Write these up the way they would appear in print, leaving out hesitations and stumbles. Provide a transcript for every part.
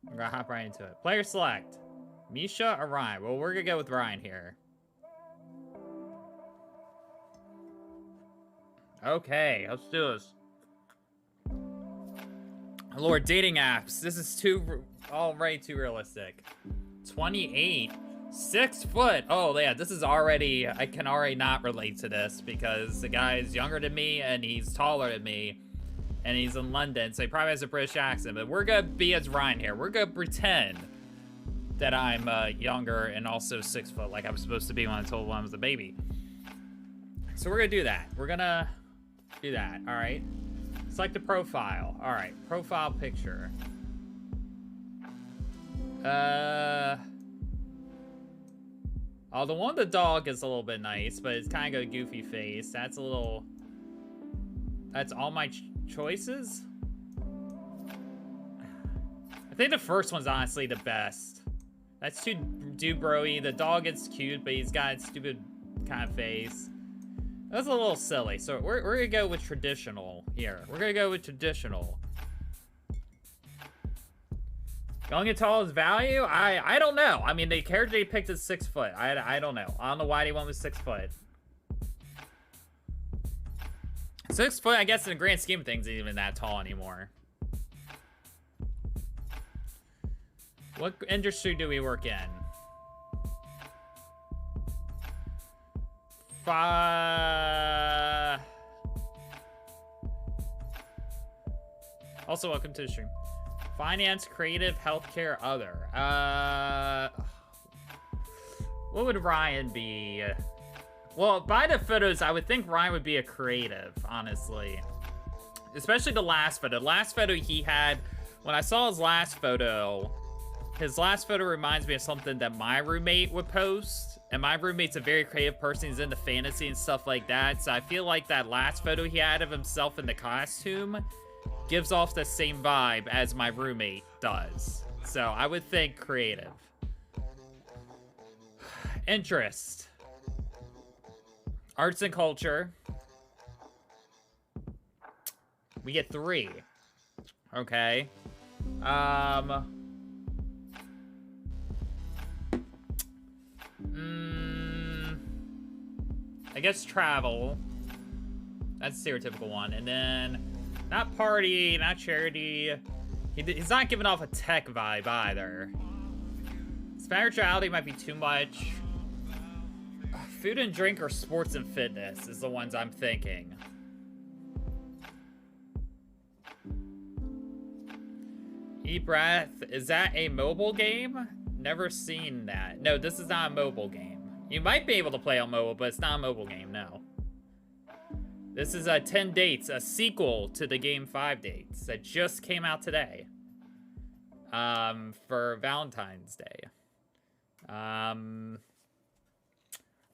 I'm gonna hop right into it. Player select. Misha or Ryan? Well, we're gonna go with Ryan here. Okay, let's do this. Lord, dating apps. This is already too realistic. 28. 6 foot. Oh, yeah, this is already... I can already not relate to this because the guy is younger than me and he's taller than me. And he's in London, so he probably has a British accent. But we're gonna be as Ryan here. We're gonna pretend that I'm younger and also 6 foot like I was supposed to be when I was a baby. So we're gonna do that. We're gonna do that, all right? Select the profile. All right, profile picture. Oh, the one with the dog is a little bit nice, but it's kind of got a goofy face. That's a little... That's all my choices? I think the first one's honestly the best. That's too bro-y. The dog is cute, but he's got a stupid kind of face. That's a little silly. So we're gonna go with traditional here. We're gonna go with traditional. Young and tall is value? I don't know. I mean, the character they picked is 6 foot. I don't know. I don't know why they went with 6 foot. 6 foot, I guess, in the grand scheme of things, isn't even that tall anymore. What industry do we work in? Also, welcome to the stream. Finance, creative, healthcare, other. What would Ryan be? Well, by the photos, I would think Ryan would be a creative, honestly. Especially the last photo. The last photo he had, when I saw his last photo reminds me of something that my roommate would post. And my roommate's a very creative person. He's into fantasy and stuff like that. So I feel like that last photo he had of himself in the costume gives off the same vibe as my roommate does. So I would think creative. Interest. Arts and culture. We get 3. Okay. I guess travel. That's a stereotypical one. And then, not party, not charity. He's not giving off a tech vibe either. Spirituality might be too much. Food and drink or sports and fitness is the ones I'm thinking. Eat Breath, is that a mobile game? Never seen that. No, this is not a mobile game. You might be able to play on mobile, but it's not a mobile game, no. This is 10 Dates, a sequel to the game 5 Dates that just came out today. For Valentine's Day.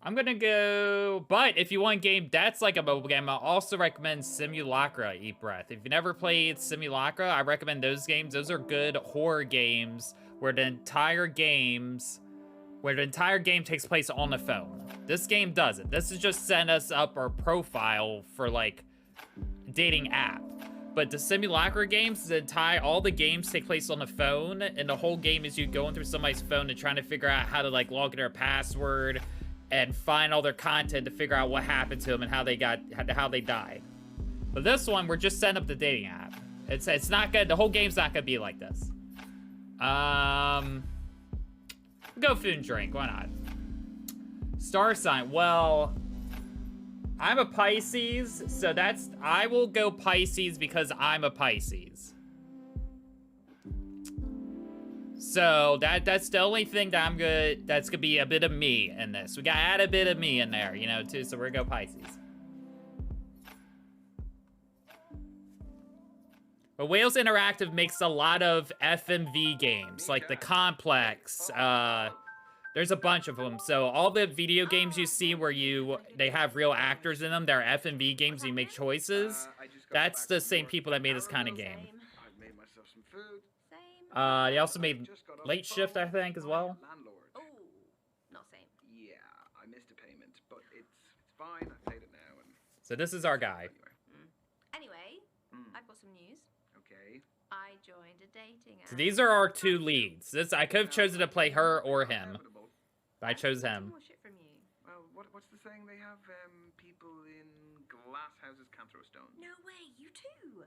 I'm gonna go, but if you want a game that's like a mobile game, I also recommend Simulacra, Eat Breath. If you've never played Simulacra, I recommend those games. Those are good horror games where the entire game takes place on the phone. This game doesn't. This is just setting us up our profile for like dating app. But the Simulacra games, all the games take place on the phone, and the whole game is you going through somebody's phone and trying to figure out how to like log in their password and find all their content to figure out what happened to them and how they died. But this one, we're just setting up the dating app. It's not good. The whole game's not gonna be like this. Go food and drink, why not? Star sign, well, I'm a Pisces, so I will go Pisces because I'm a Pisces. So that's the only thing that that's gonna be a bit of me in this. We gotta add a bit of me in there, you know, too, so we're gonna go Pisces. But Wales Interactive makes a lot of FMV games, like The Complex. There's a bunch of them. So all the video games you see where they have real actors in them, they're FMV games, you make choices. That's the same people that made this kind of game. They also made Late Shift, I think, as well. Oh, not same. Yeah, I missed a payment, but it's fine. I paid it now. And so this is our guy. Anyway, I've got some news. okay. I joined a dating app. So these are our two leads. I could have chosen to play her or him, but I chose him. More shit from you. Well, what's the saying they have? People in glass houses can't throw stones. No way, you too.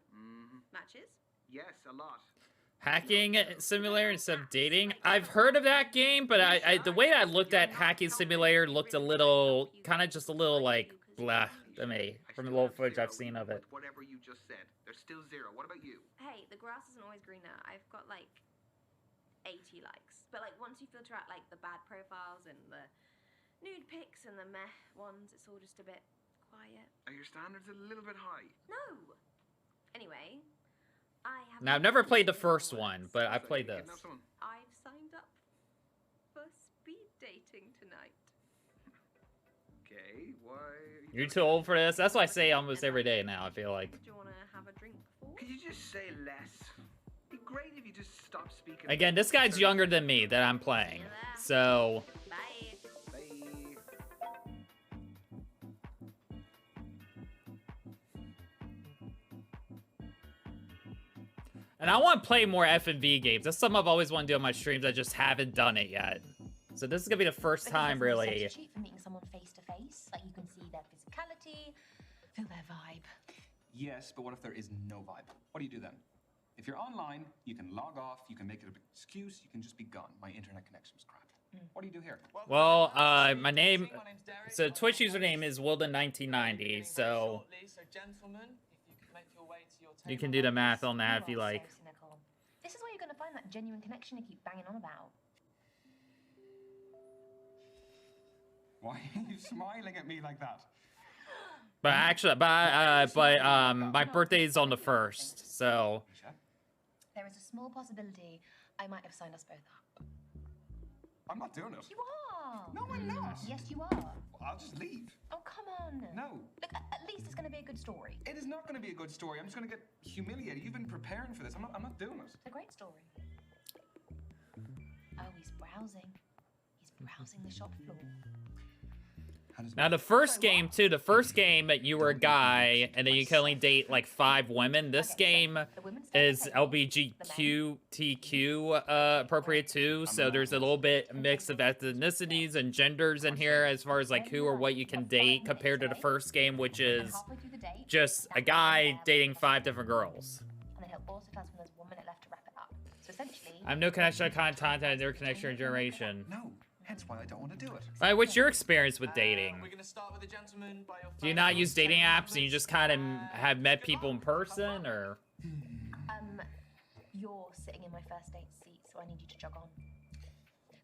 Matches? Yes, a lot. Hacking simulator instead of dating. I've heard of that game, but the way I looked at hacking simulator looked a little, kind of just a little like blah to me from the little footage I've seen of it. Whatever you just said, there's still 0. What about you? Hey, the grass isn't always greener. I've got like 80 likes, but like once you filter out like the bad profiles and the nude pics and the meh ones, it's all just a bit quiet. Are your standards a little bit high? No. Anyway, I have. Now I've never played the first one, but I played this. I've signed up for speed dating tonight. Okay, why? You're too old for this. That's what I say almost every day now. I feel like. Do you want to have a drink before? Could you just say less? It'd be great if you just stop speaking. Again, this guy's younger than me that I'm playing, so. Bye. And I want to play more F&V games. That's something I've always wanted to do on my streams. I just haven't done it yet. So this is gonna be the first time, really. For meeting someone face to face, like you can see their physicality, feel their vibe. Yes, but what if there is no vibe? What do you do then? If you're online, you can log off, you can make it an excuse, you can just be gone. My internet connection's crap. What do you do here? Well, my name, so Twitch username is Willden1990, so you can do the math on that if you like. This is where you're going to find that genuine connection you keep banging on about. Why are you smiling at me like that? But actually, my birthday's on the 1st, so. There is a small possibility I might have signed us both up. I'm not doing it. You are! No, I'm not. Yes, you are. Well, I'll just leave. Oh, come on. No. Look, at least it's going to be a good story. It is not going to be a good story. I'm just going to get humiliated. You've been preparing for this. I'm not doing it. It's a great story. Oh, he's browsing. He's browsing the shop floor. Now the first game too, the first game you were a guy and then you can only date like 5 women. This game is LGBTQ appropriate too, so there's a little bit mix of ethnicities and genders in here as far as like who or what you can date compared to the first game, which is just a guy dating 5 different girls. And then he'll also tell us when there's 1 minute left to wrap it up. So essentially, I have no connection to content and their connection or generation. No. Hence why I don't want to do it. Alright, what's your experience with dating? We're gonna start with the gentleman by your Do you not use dating apps and you just kind of have met people in person, or? You're sitting in my first date seat, so I need you to jog on.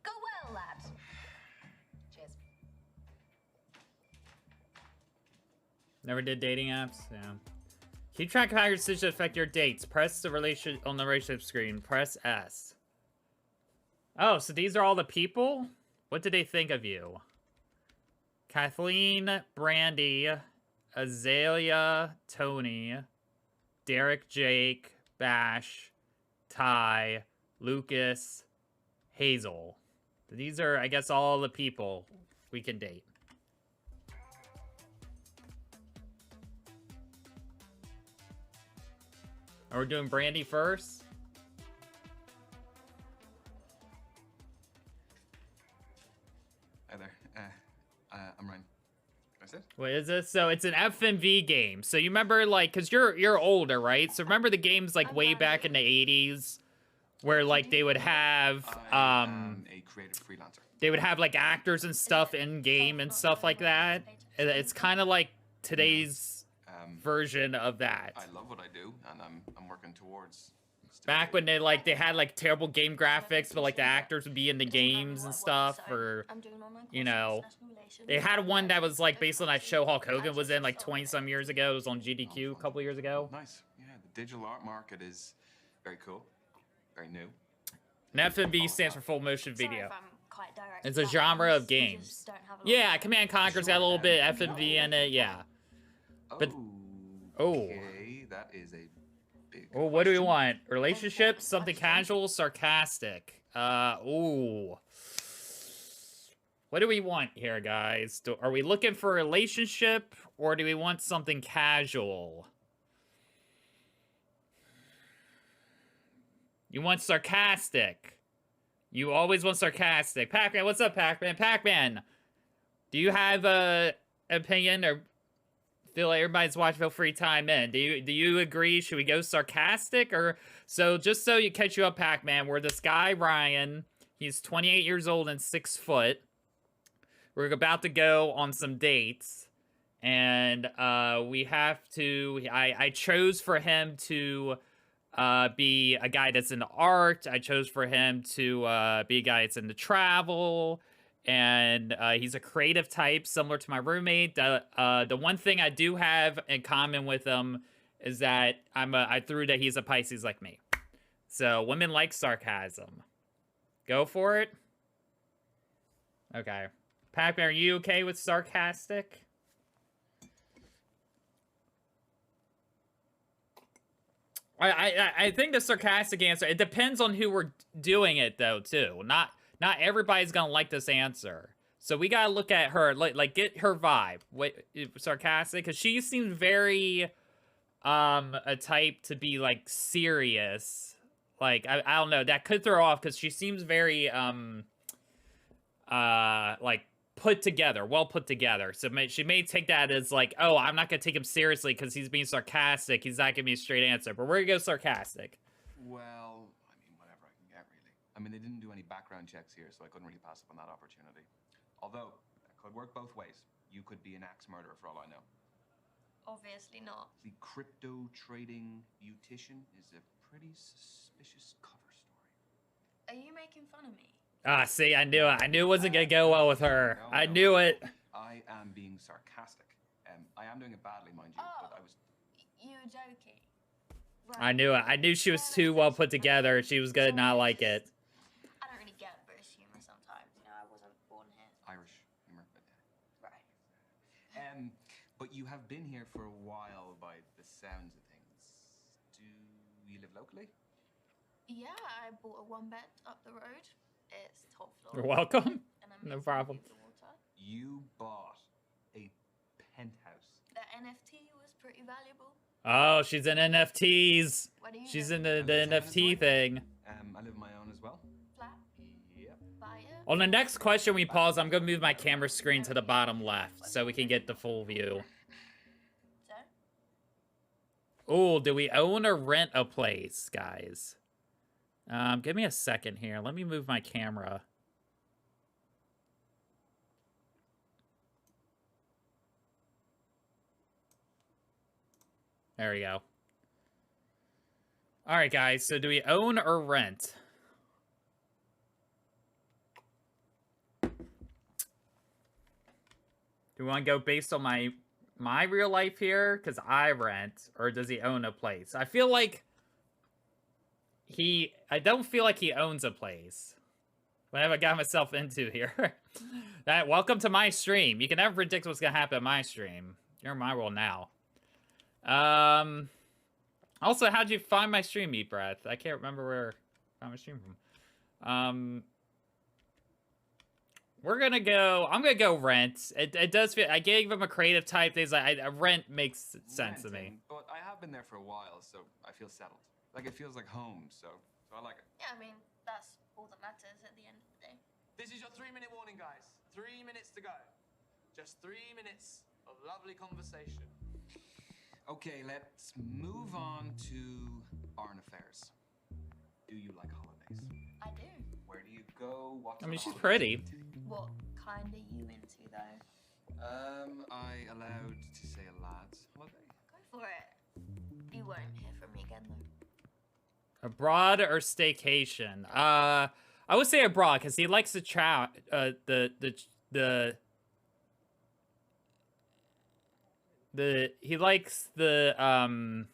Go well, lad. Cheers. Never did dating apps? Yeah. Keep track of how your decisions affect your dates. Press the on the relationship screen. Press S. Oh, so these are all the people? What did they think of you? Kathleen, Brandy, Azalea, Tony, Derek, Jake, Bash, Ty, Lucas, Hazel. These are, I guess, all the people we can date. Are we doing Brandy first? Hi there. I'm Ryan. That's it? What is this? So it's an FMV game. So you remember, like, because you're older, right? So remember the games, like, way back in the 80s where, like, they would have, I am a creative freelancer. they would have, like, actors and stuff in-game and stuff like that. It's kind of like today's version of that. I love what I do, and I'm working towards... Back when they had like terrible game graphics, but like the actors would be in the games and stuff, or you know, they had one that was like based on that show Hulk Hogan was in like 20-some years ago. It was on GDQ a couple years ago. Nice. Yeah, the digital art market is very cool, very new. And FMV stands for full motion video. It's a genre of games. Yeah, Command Conquer's got a little bit FMV in it. Yeah. But okay, that is a big well, what do we want? Relationships? Something casual? Sarcastic? Ooh. What do we want here, guys? Are we looking for a relationship, or do we want something casual? You want sarcastic. You always want sarcastic. Pac-Man, what's up, Pac-Man? Pac-Man, do you have a opinion or feel like everybody's watching? Feel free time in. Do you agree? Should we go sarcastic or so? Just so you catch you up, Pac-Man. We're this guy Ryan. He's 28 years old and 6 foot. We're about to go on some dates, and we have to. I chose for him to be a guy that's into art. I chose for him to be a guy that's into travel. And he's a creative type, similar to my roommate. The one thing I do have in common with him is that I threw that he's a Pisces like me. So women like sarcasm. Go for it. Okay. Pac-Man, are you okay with sarcastic? I think the sarcastic answer, it depends on who we're doing it though too. Not everybody's gonna like this answer. So we gotta look at her, like get her vibe. Wait, sarcastic, because she seems very a type to be like serious. Like I don't know, that could throw off because she seems very like put together, well put together. So she may take that as like, oh, I'm not gonna take him seriously because he's being sarcastic. He's not giving me a straight answer. But we're gonna go sarcastic. Well, I mean, whatever I can get, really. I mean, they didn't do any background checks here, so I couldn't really pass up on that opportunity. Although, it could work both ways. You could be an axe murderer for all I know. Obviously not. The crypto trading beautician is a pretty suspicious cover story. Are you making fun of me? Ah, see, I knew it. I knew it wasn't gonna go well with her. No, I knew it. I am being sarcastic. I am doing it badly, mind you, but I was... You were joking. I knew it. I knew she was too well put together. She was gonna not like it. I don't really get British humor sometimes. You know, I wasn't born here. Irish humor, but yeah. Right. But you have been here for a while by the sounds of things. Do you live locally? Yeah, I bought a 1-bed up the road. It's top floor. You're welcome. And I'm No problem. You bought a penthouse. The NFT was pretty valuable. Oh, she's in NFTs. What do you She's do? in the NFT thing. I live on my own as well. Flat? Yep. Buy it? On the next question we pause, I'm gonna move my camera screen to the bottom left so we can get the full view. So? Oh, do we own or rent a place, guys? Give me a second here. Let me move my camera. There we go. All right, guys. So do we own or rent? Do we want to go based on my real life here? Because I rent. Or does he own a place? I feel like I don't feel like he owns a place. What have I got myself into here? Welcome to my stream. You can never predict what's gonna happen in my stream. You're in my world now. Also, how'd you find my stream, Eat Breath? I can't remember where I found my stream from. I'm gonna go rent. It does feel, I gave him a creative type. Things like rent makes sense to me. But I have been there for a while, so I feel settled. Like, it feels like home, so I like it. Yeah, I mean, that's all that matters at the end of the day. This is your 3-minute warning, guys. 3 minutes to go. Just 3 minutes of lovely conversation. Okay, let's move on to foreign affairs. Do you like holidays? I do. Where do you go? What's I mean, on she's holiday? pretty. What kind are you into, though? I allowed to say a lad's holiday? Go for it. You won't hear from me again, though. Abroad or staycation? I would say abroad because he likes to he likes the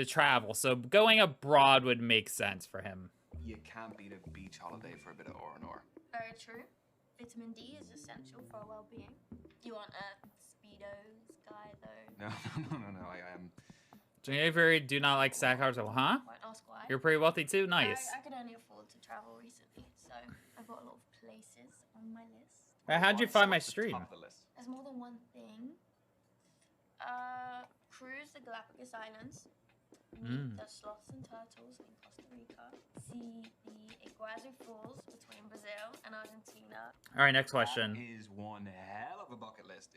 travel. So going abroad would make sense for him. You can't beat a beach holiday for a bit of R&R. Very true. Vitamin D is essential for our well-being. You aren't a Speedos guy, though. No. I am. Avery do not like sack cars. Huh? Won't ask why. You're pretty wealthy too. Nice. I could only afford to travel recently, so I've got a lot of places on my list. How'd you find my What's the stream? top of the list? There's more than one thing. Cruise the Galapagos Islands, meet the sloths and turtles in Costa Rica. See the Iguazu Falls between Brazil and Argentina. All right, next question. That is one hell of a bucket list.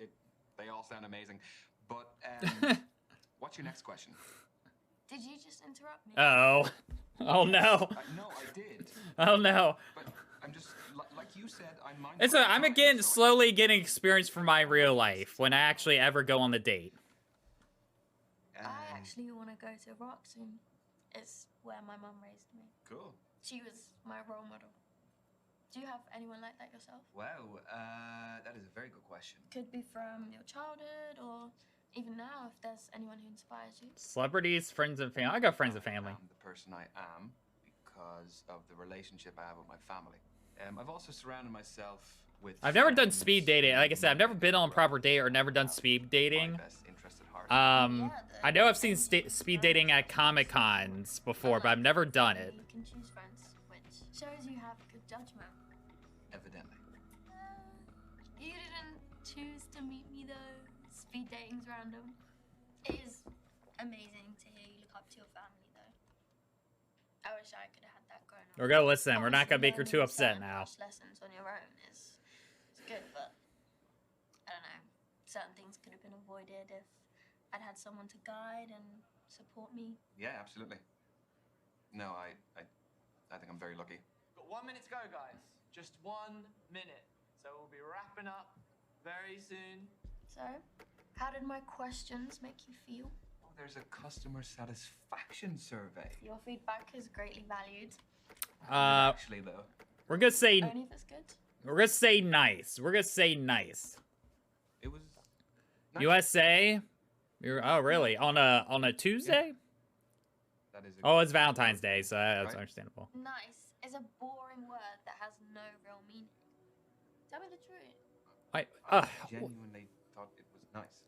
They all sound amazing. But what's your next question? Did you just interrupt me? Oh. Oh no. No, I did. Oh no. But I'm just like you said. I'm mindful. It's I'm again slowly getting experience from my real life when I actually ever go on the date. I actually want to go to Roxon. It's where my mum raised me. Cool. She was my role model. Do you have anyone like that yourself? Wow, that is a very good question. Could be from your childhood or even now, if there's anyone who inspires you. Celebrities, friends and family. I got friends and family. I'm the person I am because of the relationship I have with my family. I've also surrounded myself with. I've never done speed dating. Like I said, I've never been on a proper date or never done speed dating. My best interest at heart. I know I've seen speed dating at Comic Cons before, but I've never done it. You can choose friends, which shows you have good judgment. Evidently. You didn't choose to meet me though. Speed dating's random. It is amazing to hear you look up to your family though. I wish I could have had that growing up. We're gonna listen. We're not gonna make her too Obviously, upset learning now. harsh lessons on your own is good, but I don't know. Certain things could have been avoided if I'd had someone to guide and support me. Yeah, absolutely. No, I think I'm very lucky. Got 1 minute to go, guys. Just 1 minute. So we'll be wrapping up very soon. So, how did my questions make you feel? Oh, there's a customer satisfaction survey. Your feedback is greatly valued. Actually, though. We're gonna say Only if it's good. we're gonna say nice. We're gonna say nice. It was. Nice. USA. Oh really? On a Tuesday? That is. Oh, it's Valentine's Day, so that's Right. understandable. Nice is a boring word that has no real meaning. Tell me the truth. I I genuinely thought it was nice.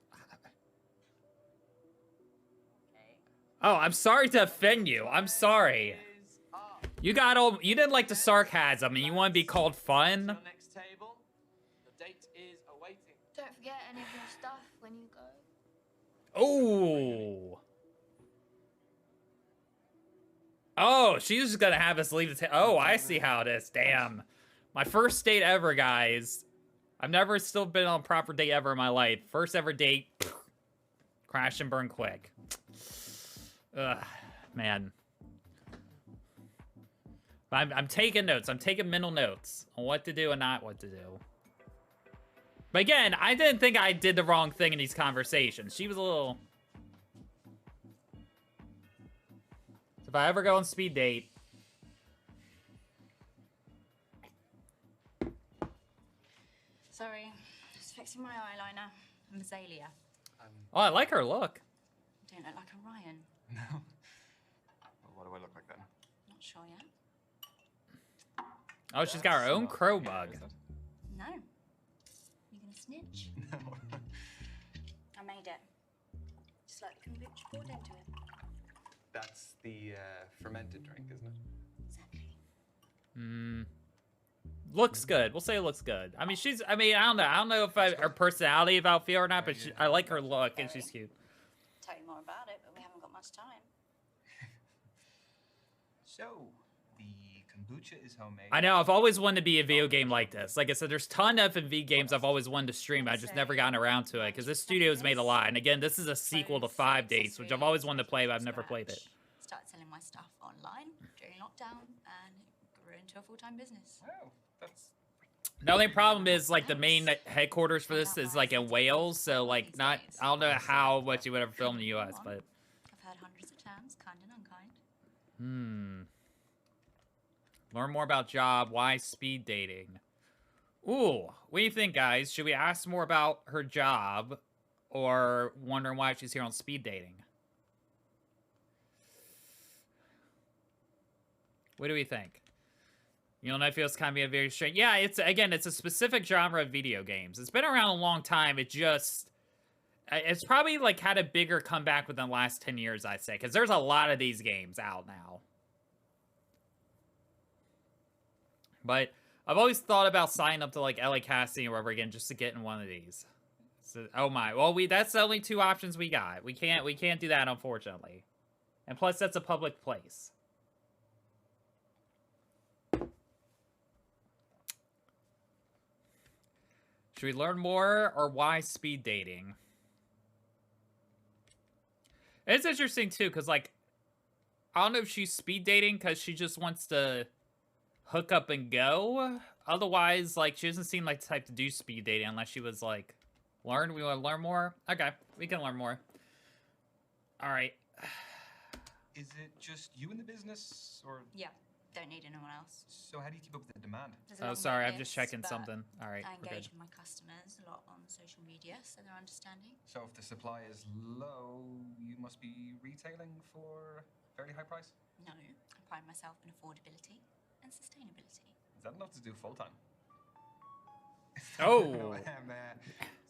Okay. oh, I'm sorry to offend you. I'm sorry. Is up. You didn't like the sarcasm, and you want to be called To fun. your next table. The date is awaiting. Don't forget any of your stuff when you go. Oh. Oh, she's just gonna have us leave the table. Oh, I see how it is. Damn. My first date ever, guys. I've never still been on a proper date ever in my life. First ever date. Crash and burn quick. Ugh, man. I'm taking notes. I'm taking mental notes on what to do and not what to do. But again, I didn't think I did the wrong thing in these conversations. She was a little... If I ever go on speed date... Sorry, just fixing my eyeliner. I'm Azalea. Oh, I like her look. Don't look like a Ryan. No. Well, what do I look like then? Not sure yet. Oh, she's got her own Not crow here, bug. is it? No. You gonna snitch? No. I made it. Just like the kombucha poured into it. That's the fermented drink, isn't it? Exactly. Hmm. Looks good. We'll say it looks good. I mean, I don't know. I don't know if her personality, if I'll feel or not, but I like her look, and she's cute. Tell you more about it, but we haven't got much time. So, the kombucha is homemade. I know. I've always wanted to be a video game like this. Like I said, there's a ton of F&V games I've always wanted to stream. I just never gotten around to it because this studio's made a lot. And again, this is a sequel to 5 Dates, which I've always wanted to play, but I've never played it. Started selling my stuff online during lockdown, and it grew into a full-time business. Wow, that's. The only problem is, like, the main headquarters for this is, like, in Wales, so, like, I don't know how much you would ever film in the U.S., but... I've heard hundreds of terms, kind and unkind. Learn more about job, why speed dating. Ooh, what do you think, guys? Should we ask more about her job, or wondering why she's here on speed dating? What do we think? You know, I feel it's kind of be a very strange... Yeah, it's a specific genre of video games. It's been around a long time. It just... It's probably, like, had a bigger comeback within the last 10 years, I'd say. Because there's a lot of these games out now. But I've always thought about signing up to, like, LA Casting or whatever again just to get in one of these. So, oh my. Well, that's the only 2 options we got. We can't do that, unfortunately. And plus, that's a public place. Should we learn more or why speed dating? It's interesting too, because like, I don't know if she's speed dating because she just wants to hook up and go. Otherwise, like, she doesn't seem like the type to do speed dating unless she was like, we want to learn more? Okay, we can learn more. All right. Is it just you in the business, or? Yeah, don't need anyone else. So how do you keep up with the demand? There's a Oh, long sorry, wait I'm just list, checking but something. All right, I we're engage good. with my customers a lot on social media, so they're understanding. So if the supply is low, you must be retailing for a fairly high price? No, I pride myself in affordability and sustainability. Is that enough to do full time? Oh. No,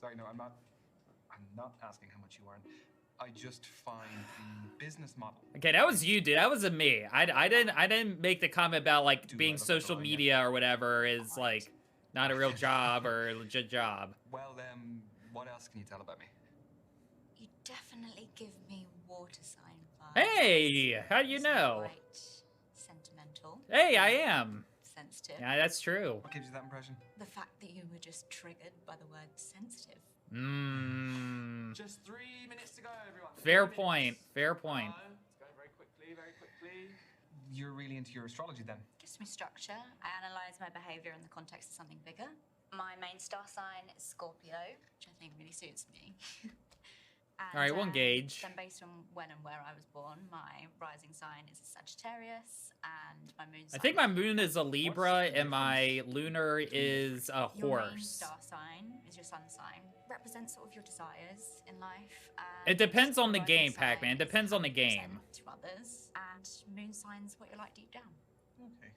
sorry, no, I'm not asking how much you earn. I just find the business model. Okay, that was you, dude. That wasn't me. I didn't make the comment about like Dude, being I look social at the line, media or whatever is like not a real job or a legit job. Well, what else can you tell about me? You definitely give me water sign vibes. Hey, how do you know? Quite sentimental. Hey, I am. Sensitive. Yeah, that's true. What gives you that impression? The fact that you were just triggered by the word sensitive. Mmm. Just 3 minutes to go, everyone. Fair 3 point. minutes. Fair point. Let's go very quickly, very quickly. You're really into your astrology then? Gives me structure. I analyze my behavior in the context of something bigger. My main star sign is Scorpio, which I think really suits me. And, All right, we'll engage. Then based on when and where I was born, my rising sign is a Sagittarius, and my moon sign... I think my moon is a Libra and my lunar is a Your main horse. star sign is your sun sign. Represents sort of your desires in life. It depends on the your game, rising Pac-Man. It sign is depends on the how you game. present to others, and moon sign's what you're like deep down. Okay.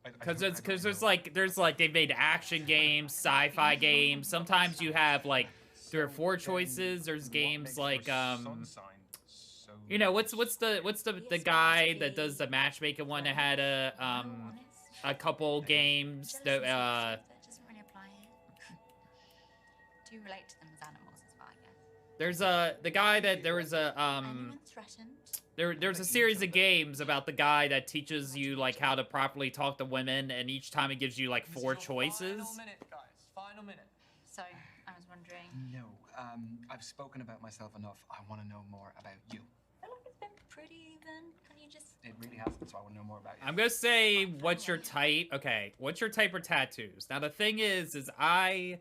Because there's like they've made action games, sci-fi games. Sometimes you have like 3 or 4 choices. There's games like you know, what's the guy that does the matchmaking one that had a couple games that That doesn't really apply here. Do you relate to them as animals as well, I guess? there's the guy that there was a Anyone threatened? there's a series of games about the guy that teaches you like how to properly talk to women, and each time it gives you like 4 choices. Final minute, guys. Final minute. So, I was wondering... No, I've spoken about myself enough. I want to know more about you. I feel like it's been pretty even. Can you just... It really hasn't, so I want to know more about you. I'm gonna say, what's your type? Okay, what's your type for tattoos? Now the thing is I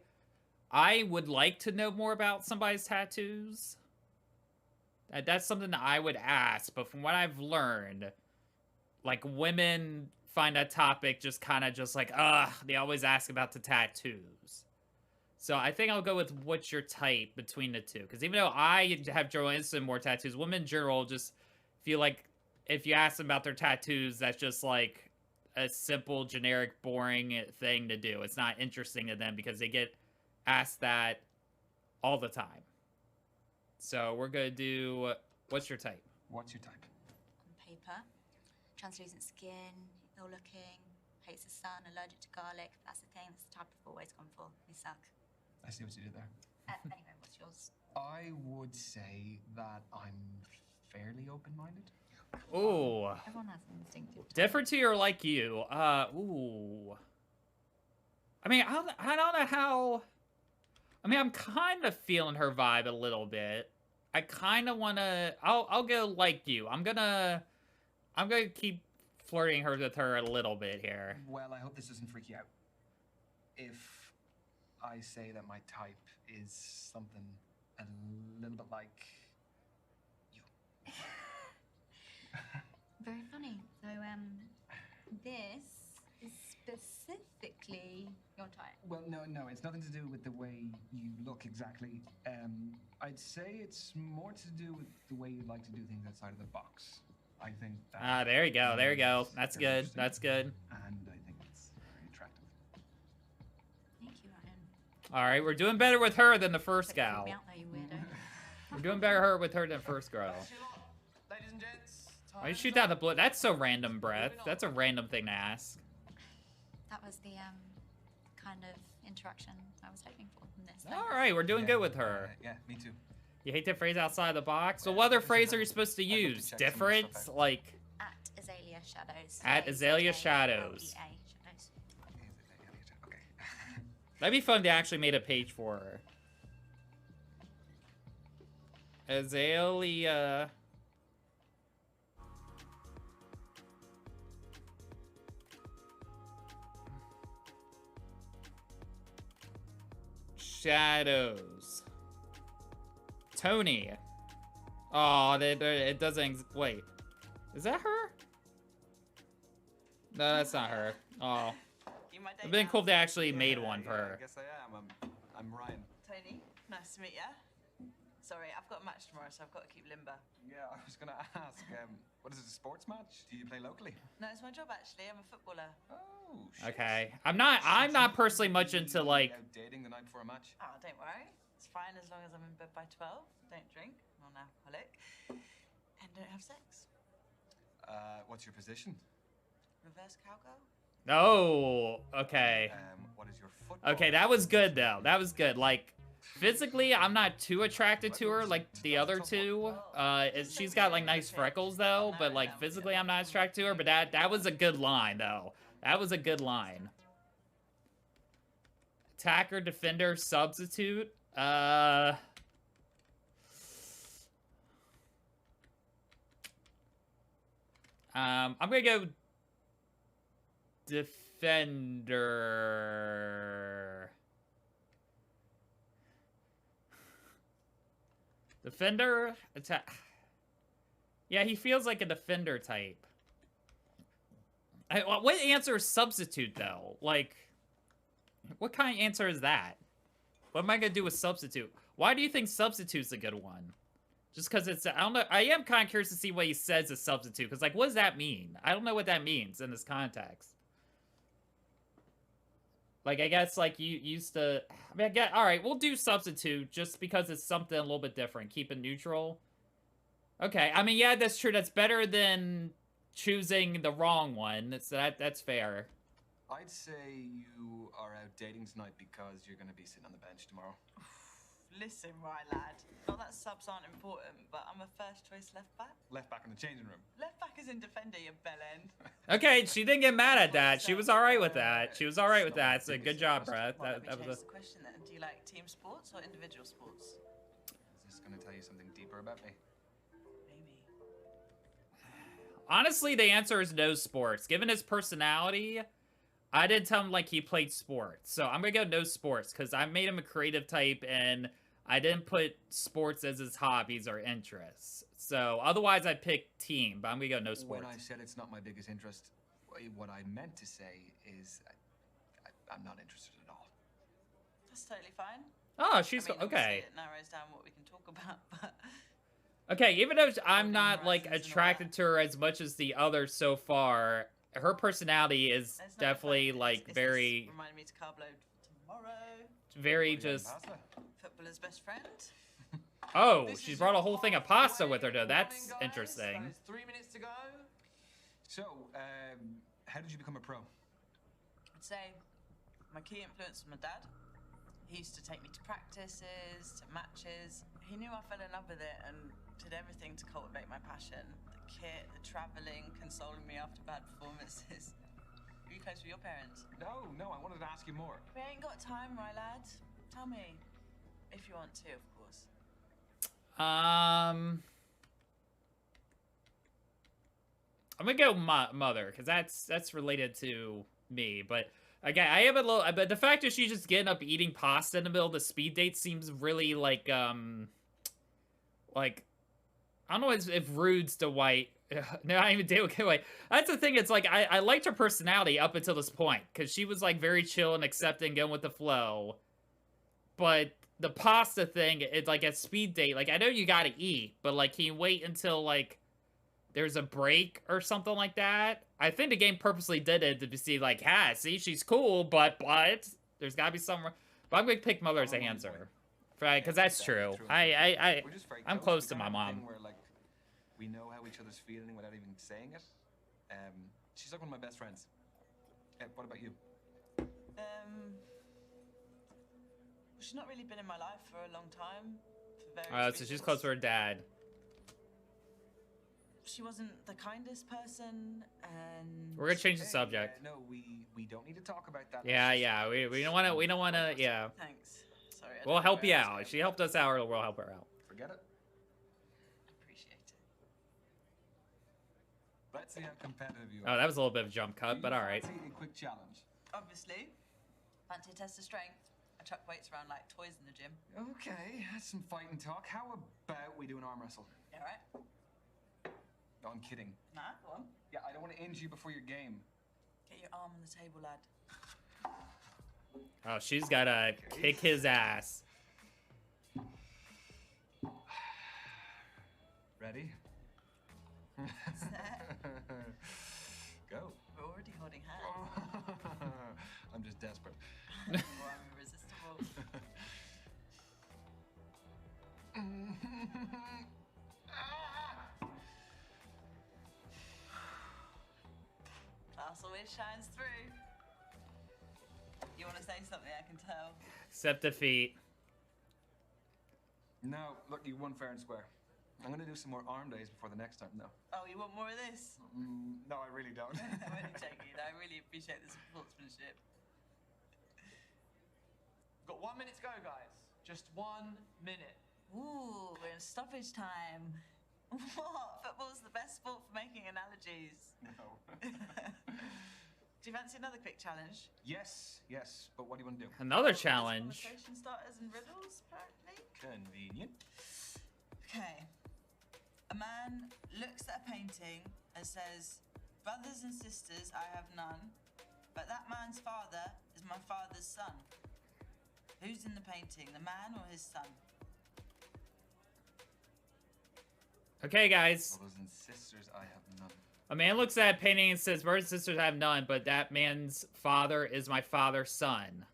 would like to know more about somebody's tattoos. That's something that I would ask, but from what I've learned, like, women find that topic just kind of just like, they always ask about the tattoos. So I think I'll go with what's your type between the two. Because even though I have general interest in more tattoos, women in general just feel like if you ask them about their tattoos, that's just like a simple, generic, boring thing to do. It's not interesting to them because they get asked that all the time. So we're going to do, what's your type? What's your type? On paper, translucent skin, ill-looking, hates the sun, allergic to garlic. That's the thing. That's the type I've always gone for. We suck. I see what you did there. Anyway, what's yours? I would say that I'm fairly open-minded. Ooh. Everyone has an instinctive type. Different to you or like you? Ooh. I mean, I don't know how... I mean, I'm kind of feeling her vibe a little bit. I kind of want to... I'll go like you. I'm gonna keep flirting with her a little bit here. Well, I hope this doesn't freak you out. If I say that my type is something a little bit like you. Very funny. So, this is specifically your type. Well, no, it's nothing to do with the way you look exactly. I'd say it's more to do with the way you like to do things outside of the box. I think that... Ah, there you go. There you go. That's very good. interesting, That's good. And I think it's very attractive. Thank you, Ryan. All right, we're doing better with her than the first Don't freak gal. me out there, you weirdo. We're doing better with her than the first girl. Thanks a lot. Ladies and gents. Why you time's shoot down the up. bullet? That's so random, Brett. That's a random thing to ask. That was the, kind of interaction I was hoping for from this. All right, we're doing Yeah, good with her. yeah, me too. You hate the phrase outside the box? Well, what other phrase are you supposed to use? Different? Like... At Azalea Shadows. At Azalea Shadows. Shadows. Okay. That'd be fun to actually make a page for her. Azalea... Shadows. Tony. Oh, it doesn't... Wait. Is that her? No, that's not her. Oh. It'd been cool if they actually made one for her. I guess I am. I'm Ryan. Tony, nice to meet you. Sorry, I've got a match tomorrow, so I've got to keep limber. Yeah, I was gonna ask, what is it, a sports match? Do you play locally? No, it's my job actually. I'm a footballer. Oh, shit. Okay. I'm not personally much into, like... Out dating the night before a match? Oh, don't worry. It's fine as long as I'm in bed by 12. Don't drink. I'm not an alcoholic. And don't have sex. What's your position? Reverse cowgirl? Oh, okay. What is your football? Okay, that was good, though. That was good. Like, physically, I'm not too attracted to her like the other two. She's got, like, nice freckles, though. But, like, physically, I'm not attracted to her. But that was a good line, though. That was a good line. Attacker, defender, substitute. I'm gonna go defender. Defender? Attack. Yeah, he feels like a defender type. What answer is substitute, though? Like, what kind of answer is that? What am I gonna do with substitute? Why do you think substitute's a good one? Just because it's, I don't know, I am kind of curious to see what he says as substitute, because, like, what does that mean? I don't know what that means in this context. Like, I guess, like, you used to, I mean, I get, alright, we'll do substitute, just because it's something a little bit different. Keep it neutral. Okay, I mean, yeah, that's true, that's better than choosing the wrong one, so that's fair. I'd say you are out dating tonight because you're gonna be sitting on the bench tomorrow. Listen, right, lad. Not that subs aren't important, but I'm a first choice left back. Left back in the changing room. Left back is in defender, you bellend. Okay, she didn't get mad at that. She was alright with that. She was alright with that. So good job, Brett. Let That me was change the question then. Do you like team sports or individual sports? Is this gonna tell you something deeper about me? Maybe. Honestly, the answer is no sports. Given his personality, I didn't tell him like he played sports. So I'm gonna go no sports because I made him a creative type and I didn't put sports as his hobbies or interests. So otherwise I'd pick team, but I'm gonna go no sports. When I said it's not my biggest interest, what I meant to say is I'm not interested at all. That's totally fine. Oh, she's I mean, okay. obviously it narrows down what we can talk about, but Okay, even though I'm not like horizons and all attracted that. to her as much as the others so far, her personality is It's not definitely perfect. like It's very, just reminding me to carb load tomorrow. very What are you just. having, pasta? Footballer's best friend. Oh, This she is brought a your whole thing of halfway pasta with her though. That's morning, guys. interesting. That is 3 minutes to go. So, how did you become a pro? I'd say my key influence was my dad. He used to take me to practices, to matches. He knew I fell in love with it and did everything to cultivate my passion. The kit, the traveling, consoling me after bad performances. Are you close with your parents? No, I wanted to ask you more. We ain't got time, right, lad? Tell me. If you want to, of course. I'm gonna go mother because that's related to me. But again, I am a little. But the fact that she's just getting up eating pasta in the middle of the speed date seems really like I don't know if rude's the white. No, I even did okay. Wait, that's the thing. It's like I liked her personality up until this point because she was like very chill and accepting, going with the flow. But the pasta thing, it's like a speed date. Like I know you gotta eat, but like can you wait until like there's a break or something like that? I think the game purposely did it to see like, see, she's cool, but there's gotta be some. But I'm gonna pick mother as the answer, right? Because that's true. We're just very I'm close. close to We my kinda have a mom. thing where, like, we know how each other's feeling without even saying it. She's like one of my best friends. What about you? She's not really been in my life for a long time, for for various So she's reasons. close to her dad. She wasn't the kindest person, and We're gonna change the Hey, subject. no, we don't need to talk about that. Yeah, Let's just yeah. talk We about don't wanna. We don't wanna. Yeah. Thanks. Sorry. I We'll don't help know you where I was out. She helped us out. We'll help her out. Forget it. Appreciate it. Let's see how competitive you Oh, are. that was a little bit of a jump cut, but all right. Fancy a quick challenge. Obviously, fancy a test of strength. I chuck weights around like toys in the gym. Okay, that's some fighting talk. How about we do an arm wrestle? You all right? No, I'm kidding. Nah, go on. Yeah, I don't want to injure you before your game. Get your arm on the table, lad. Oh, she's gotta kick his ass. Ready? Set. Go. We're already holding hands. I'm just desperate. Oh, I'm irresistible. Class always shines through. You want to say something? I can tell. Accept defeat. No, look, you won fair and square. I'm gonna do some more arm days before the next time, though. Oh, you want more of this? No, I really don't. I'm only joking. I really appreciate the sportsmanship. Got 1 minute to go, guys. Just 1 minute. Ooh, we're in stoppage time. What? Football's the best sport for making analogies. No. Do you fancy another quick challenge? Yes, but what do you want to do? Another Just challenge. Conversation starters and riddles, apparently. Convenient. Okay. A man looks at a painting and says, "Brothers and sisters, I have none, but that man's father is my father's son." Who's in the painting, the man or his son? Okay, guys. Brothers and sisters, I have none. A man looks at a painting and says, "Brothers and sisters, I have none, but that man's father is my father's son."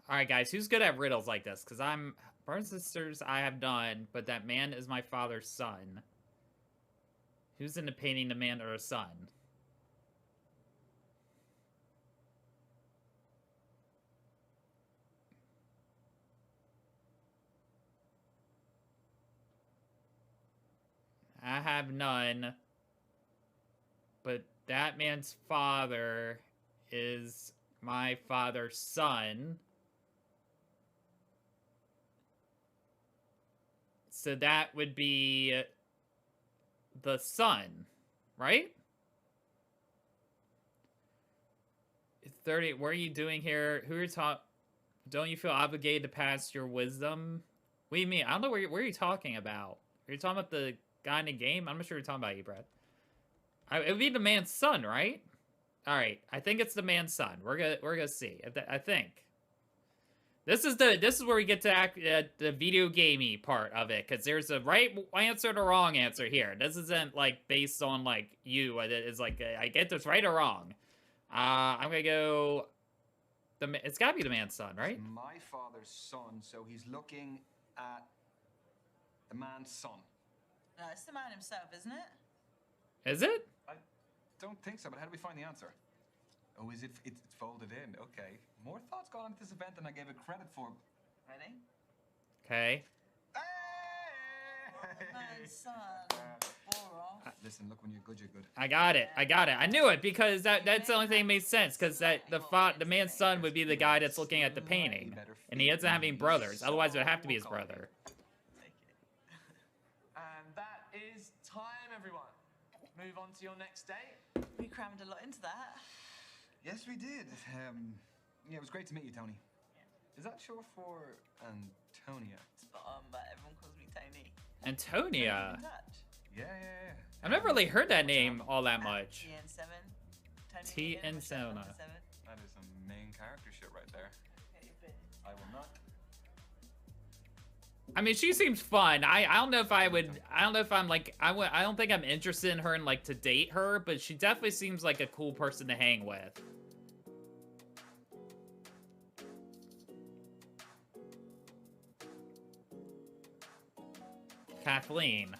All right, guys, who's good at riddles like this? Because I'm... Brothers and sisters, I have none, but that man is my father's son. Who's in the painting, the man or the son? I have none, but that man's father is my father's son. So that would be the son, right? 30, what are you doing here? Who are you talking? Don't you feel obligated to pass your wisdom? What do you mean? I don't know what are you talking about? Are you talking about the guy in the game? I'm not sure you're talking about you, Brad. It would be the man's son, right? All right, I think it's the man's son. We're gonna see. I think this is where we get to the video gamey part of it, because there's a right answer and a wrong answer here. This isn't like based on like you. It's like I get this right or wrong. I'm gonna go. It's gotta be the man's son, right? It's my father's son, so he's looking at the man's son. No, it's the man himself, isn't it? Is it? I don't think so, but how do we find the answer? Oh, is it? It's folded in. Okay. More thoughts gone into this event than I gave it credit for. Ready? Okay. Man's son. Boral. Listen, look, when you're good, you're good. I got it. I knew it because that's the only thing that made sense. Because the man's son would be the guy that's looking at the painting, and he doesn't have any brothers. Otherwise, it would have to be his brother. Take it. And that is time, everyone. Move on to your next date. We crammed a lot into that. Yes, we did. Yeah, it was great to meet you, Tony. Is that short for Antonia? Spot on, but everyone calls me Tony. Antonia. Keep in touch. Yeah. I've never really heard that name all that much. TN7. Tony T William, and Michelle Sona. number 7. That is some main character shit right there. Get your bit. I will not. I mean, she seems fun. I don't know if I would. I don't know if I'm like. I don't think I'm interested in her and like to date her, but she definitely seems like a cool person to hang with. Kathleen.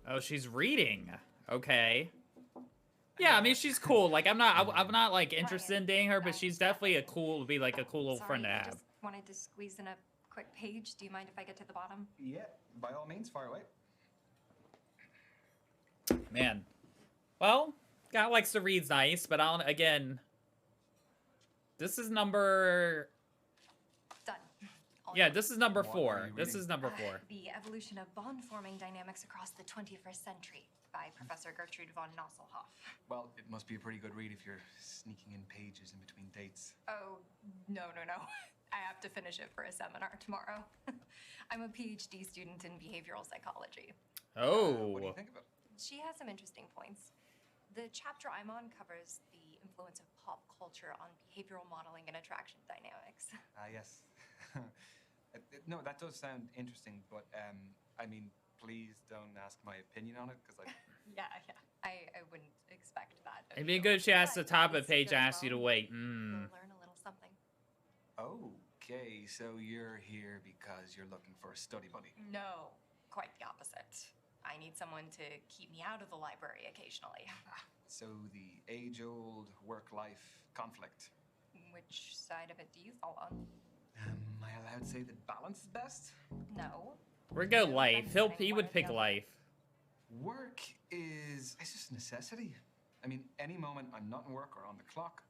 Oh, she's reading. Okay. Yeah, I mean she's cool. Like I'm not like interested in dating her, but she's definitely a cool little friend to I have. just wanted to squeeze in a quick page. Do you mind if I get to the bottom? Yeah, by all means, fire away. Man. Well, guy likes to read's nice, but I'll again. This is number. Done. All Yeah, done. this is number What 4. are you This reading? is number 4. The Evolution of Bond-Forming Dynamics Across the 21st Century by Professor Gertrude von Nosselhoff. Well, it must be a pretty good read if you're sneaking in pages in between dates. Oh, no. I have to finish it for a seminar tomorrow. I'm a PhD student in behavioral psychology. Oh. What do you think of it? She has some interesting points. The chapter I'm on covers the influence of pop culture on behavioral modeling and attraction dynamics. Yes. No, that does sound interesting, but I mean, please don't ask my opinion on it, because Yeah. I wouldn't expect that. of It'd be you. good if she has the But top of if the page this and goes asks you to well, wait. You'll learn a little something. Okay, so you're here because you're looking for a study buddy. No, quite the opposite. I need someone to keep me out of the library occasionally. So the age-old work-life conflict. Which side of it do you fall on? Am I allowed to say that balance is best? No. We're go life. He would pick life. Work is it's just a necessity. I mean, any moment I'm not in work or on the clock,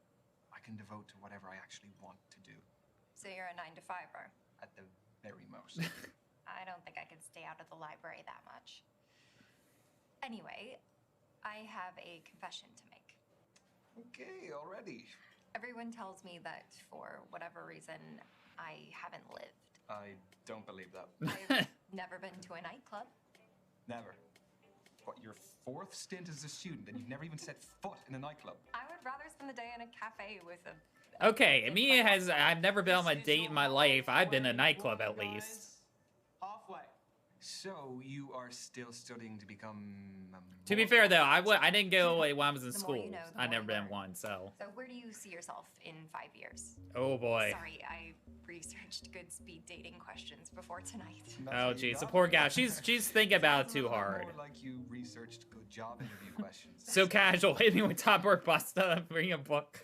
I can devote to whatever I actually want to do. So you're a 9-to-5er. At the very most. I don't think I could stay out of the library that much. Anyway, I have a confession to make. Okay, already. Everyone tells me that for whatever reason, I haven't lived. I don't believe that. I've never been to a nightclub. Never. What, your 4th stint as a student and you've never even set foot in a nightclub? I would rather spend the day in a cafe with a... Okay, I've never been on a date in my life. I've been to a nightclub at least. Halfway. So you are still studying to become To be fair though, I didn't go when I was in The more school. you know, the I more never you been learn. one, so. So where do you see yourself in 5 years? Oh boy. Sorry, I researched good speed dating questions before tonight. Oh jeez, the poor gal. She's thinking about it too hard. More like you researched good job interview questions. So casual. Hit me with top or bust. Bring a book.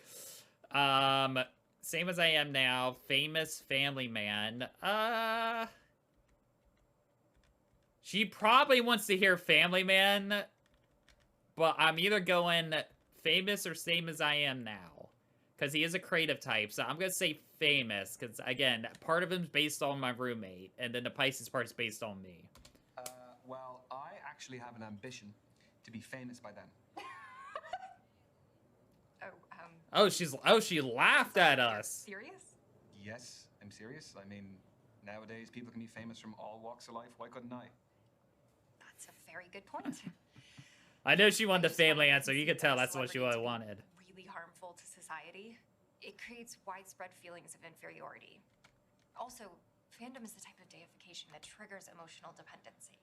Same as I am now. Famous family man. She probably wants to hear Family Man, but I'm either going famous or same as I am now, because he is a creative type. So I'm gonna say famous, because again, part of him's based on my roommate, and then the Pisces part is based on me. Well, I actually have an ambition to be famous by then. She laughed at us. Serious? Yes, I'm serious. I mean, nowadays people can be famous from all walks of life. Why couldn't I? That's a very good point. I know she wanted the just find family that answer. You could tell that's what she celebrity to be wanted. Really harmful to society. It creates widespread feelings of inferiority. Also, fandom is the type of deification that triggers emotional dependency.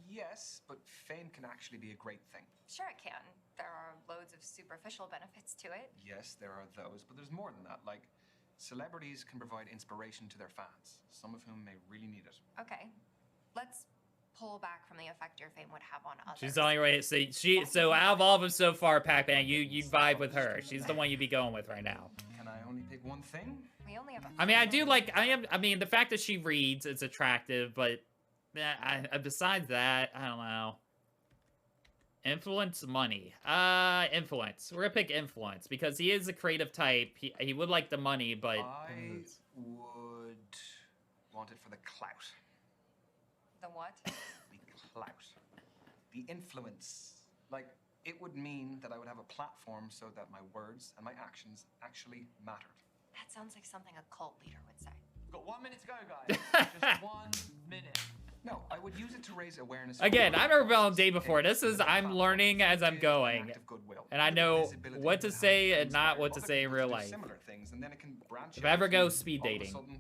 Yes, but fame can actually be a great thing. Sure, it can. There are loads of superficial benefits to it. Yes, there are those, but there's more than that. Like, celebrities can provide inspiration to their fans, some of whom may really need it. Okay, let's pull back from the effect your fame would have on others. She's the only way. So out of all of them so far, Pac-Man, you vibe with her. She's the one you'd be going with right now. Can I only pick one thing? We only have a I mean, I do like. I mean, the fact that she reads is attractive, but besides that, I don't know. Influence, money. Influence. We're gonna pick influence because he is a creative type. He would like the money, but I would want it for the clout. The what? The clout. The influence. Like, it would mean that I would have a platform so that my words and my actions actually mattered. That sounds like something a cult leader would say. We've got 1 minute to go, guys. Just 1 minute. No, I would use it to raise awareness. again, I've never been on a date before. I'm learning as I'm going, and I know what to say and not what to say in real life. Similar things, and then it can branch If I ever out go and speed all of a dating. sudden,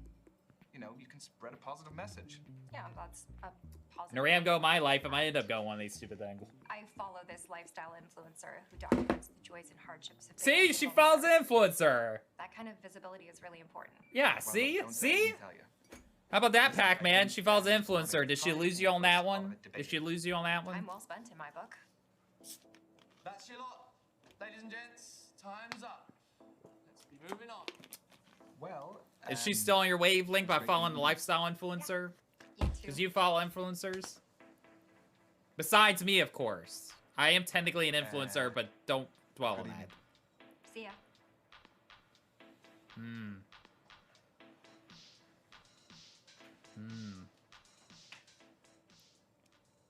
you know, you can spread a positive message. Yeah, that's a positive. And around go my life, I might end up going one of these stupid things. I follow this lifestyle influencer who documents the joys and hardships of See, being a she single follows mother. an influencer. That kind of visibility is really important. Yeah, Well, see, don't let see. me tell you. How about that, Pac-Man? She follows influencer. Did she lose you on that one? Did she lose you on that one? Time well spent in my book. That's your lot. Ladies and gents, time's up. Let's be moving on. Well, Is she still on your wavelength by following the lifestyle influencer? Because you follow influencers? Besides me, of course. I am technically an influencer, but don't dwell on that. See ya.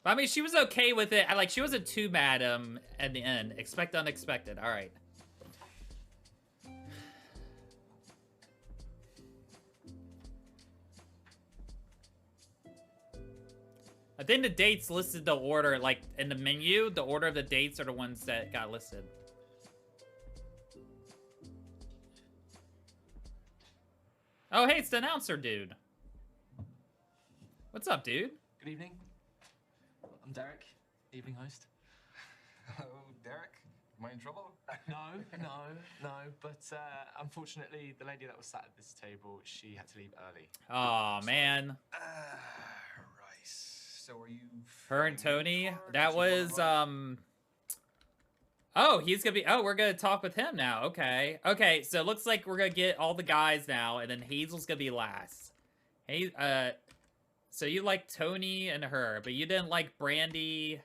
But, I mean, she was okay with it. She wasn't too mad at the end. Expect unexpected. All right. I think the dates listed the order, like, in the menu, the order of the dates are the ones that got listed. Oh, hey, it's the announcer dude. What's up, dude? Good evening. I'm Derek, evening host. Hello, Derek. Am I in trouble? No. But unfortunately, the lady that was sat at this table, she had to leave early. Oh man. Right. So are you... Her and Tony? That was, Oh, he's gonna be... Oh, we're gonna talk with him now. Okay. Okay, so it looks like we're gonna get all the guys now, and then Hazel's gonna be last. Hey, so you like Tony and her, but you didn't like Brandy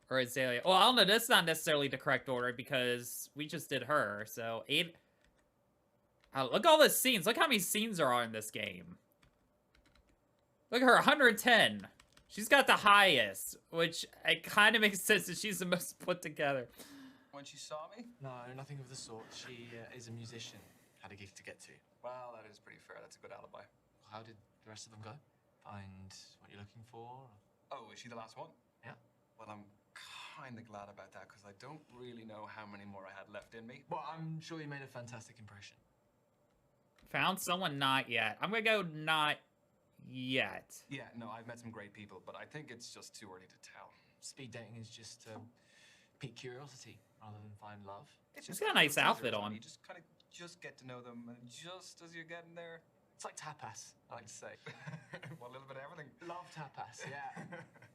or Azalea. Well, I don't know. That's not necessarily the correct order because we just did her. So, 8... Oh, look at all the scenes. Look how many scenes there are in this game. Look at her, 110. She's got the highest, which it kind of makes sense that she's the most put together. When she saw me? No, nothing of the sort. She is a musician. Had a gig to get to. Well, that is pretty fair. That's a good alibi. How did the rest of them go? Find what you're looking for? Oh, is she the last one? Yeah. Well, I'm kind of glad about that because I don't really know how many more I had left in me. Well, I'm sure you made a fantastic impression. Found someone? Not yet. I'm gonna go not yet. Yeah, no, I've met some great people, but I think it's just too early to tell. Speed dating is just to pique curiosity rather than find love. She's got a nice outfit on. You just kind of get to know them, and just as you're getting there... It's like tapas, I like to say. Well, a little bit of everything. Love tapas, yeah.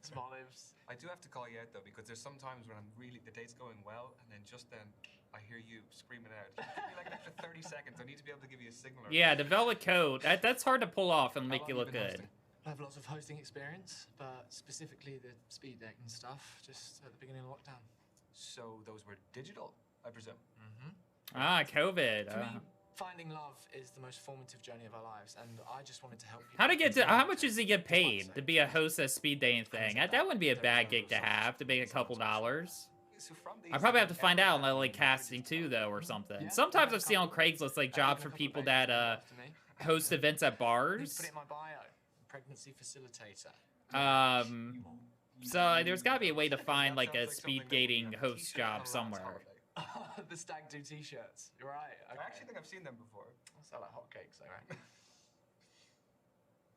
Some olives. I do have to call you out, though, because there's some times when the date's going well, and then just then, I hear you screaming out. Give me like an extra 30 seconds. I need to be able to give you a signal. Yeah, the velvet coat. That's hard to pull off and make you look good. I have lots of hosting experience, but specifically the speed dating stuff, just at the beginning of lockdown. So those were digital, I presume? Mm-hmm. Ah, COVID. For me, finding love is the most formative journey of our lives, and I just wanted to help people. How much does he get paid to be a host at speed dating thing? That wouldn't be a bad gig to have, to make a couple dollars. I probably have to find out on like casting too, though, or something. Sometimes I've seen on Craigslist like jobs for people that host events at bars. Put it in my bio. Pregnancy facilitator. So there's got to be a way to find like a speed dating host job somewhere. The stag do t-shirts. You're right. Okay. I actually think I've seen them before. I'll sell like hotcakes, though, right?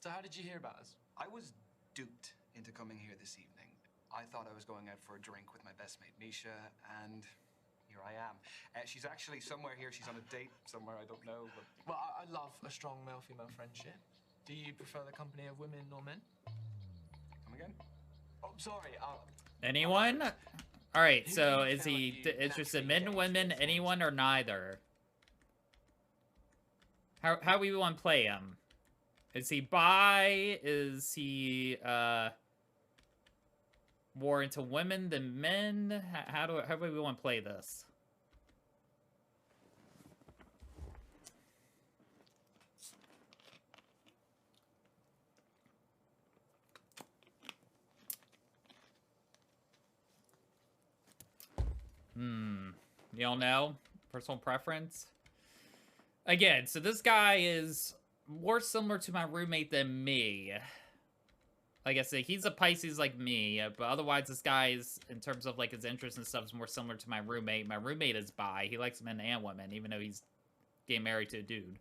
So how did you hear about us? I was duped into coming here this evening. I thought I was going out for a drink with my best mate, Misha, and here I am. She's actually somewhere here. She's on a date somewhere. I don't know. But... Well, I love a strong male-female friendship. Do you prefer the company of women or men? Come again? Oh, sorry. Anyone? All right. So is he interested in men, women, anyone, or neither? How we want to play him? Is he bi? Is he more into women than men? How do we want to play this? You don't know? Personal preference? Again, so this guy is more similar to my roommate than me. Like I said, he's a Pisces like me, but otherwise this guy is, in terms of like his interests and stuff, is more similar to my roommate. My roommate is bi. He likes men and women, even though he's getting married to a dude.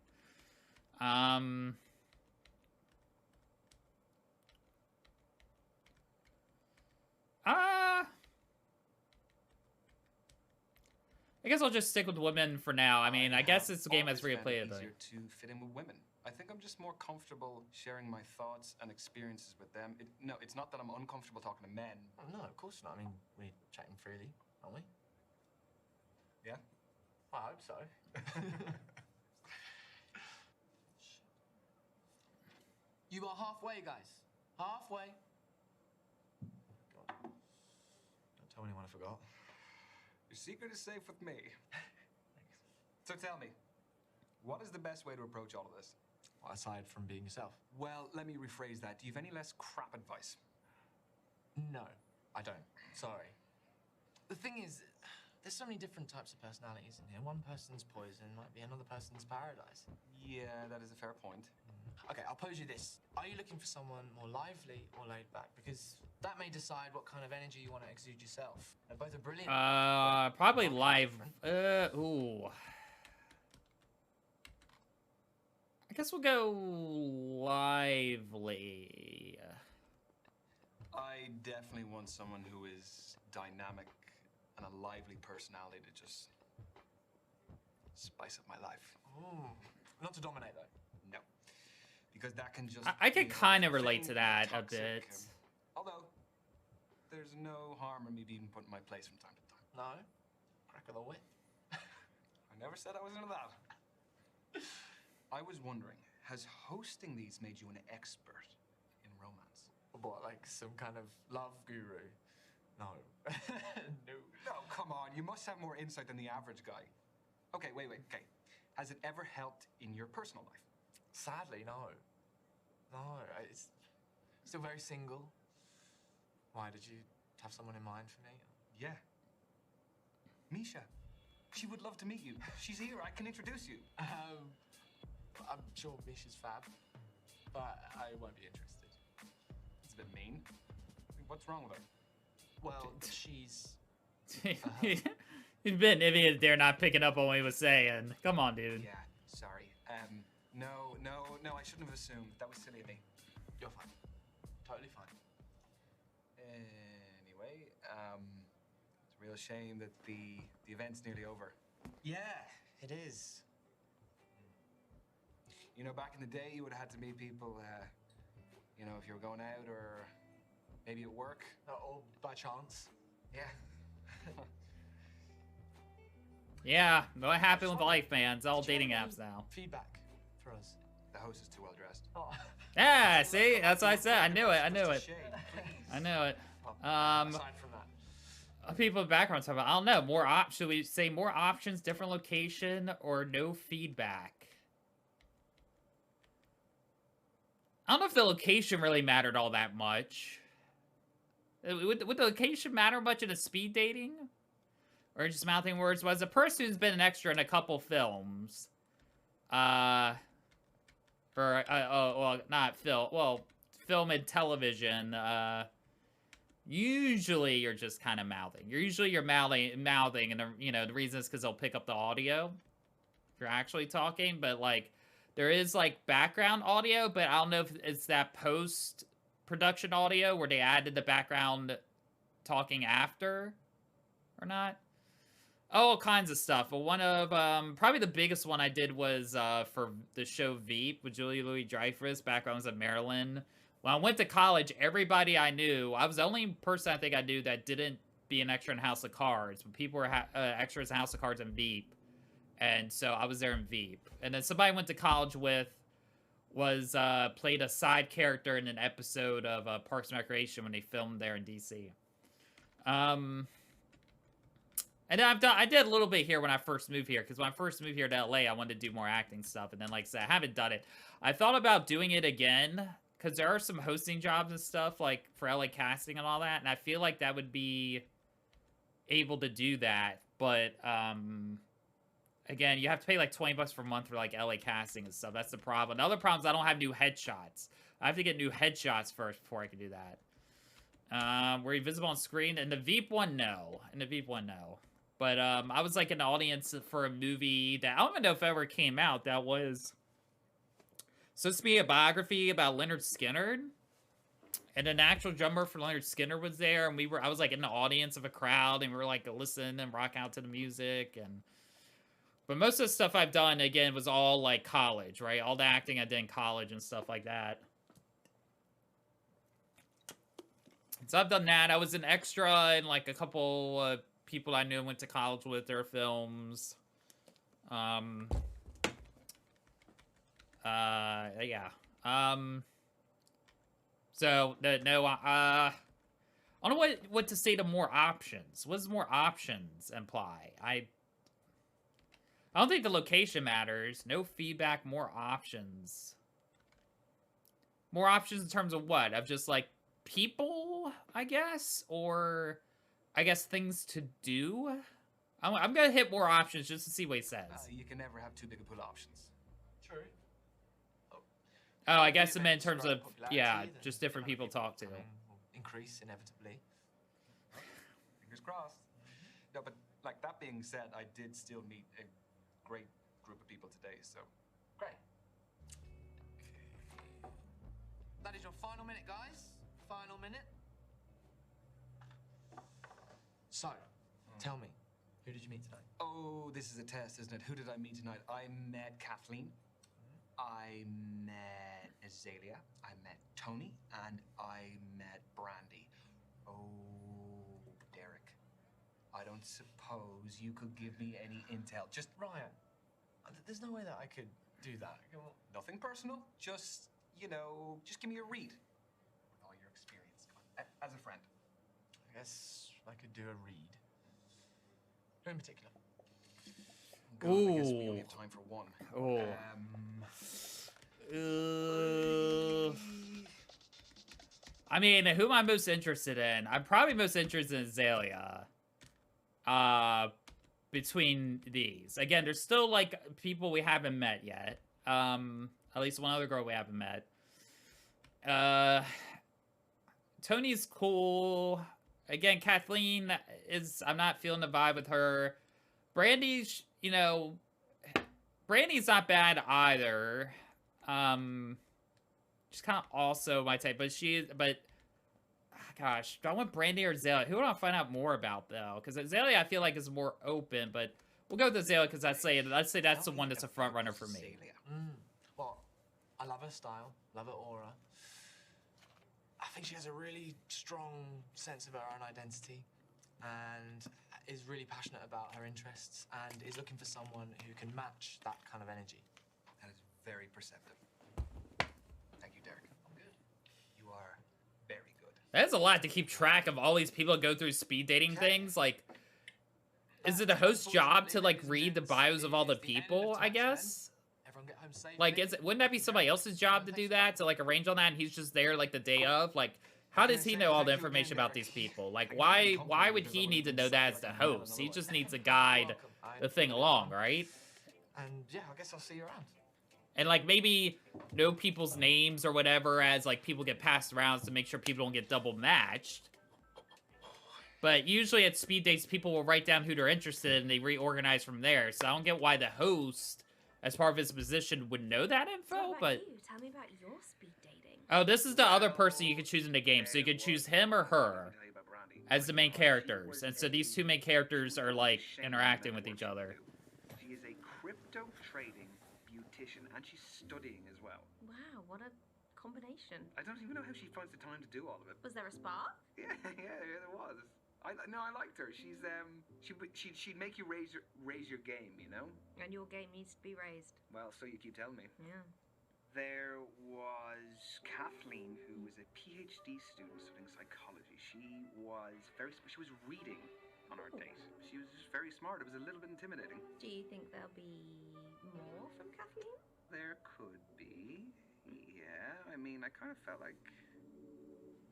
I guess I'll just stick with women for now. I mean, I guess it's a game that's free to play. Easier to fit in with women. I think I'm just more comfortable sharing my thoughts and experiences with them. No, it's not that I'm uncomfortable talking to men. Oh, no, of course not. I mean, we're chatting freely, aren't we? Yeah? I hope so. You are halfway, guys. Halfway. God. Don't tell anyone I forgot. Your secret is safe with me. So tell me, what is the best way to approach all of this? Aside from being yourself. Well, let me rephrase that. Do you have any less crap advice? No, I don't. Sorry. The thing is, there's so many different types of personalities in here. One person's poison might be another person's paradise. Yeah, that is a fair point. Okay, I'll pose you this. Are you looking for someone more lively or laid back? Because that may decide what kind of energy you want to exude yourself. They're both are brilliant. Probably live. Ooh. I guess we'll go lively. I definitely want someone who is dynamic and a lively personality to just spice up my life. Ooh. Not to dominate, though. No. Because that can just... I could kind of relate to that a bit. Although, there's no harm in me being put in my place from time to time. No? Crack of the whip. I never said I was into that. I was wondering, has hosting these made you an expert in romance? What, like some kind of love guru? No. No. No, come on. You must have more insight than the average guy. Okay, wait. Okay. Has it ever helped in your personal life? Sadly, no. No, it's still very single. Why, did you have someone in mind for me? Yeah. Misha. She would love to meet you. She's here. I can introduce you. I'm sure Misha's fab, but I won't be interested. It's a bit mean. What's wrong with her? Well, she's... He's been idiot there not picking up on what he was saying. Come on, dude. Yeah, sorry. No, I shouldn't have assumed. That was silly of me. You're fine. Totally fine. Anyway, it's a real shame that the event's nearly over. Yeah, it is. You know, back in the day, you would have had to meet people, you know, if you were going out or maybe at work. Or by chance. Yeah. Yeah, what happened with life, man? It's all dating apps now. Feedback for us. The host is too well dressed. Oh. Yeah, see? That's what I said. I knew it. Shade, please. I knew it. Aside from that. People with background stuff. I don't know. More options. Should we say more options, different location, or no feedback? I don't know if the location really mattered all that much. Would the location matter much in a speed dating? Or just mouthing words? Was a person who's been an extra in a couple films. Film and television. Usually you're just kind of mouthing. You're mouthing, and the reason is because they'll pick up the audio if you're actually talking. But like, there is like background audio, but I don't know if it's that post-production audio where they added the background talking after or not. All kinds of stuff. But one of probably the biggest one I did was for the show Veep with Julia Louis-Dreyfus back when I was in Maryland. When I went to college, everybody I knew, I was the only person I think I knew that didn't be an extra in House of Cards. But people were extras in House of Cards and Veep. And so I was there in Veep. And then somebody I went to college with was played a side character in an episode of Parks and Recreation when they filmed there in DC. And I did a little bit here when I first moved here, because when I first moved here to LA, I wanted to do more acting stuff. And then, like I said, I haven't done it. I thought about doing it again, because there are some hosting jobs and stuff, like, for LA casting and all that. And I feel like that would be able to do that. But, again, you have to pay, like, $20 per month for, like, LA casting and stuff. That's the problem. The other problem is I don't have new headshots. I have to get new headshots first before I can do that. Were you visible on screen? In the Veep one, no. But I was like an audience for a movie that I don't even know if it ever came out. That was supposed to be a biography about Leonard Skinner. And an actual drummer for Leonard Skinner was there, and I was like in the audience of a crowd, and we were like listening and rock out to the music. But most of the stuff I've done, again, was all like college, right? All the acting I did in college and stuff like that. So I've done that. I was an extra in like a couple people I knew and went to college with their films. Yeah. So no, I don't know what to say to more options. What does more options imply? I don't think the location matters. No feedback, more options. More options in terms of what? Of just like people, I guess? Or I guess things to do? I'm gonna hit more options just to see what he says. You can never have too big a pool of options. True. Oh, I guess I meant in terms of, yeah, just different people to talk to. Increase inevitably. Fingers crossed. No, but like that being said, I did still meet a great group of people today, so. Great. That is your final minute, guys. Final minute. So, tell me, who did you meet tonight? Oh, this is a test, isn't it? Who did I meet tonight? I met Kathleen. I met Azalea, I met Tony, and I met Brandy. Oh, Derek, I don't suppose you could give me any intel. Just Ryan, there's no way that I could do that. nothing personal, just, you know, just give me a read. With all your experience, come on, as a friend. I guess I could do a read. Who in particular? God, I guess we only have time for one. I mean, who am I most interested in? I'm probably most interested in Azalea. Between these. Again, there's still, like, people we haven't met yet. At least one other girl we haven't met. Tony's cool. Again, Kathleen is... I'm not feeling the vibe with her. Brandy's, you know... Brandy's not bad either. She's kind of also my type, but gosh, do I want Brandy or Azalea? Who do I find out more about though? Because Azalea, I feel like is more open, but we'll go with Azalea because let's say that's the one that's a front runner for me. Well, I love her style, love her aura. I think she has a really strong sense of her own identity, and is really passionate about her interests, and is looking for someone who can match that kind of energy. That is very perceptive. Thank you, Derek. I'm good. You are very good. That's a lot to keep track of all these people that go through speed dating things. Like, is it a host's job to, like, read the bios of all the people, I guess? Everyone get home safe. Like, wouldn't that be somebody else's job to do that? To, like, arrange all that, and he's just there, like, the day of? Like, how does he know all the information about these people? Like, why would he need to know that as the host? He just needs to guide the thing along, right? And, yeah, I guess I'll see you around. And, like, maybe know people's names or whatever as, like, people get passed around to make sure people don't get double matched. But usually at speed dates, people will write down who they're interested in and they reorganize from there. So I don't get why the host, as part of his position, would know that info, but... You? Tell me about your speed dating. Oh, this is the other person you can choose in the game. So you can choose him or her as the main characters. And so these two main characters are, like, interacting with each other. She is a crypto trading beautician, and she's studying as well. Wow, what a combination. I don't even know how she finds the time to do all of it. Was there a spark? Yeah, there was. I liked her. She'd make you raise your game, you know. And your game needs to be raised. Well, so you keep telling me. Yeah. There was Kathleen, who was a PhD student studying psychology. She was reading on our date. She was just very smart. It was a little bit intimidating. Do you think there'll be more from Kathleen? There could be. Yeah, I mean, I kind of felt like,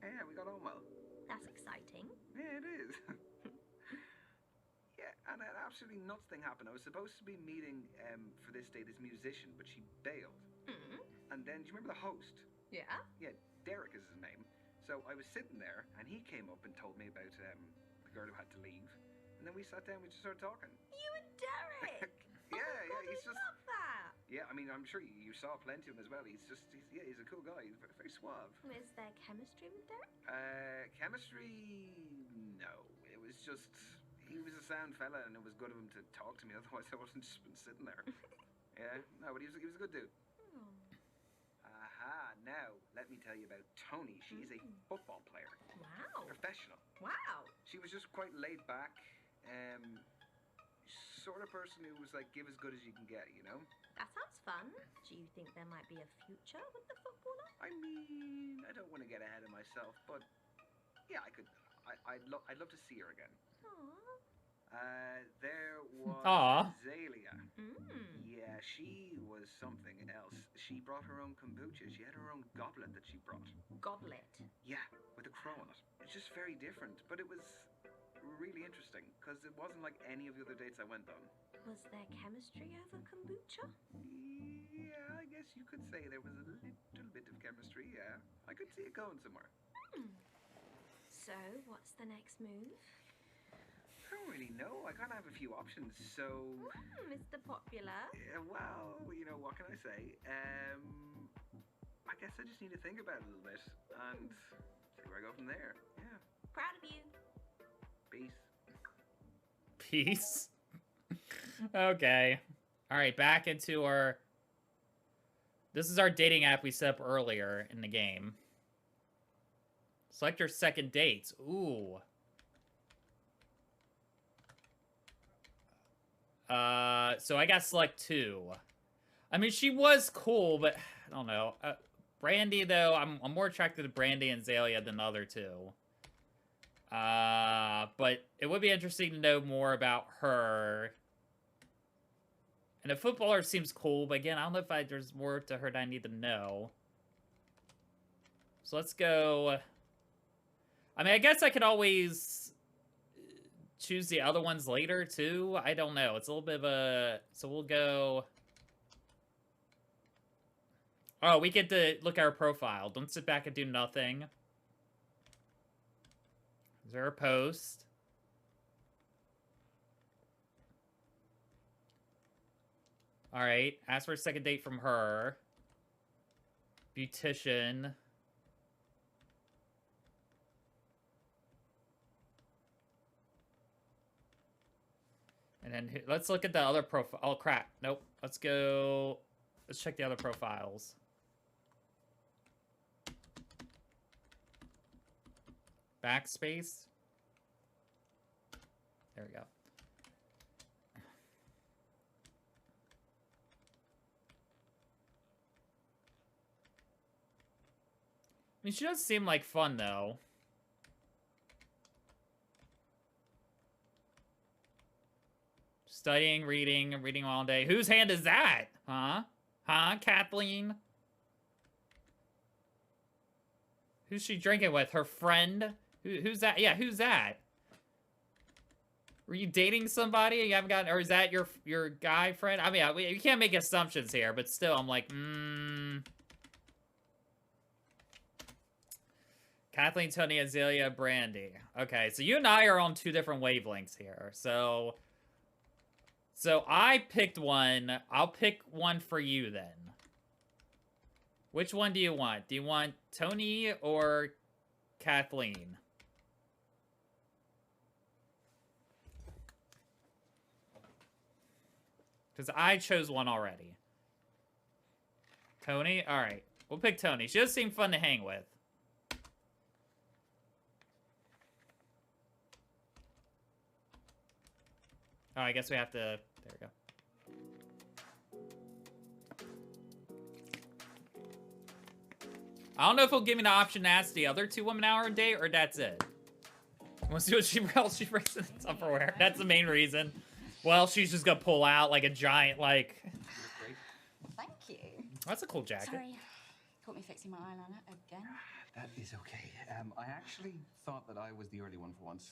yeah, we got on well. That's exciting. Yeah, it is. Yeah, and an absolutely nuts thing happened. I was supposed to be meeting for this day this musician, but she bailed. Mm. And then, do you remember the host? Yeah. Yeah, Derek is his name. So I was sitting there, and he came up and told me about the girl who had to leave. And then we sat down, we just started talking. You and Derek. Yeah, oh my God, he's I just. love that. Yeah, I mean, I'm sure you saw plenty of him as well. He's a cool guy. He's very, very suave. Is there chemistry with Derek? Chemistry? No. It was just, he was a sound fella, and it was good of him to talk to me. Otherwise, I wasn't just been sitting there. Yeah, no, but he was a good dude. Oh. Aha, now, let me tell you about Tony. She is a football player. Wow. Professional. Wow. She was just quite laid back. Sort of person who was like, give as good as you can get, you know? That sounds fun. Do you think there might be a future with the footballer? I mean, I don't want to get ahead of myself, but yeah, I'd love to see her again. Aww. There was Aw. Azalea. Yeah, she was something else. She brought her own kombucha. She had her own goblet that she brought. Goblet. Yeah, with a crow on it. It's just very different, but it was really interesting because it wasn't like any of the other dates I went on. Was there chemistry over kombucha? Yeah, I guess you could say there was a little bit of chemistry, yeah. I could see it going somewhere. So, what's the next move? I don't really know. I kind of have a few options, so... Mr. Popular. Well, you know, what can I say? I guess I just need to think about it a little bit and see where I go from there. Yeah. Proud of you. Peace. Peace. Okay. All right, back into our... This is our dating app we set up earlier in the game. Select your second dates. Ooh. So I got select 2. I mean, she was cool, but I don't know. Brandy, though, I'm more attracted to Brandy and Azalea than the other 2. But it would be interesting to know more about her. And the footballer seems cool, but again, I don't know if there's more to her that I need to know. So let's go... I mean, I guess I could always choose the other ones later, too. I don't know. It's a little bit of a... So we'll go... Oh, we get to look at our profile. Don't sit back and do nothing. Is there a post? Alright. Ask for a second date from her. Beautician. And then let's look at the other profile. Oh, crap. Nope. Let's go. Let's check the other profiles. Backspace. There we go. I mean, she does seem like fun, though. Studying, reading all day. Whose hand is that? Huh? Huh, Kathleen? Who's she drinking with? Her friend? Who's that? Yeah, who's that? Were you dating somebody you haven't gotten, or is that your guy friend? I mean, you can't make assumptions here, but still, I'm like, Kathleen, Tony, Azalea, Brandy. Okay, so you and I are on 2 different wavelengths here. So I picked one. I'll pick one for you then. Which one do you want? Do you want Tony or Kathleen? Because I chose one already. Tony? Alright. We'll pick Tony. She does seem fun to hang with. Oh, I guess we have to... There we go. I don't know if he'll give me the option to ask the other 2 women out a date, or that's it. We'll see what else she brings in the Tupperware. That's the main reason. Well, she's just gonna pull out like a giant, like... Thank you. That's a cool jacket. Sorry. Caught me fixing my eyeliner again. That is okay. I actually thought that I was the early one for once.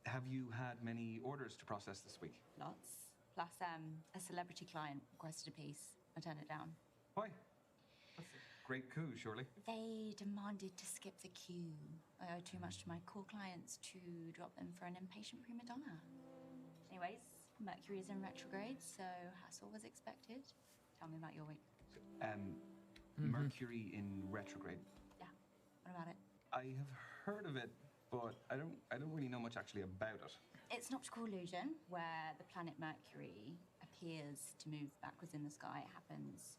Have you had many orders to process this week? Lots. Plus, a celebrity client requested a piece. I turned it down. Why? That's a great coup, surely. They demanded to skip the queue. I owe too much to my core clients to drop them for an impatient prima donna. Anyways, Mercury's in retrograde, so hassle was expected. Tell me about your week. Mercury in retrograde. Yeah, what about it? I have heard of it, but I don't really know much actually about it. It's an optical illusion where the planet Mercury appears to move backwards in the sky. It happens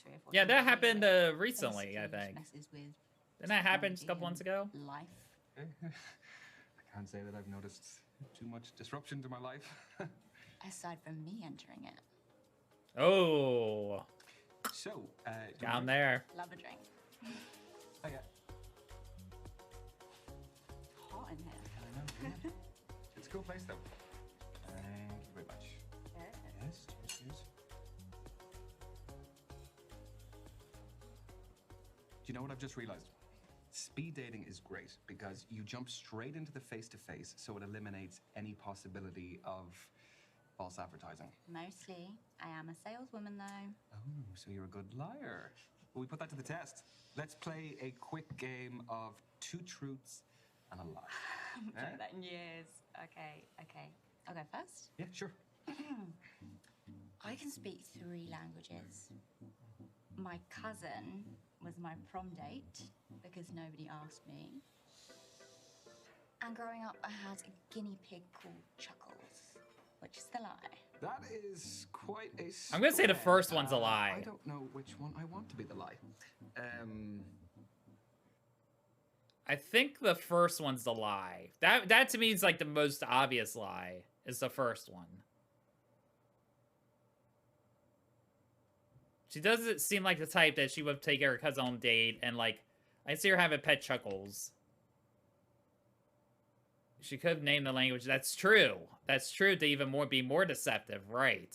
3 or 4 Yeah, times that a happened year. recently, I Basically, think. just messes with Didn't that happen just a technology couple months and ago? Life. I can't say that I've noticed too much disruption to my life. Aside from me entering it. Oh, So, down there. Love a drink. Okay. Hot in here. I know. Yeah. It's a cool place, though. Thank you very much. Yes, cheers. Do you know what I've just realized? Speed dating is great because you jump straight into the face-to-face, so it eliminates any possibility of false advertising. Mostly. I am a saleswoman, though. Oh, so you're a good liar. Well, we put that to the test. Let's play a quick game of 2 truths and a lie. I haven't played that in years. Okay. I'll go first. Yeah, sure. I can speak 3 languages. My cousin was my prom date because nobody asked me. And growing up, I had a guinea pig called Chuckles, which is the lie. That is quite a I'm gonna say the spread. first one's a lie. I don't know which one I want to be the lie. I think the first one's the lie. That to me is like the most obvious lie. Is the first one. She doesn't seem like the type that she would take her cousin on a date and like I see her having pet Chuckles. She could have named the language. That's true. That's true to even be more deceptive, right?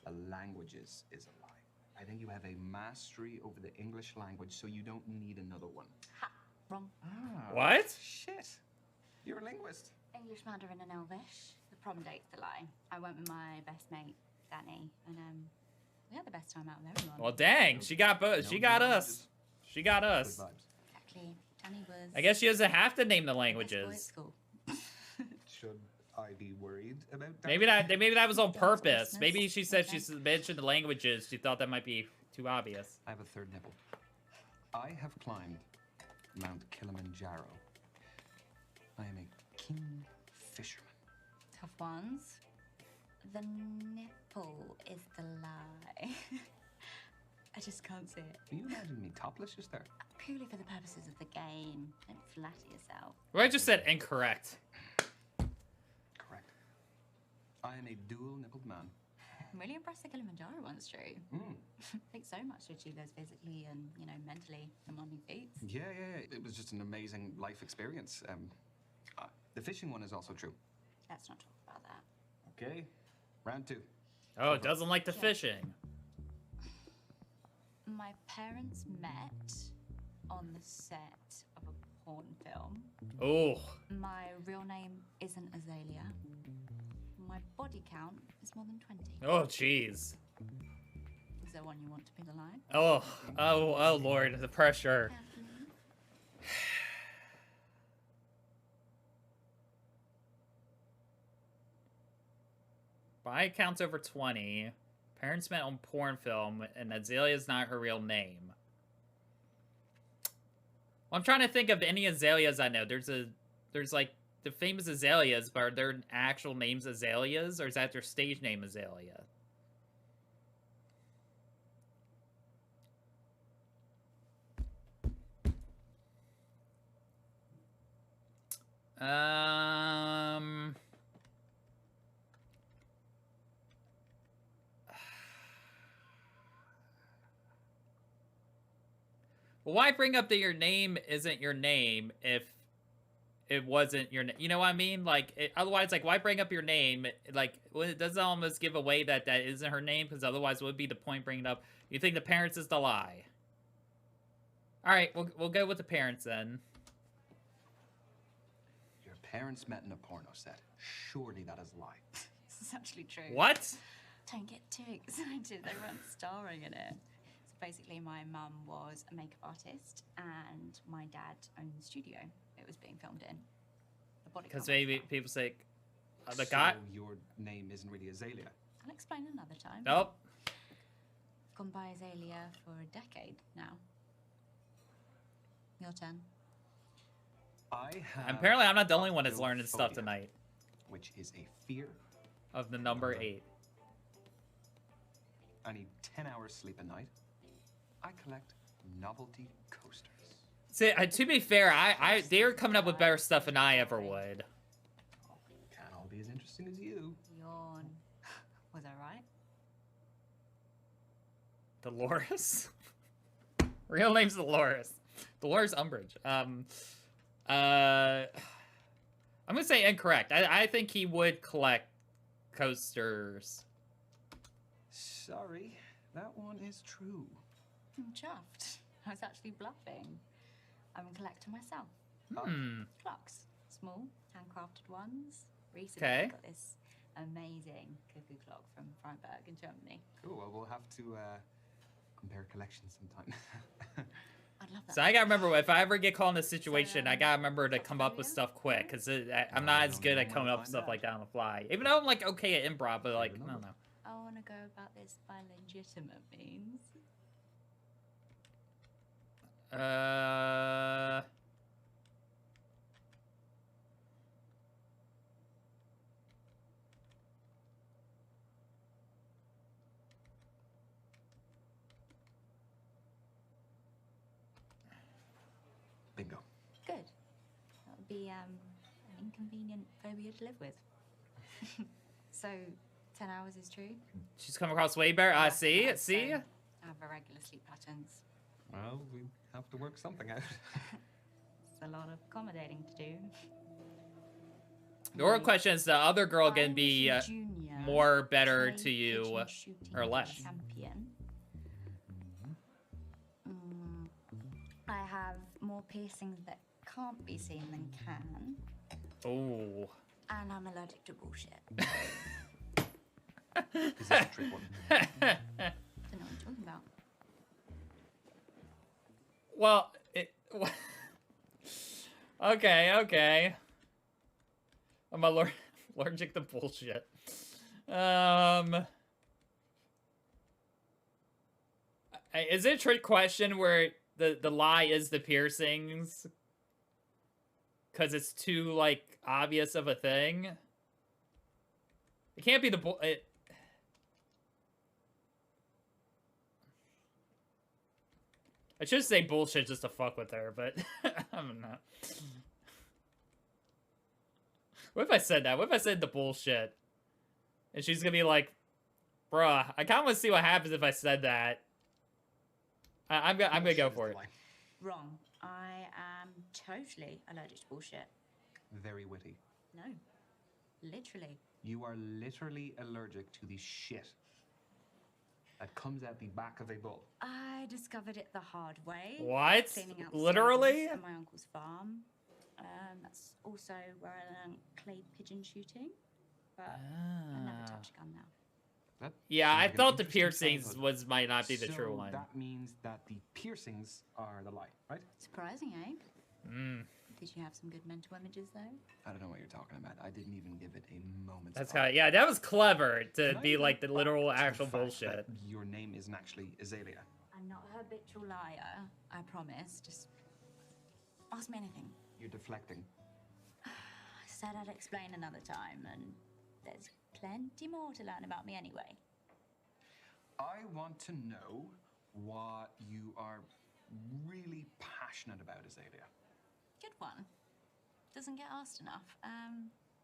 The languages is a lie. I think you have a mastery over the English language, so you don't need another one. Ha! Wrong. Ah, What? Shit. You're a linguist. English, Mandarin, and Elvish. The prom date's the lie. I went with my best mate, Danny, and we had the best time out of everyone. Well, dang. She got both. She got us. She got Good us. vibes. Exactly. Danny was. I guess she doesn't have to name the the best boy at languages. school. Should I be worried about that? Maybe that was on That's purpose. Christmas. Maybe she said Okay. she mentioned the languages. She thought that might be too obvious. I have a third nipple. I have climbed Mount Kilimanjaro. I am a king fisherman. Tough ones. The nipple is the lie. I just can't see it. Are you imagining me topless just there? Purely for the purposes of the game. Don't flatter yourself. Well, I just said incorrect. Correct. I am a dual-nippled man. I'm really impressed the Kilimanjaro one's true. It takes so much to achieve those physically and, mentally demanding feats. Yeah. It was just an amazing life experience. The fishing one is also true. Let's not talk about that. Okay. Round 2. Oh, it doesn't like the fishing. My parents met on the set of a porn film. Oh, My real name isn't Azalea. My body count is more than 20. oh, jeez. Is there one you want to be the lie? Oh, Lord, the pressure. Kathleen? Body counts over 20. Parents met on porn film, and Azalea's not her real name. Well, I'm trying to think of any Azaleas I know. There's like the famous Azaleas, but are their actual names Azaleas, or is that their stage name Azalea? Well, why bring up that your name isn't your name if it wasn't your name? You know what I mean? Like, otherwise, like, why bring up your name? Like, well, it doesn't almost give away that isn't her name, because otherwise, what would be the point bringing it up? You think the parents is the lie? All right, we'll go with the parents then. Your parents met in a porno set. Surely that is a lie. This is actually true. What? Don't get too excited. They weren't starring in it. So basically, my mum was a makeup artist, and my dad owned the studio it was being filmed in. The body Because count was maybe wrong. people say, The guy. So your name isn't really Azalea. I'll explain another time. Nope. I've gone by Azalea for a decade now. Your turn. I have. Apparently, I'm not the only one that's learning stuff Phobia, tonight. which is a fear. Of the number 8. I need 10 hours sleep a night. I collect novelty coasters. See, to be fair, they're coming up with better stuff than I ever would. Can't all be as interesting as you. Yawn. Was I right? Dolores? Real name's Dolores. Dolores Umbridge. I'm gonna say incorrect. I think he would collect coasters. Sorry, that one is true. I'm chuffed. I was actually bluffing. I'm a collector myself. Clocks. Small, handcrafted ones. Recently I got this amazing cuckoo clock from Freiburg in Germany. Cool, well, we'll have to compare collections sometime. I'd love that. So I gotta remember, if I ever get caught in this situation, I gotta remember to come up with stuff quick, because I'm not as good at coming up with stuff like that on the fly. Even though I'm like okay at improv, but like, I don't know. I want to go about this by legitimate means. Bingo. Good. That would be an inconvenient phobia to live with. So, 10 hours is true? She's come across way better. See? I have irregular sleep patterns. Well, we have to work something out. It's a lot of accommodating to do. The real question is, the other girl gonna be more better to you or less? Champion. I have more piercings that can't be seen than can. Oh. And I'm allergic to bullshit. Is that a trick one? Don't know what you're talking about. Well, okay. I'm allergic to bullshit. Is it a trick question where the lie is the piercings? Because it's too, like, obvious of a thing? It can't be the I should say bullshit just to fuck with her, but I'm not. What if I said that? What if I said the bullshit? And she's gonna be like, bruh, I kinda wanna see what happens if I said that. I'm gonna go for it. Wrong. I am totally allergic to bullshit. Very witty. No. Literally. You are literally allergic to the shit that comes out the back of a bull. I discovered it the hard way. What? Cleaning out Literally? stables at my uncle's farm. That's also where I learned clay pigeon shooting. But I never touch a gun now. Yeah, I thought the piercings might not be the true one. That means that the piercings are the lie, right? Surprising, eh? Did you have some good mental images, though? I don't know what you're talking about. I didn't even give it a moment's That's thought. kind of, yeah, that was clever to Can I be like go the literal back to the actual fact bullshit. that your name isn't actually Azalea. I'm not a habitual liar, I promise. Just ask me anything. You're deflecting. I said I'd explain another time, and there's plenty more to learn about me anyway. I want to know what you are really passionate about, Azalea. Good one. Doesn't get asked enough.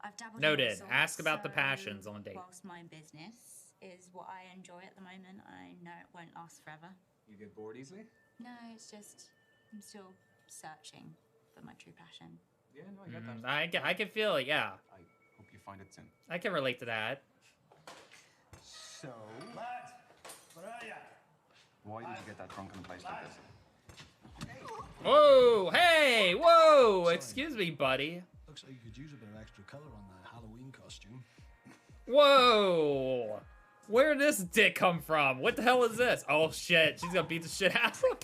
I've dabbled in Noted. all sorts, Ask about the so passions on a date. Whilst my business is what I enjoy at the moment, I know it won't last forever. You get bored easily? No, it's just I'm still searching for my true passion. Yeah, no, I get that. I can feel it, yeah. I hope you find it soon. I can relate to that. So, Lads, where are ya? why did you get that drunk in a place like this? Whoa! Hey! Whoa! Excuse me, buddy. Looks like you could use a bit of extra color on the Halloween costume. Whoa! Where did this dick come from? What the hell is this? Oh shit! She's gonna beat the shit out of him.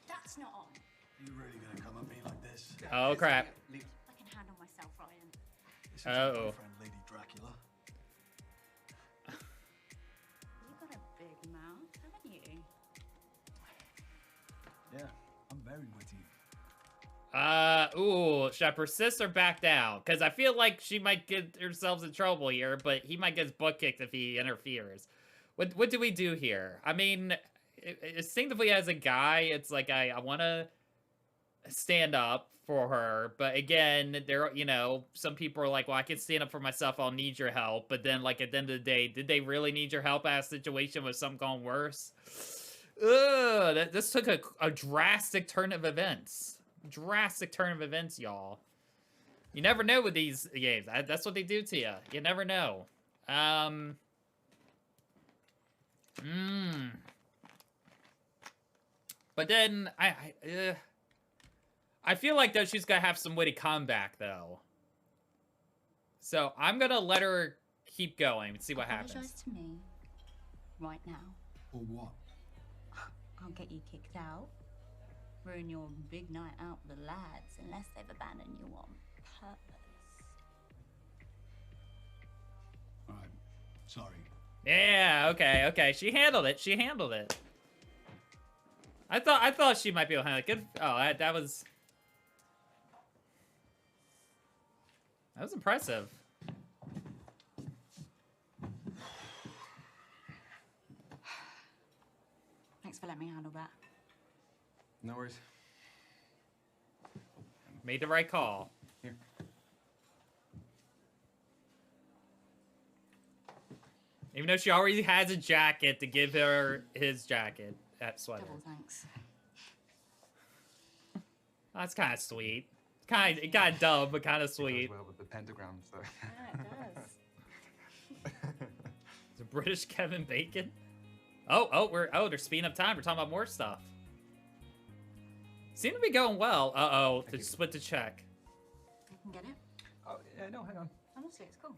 That's not on. You really gonna come at me like this? Oh crap! I can handle myself, Ryan. This is your Uh-oh. boyfriend, Lady open mouth, haven't you? Yeah, I'm very witty. Ooh, should I persist or back down? Because I feel like she might get herself in trouble here, but he might get his butt kicked if he interferes. What do we do here? I mean, instinctively as a guy, it's like I want to stand up for her, but again, there, you know, some people are like, well, I can stand up for myself, I'll need your help, but then, like, at the end of the day, did they really need your help at a situation with something gone worse? Ugh, this took a drastic turn of events. Drastic turn of events, y'all. You never know with these games. That's what they do to you. You never know. But then, I feel like, though, she's gonna have some witty comeback, though. So, I'm gonna let her keep going and see what happens. Apologize to me. Right now. Or what? I'll get you kicked out. Ruin your big night out with the lads unless they've abandoned you on purpose. Alright, sorry. Yeah, okay. She handled it. She handled it. I thought she might be able to handle it. Good. Oh, that was impressive. Thanks for letting me handle that. No worries. Made the right call. Here. Even though she already has a jacket to give her his jacket, that sweater. Double thanks. That's kind of sweet. It kind of dumb, but kind of sweet. It goes well with the pentagrams, though. Yeah, it does. It's a British Kevin Bacon. Oh, they're speeding up time. We're talking about more stuff. Seem to be going well. Uh-oh, to split the check. I can get it. Oh, yeah, no, hang on. Honestly, it's cool.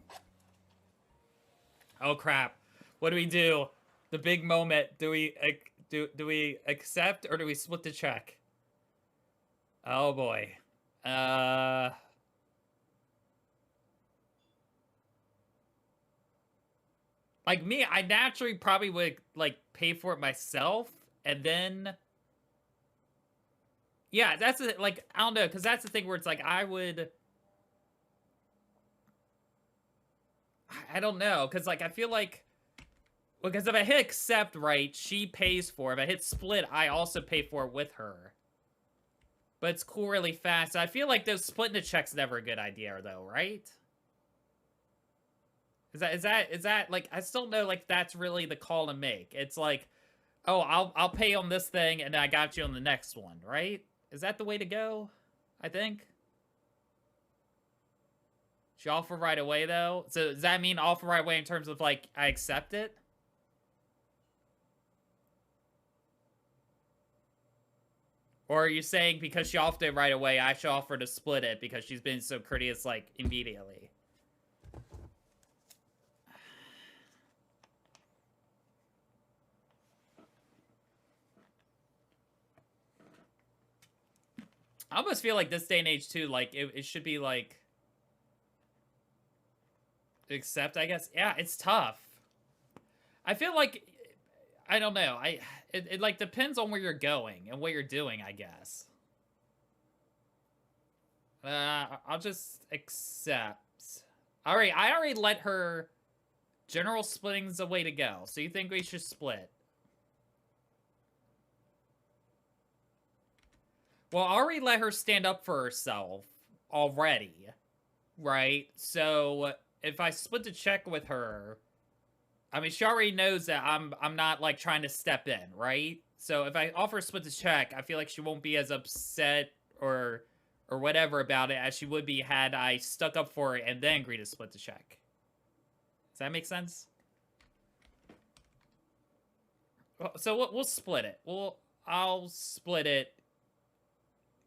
Oh crap! What do we do? The big moment. Do we accept or do we split the check? Oh boy. Like me, I naturally probably would like pay for it myself, and then. Yeah, that's like I don't know, because that's the thing where it's like I would. I don't know, because, like, I feel like... Because if I hit accept right, she pays for it. If I hit split, I also pay for it with her. But it's cool really fast. I feel like those splitting the check's never a good idea, though, right? Is that, like, I still know, like, that's really the call to make. It's like, oh, I'll pay on this thing, and then I got you on the next one, right? Is that the way to go? I think? She offer right away, though? So does that mean offer right away in terms of, like, I accept it? Or are you saying because she offered it right away, I should offer to split it because she's been so courteous, like, immediately? I almost feel like this day and age, too, like, it should be, like... Accept, I guess. Yeah, it's tough. I feel like, I don't know. It like depends on where you're going and what you're doing, I guess. I'll just accept. All right, I already let her. General splitting's the way to go. So you think we should split? Well, I already let her stand up for herself already, right? So if I split the check with her, I mean, she already knows that I'm not, like, trying to step in, right? So if I offer to split the check, I feel like she won't be as upset or whatever about it as she would be had I stuck up for it and then agreed to split the check. Does that make sense? So we'll split it. I'll split it.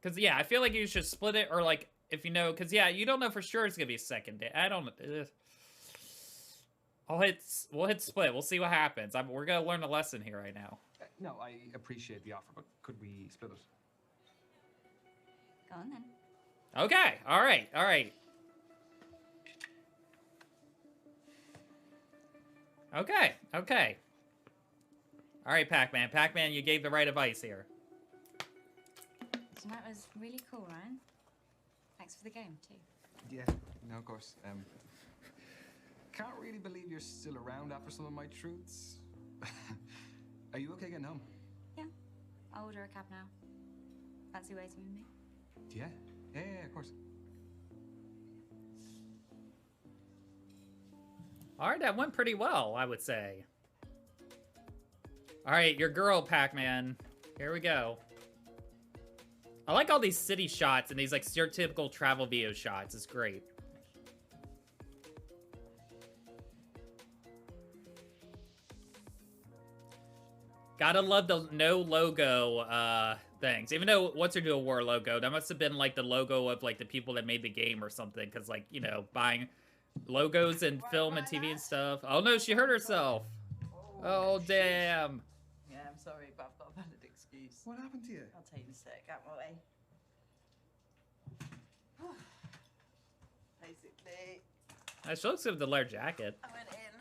Because, yeah, I feel like you should split it or, like, if you know, because, yeah, you don't know for sure it's going to be a second day. I don't know. We'll hit split. We'll see what happens. We're going to learn a lesson here right now. No, I appreciate the offer, but could we split it? Go on, then. Okay. All right. All right. Okay. Okay. All right, Pac-Man. Pac-Man, you gave the right advice here. Tonight was really cool, Ryan. Thanks for the game, too. Yeah, no, of course. Can't really believe you're still around after some of my truths. Are you okay getting home? Yeah. I'll order a cab now. Fancy waiting with me? Yeah, of course. All right, that went pretty well, I would say. All right, your girl, Pac-Man. Here we go. I like all these city shots and these like stereotypical travel video shots. It's great. Gotta love the no logo things. Even though What's Her Deal wore a logo, that must have been like the logo of like the people that made the game or something. Because like, you know, buying logos and film and TV and stuff. Oh no, she hurt herself. Oh damn. Yeah, I'm sorry, but I've got a valid excuse. What happened to you? I'll tell you in a sec. Out my way. Basically, She looks good with the leather jacket. I went in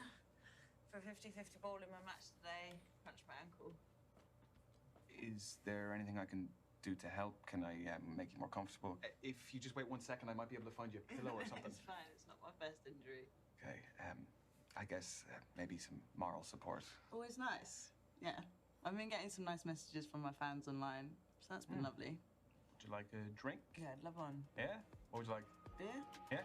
for a 50-50 ball in my match today. Punched my ankle. Is there anything I can do to help? Can I make you more comfortable? If you just wait 1 second, I might be able to find you a pillow or something. It's fine. It's not my first injury. Okay, I guess maybe some moral support. Always nice. Yeah. I've been getting some nice messages from my fans online, so that's been lovely. Would you like a drink? Yeah, I'd love one. Yeah? What would you like? Beer? Yeah?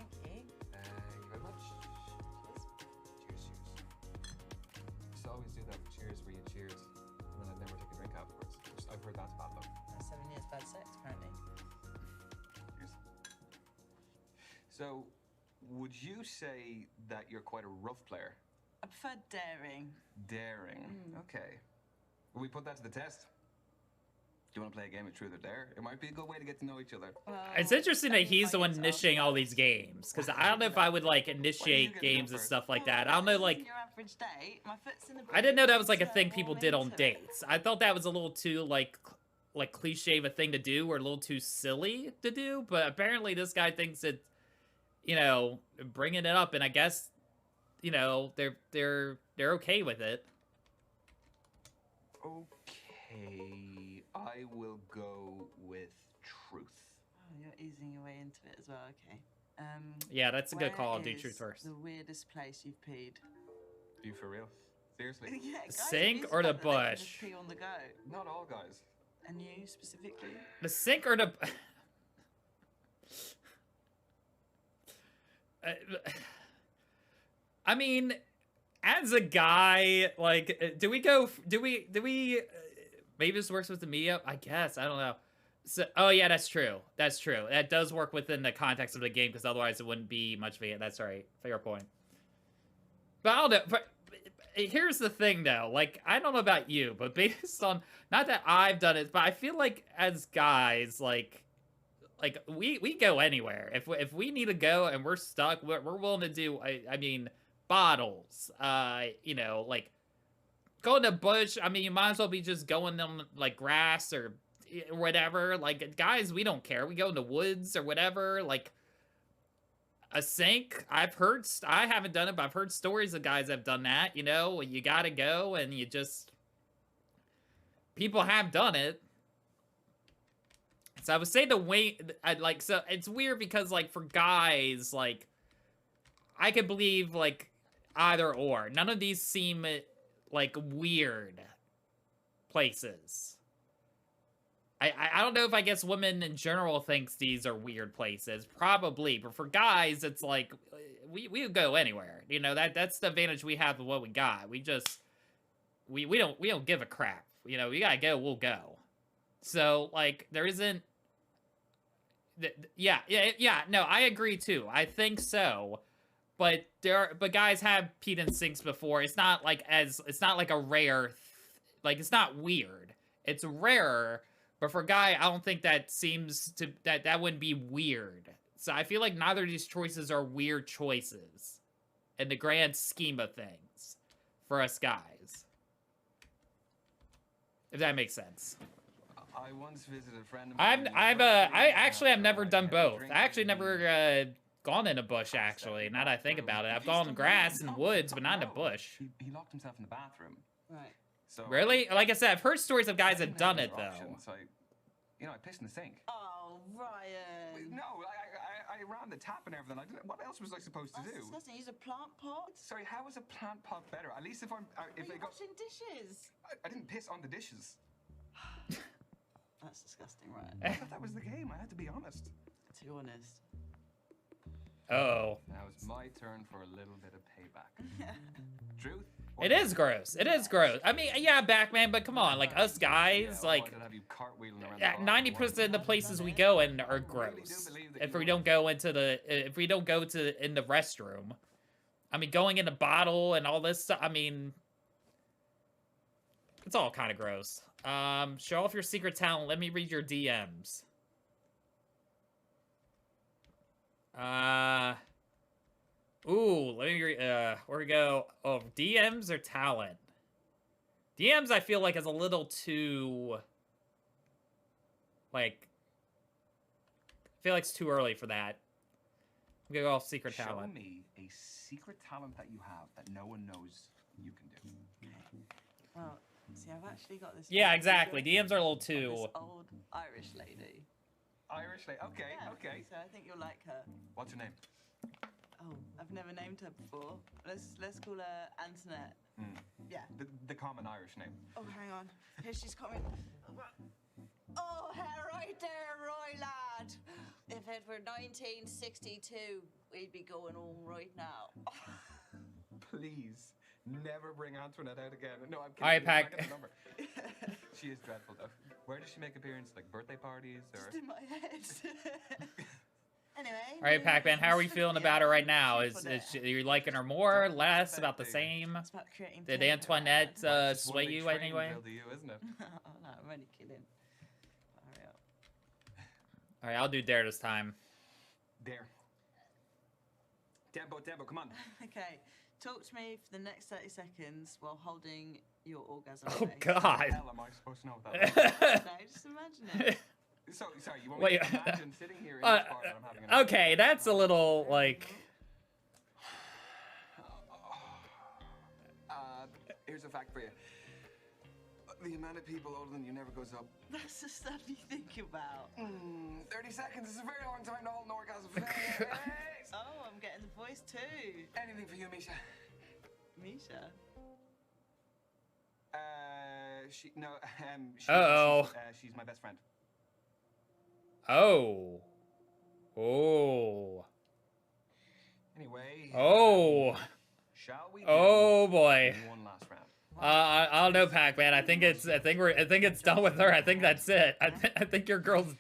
Thank you. Thank you very much. Cheers. Cheers. Used to always do that cheers where you cheered, and then I'd never take a drink afterwards. I've heard that's bad luck. That's 7 years bad sex, apparently. Cheers. So, would you say that you're quite a rough player? I prefer daring. Daring. Okay. Will we put that to the test? Do you want to play a game of truth or dare? It might be a good way to get to know each other. Well, It's interesting that he's the one initiating all these games. Because I don't know if I would like initiate games and stuff like that. I don't know, like... Your average date, my foot's in the I didn't know that was like a thing people did on dates. I thought that was a little too like cliche of a thing to do or a little too silly to do. But apparently this guy thinks it, you know, bringing it up, and I guess, you know, they're okay with it. Okay, I will go with truth. Oh, you're easing your way into it as well. Okay. Yeah, that's a good where call. Do is truth first. The weirdest place you've peed. Are you for real? Seriously? Yeah, The guys are sink used or to the that they can just bush? pee on the go. Not all guys. And you specifically? The sink or the... I mean, as a guy, like, do we maybe this works with the media? I guess, I don't know. So, oh yeah, that's true. That's true. That does work within the context of the game, because otherwise it wouldn't be much of a, that's right. Fair point. But I don't know, but here's the thing though, like, I don't know about you, but based on, not that I've done it, but I feel like as guys, like we go anywhere. If we need to go and we're stuck, we're willing to do, I mean, bottles, you know, like, go in the bush, I mean, you might as well be just going on, like, grass or whatever. Like, guys, we don't care. We go in the woods or whatever, like, a sink, I haven't done it, but I've heard stories of guys that have done that, you know, you gotta go and you just, people have done it. So I would say the way, so it's weird because, like, for guys, like, I could believe, like, either or. None of these seem, like, weird places. I don't know if I guess women in general thinks these are weird places. Probably. But for guys, it's like, we would go anywhere. You know, that's the advantage we have of what we got. We just, we don't give a crap. You know, we gotta go, we'll go. So, like, there isn't, yeah, no, I agree too. I think so. But guys have peed in sinks before. It's not like it's not like a rare, like, it's not weird. It's rarer. But for a guy, I don't think that seems to, that wouldn't be weird. So I feel like neither of these choices are weird choices in the grand scheme of things for us guys. If that makes sense. I once visited a friend of I actually have never done both. I actually never gone in a bush, actually, now that I think about it. I've gone in grass and woods, but not in a bush. He locked himself in the bathroom. Right. So Really? Like I said, I've heard stories of guys I that didn't have done it, other though. options, so I pissed in the sink. Oh, Ryan. No, I ran the tap and everything. What else was I supposed to That's do? disgusting. Use a plant pot. Sorry, how is a plant pot better? At least if I'm if You're it got, washing dishes. I didn't piss on the dishes. That's disgusting, Ryan. I thought that was the game. I had to be honest. Too honest. Oh. Now it's my turn for a little bit of payback. Truth. It is gross. It is gross. I mean, yeah, Batman, but come on, like us guys, like 90% of the places we go in are gross. If we don't go into the in the restroom, I mean, going in the bottle and all this stuff. I mean, it's all kind of gross. Show off your secret talent. Let me read your DMs. Ooh, let me where we go. Oh, DMs or talent? DMs I feel like is a little too like I feel like it's too early for that. I'm gonna go off secret talent. Show me a secret talent that you have that no one knows you can do. Well, see, I've actually got this. Yeah, exactly. DMs are a little too This old Irish lady. Irish lady. Okay, Yeah, okay. So I think you'll like her. What's her name? Oh, I've never named her before. Let's call her Antoinette. Yeah. The common Irish name. Oh, hang on. Here she's coming. Oh, right there, Roy lad. If it were 1962, we'd be going home right now. Please, never bring Antoinette out again. No, I'm kidding. All right, I'm Pac. not gonna number. She is dreadful, though. Where does she make appearances? Like birthday parties or? Just in my head. Anyway. All right, Pac-Man, how are we feeling about her right now? Is you liking her more, less, about the same? It's about creating Did pleasure. Antoinette It's one sway big you training anyway? drill to you, isn't it? Oh, no, I'm only kidding. Hurry up. All right, I'll do dare this time. There. Tempo, come on. Okay. Talk to me for the next 30 seconds while holding your orgasm. Oh face. God. How the hell am I supposed to know what that No, just imagine it. So, sorry, you want me Wait. to imagine sitting here in this part that I'm having an Okay, that's a little like. Here's a fact for you. The amount of people older than you never goes up. That's the stuff you think about. 30 seconds is a very long time to hold an orgasm. Oh, I'm getting the voice too. Anything for you, Misha. Misha? She's my best friend. Oh. Oh. Anyway. Oh. Shall we? Oh boy. One last round. I don't know, Pac-Man. I think it's done with her. I think that's it. I think your girl's.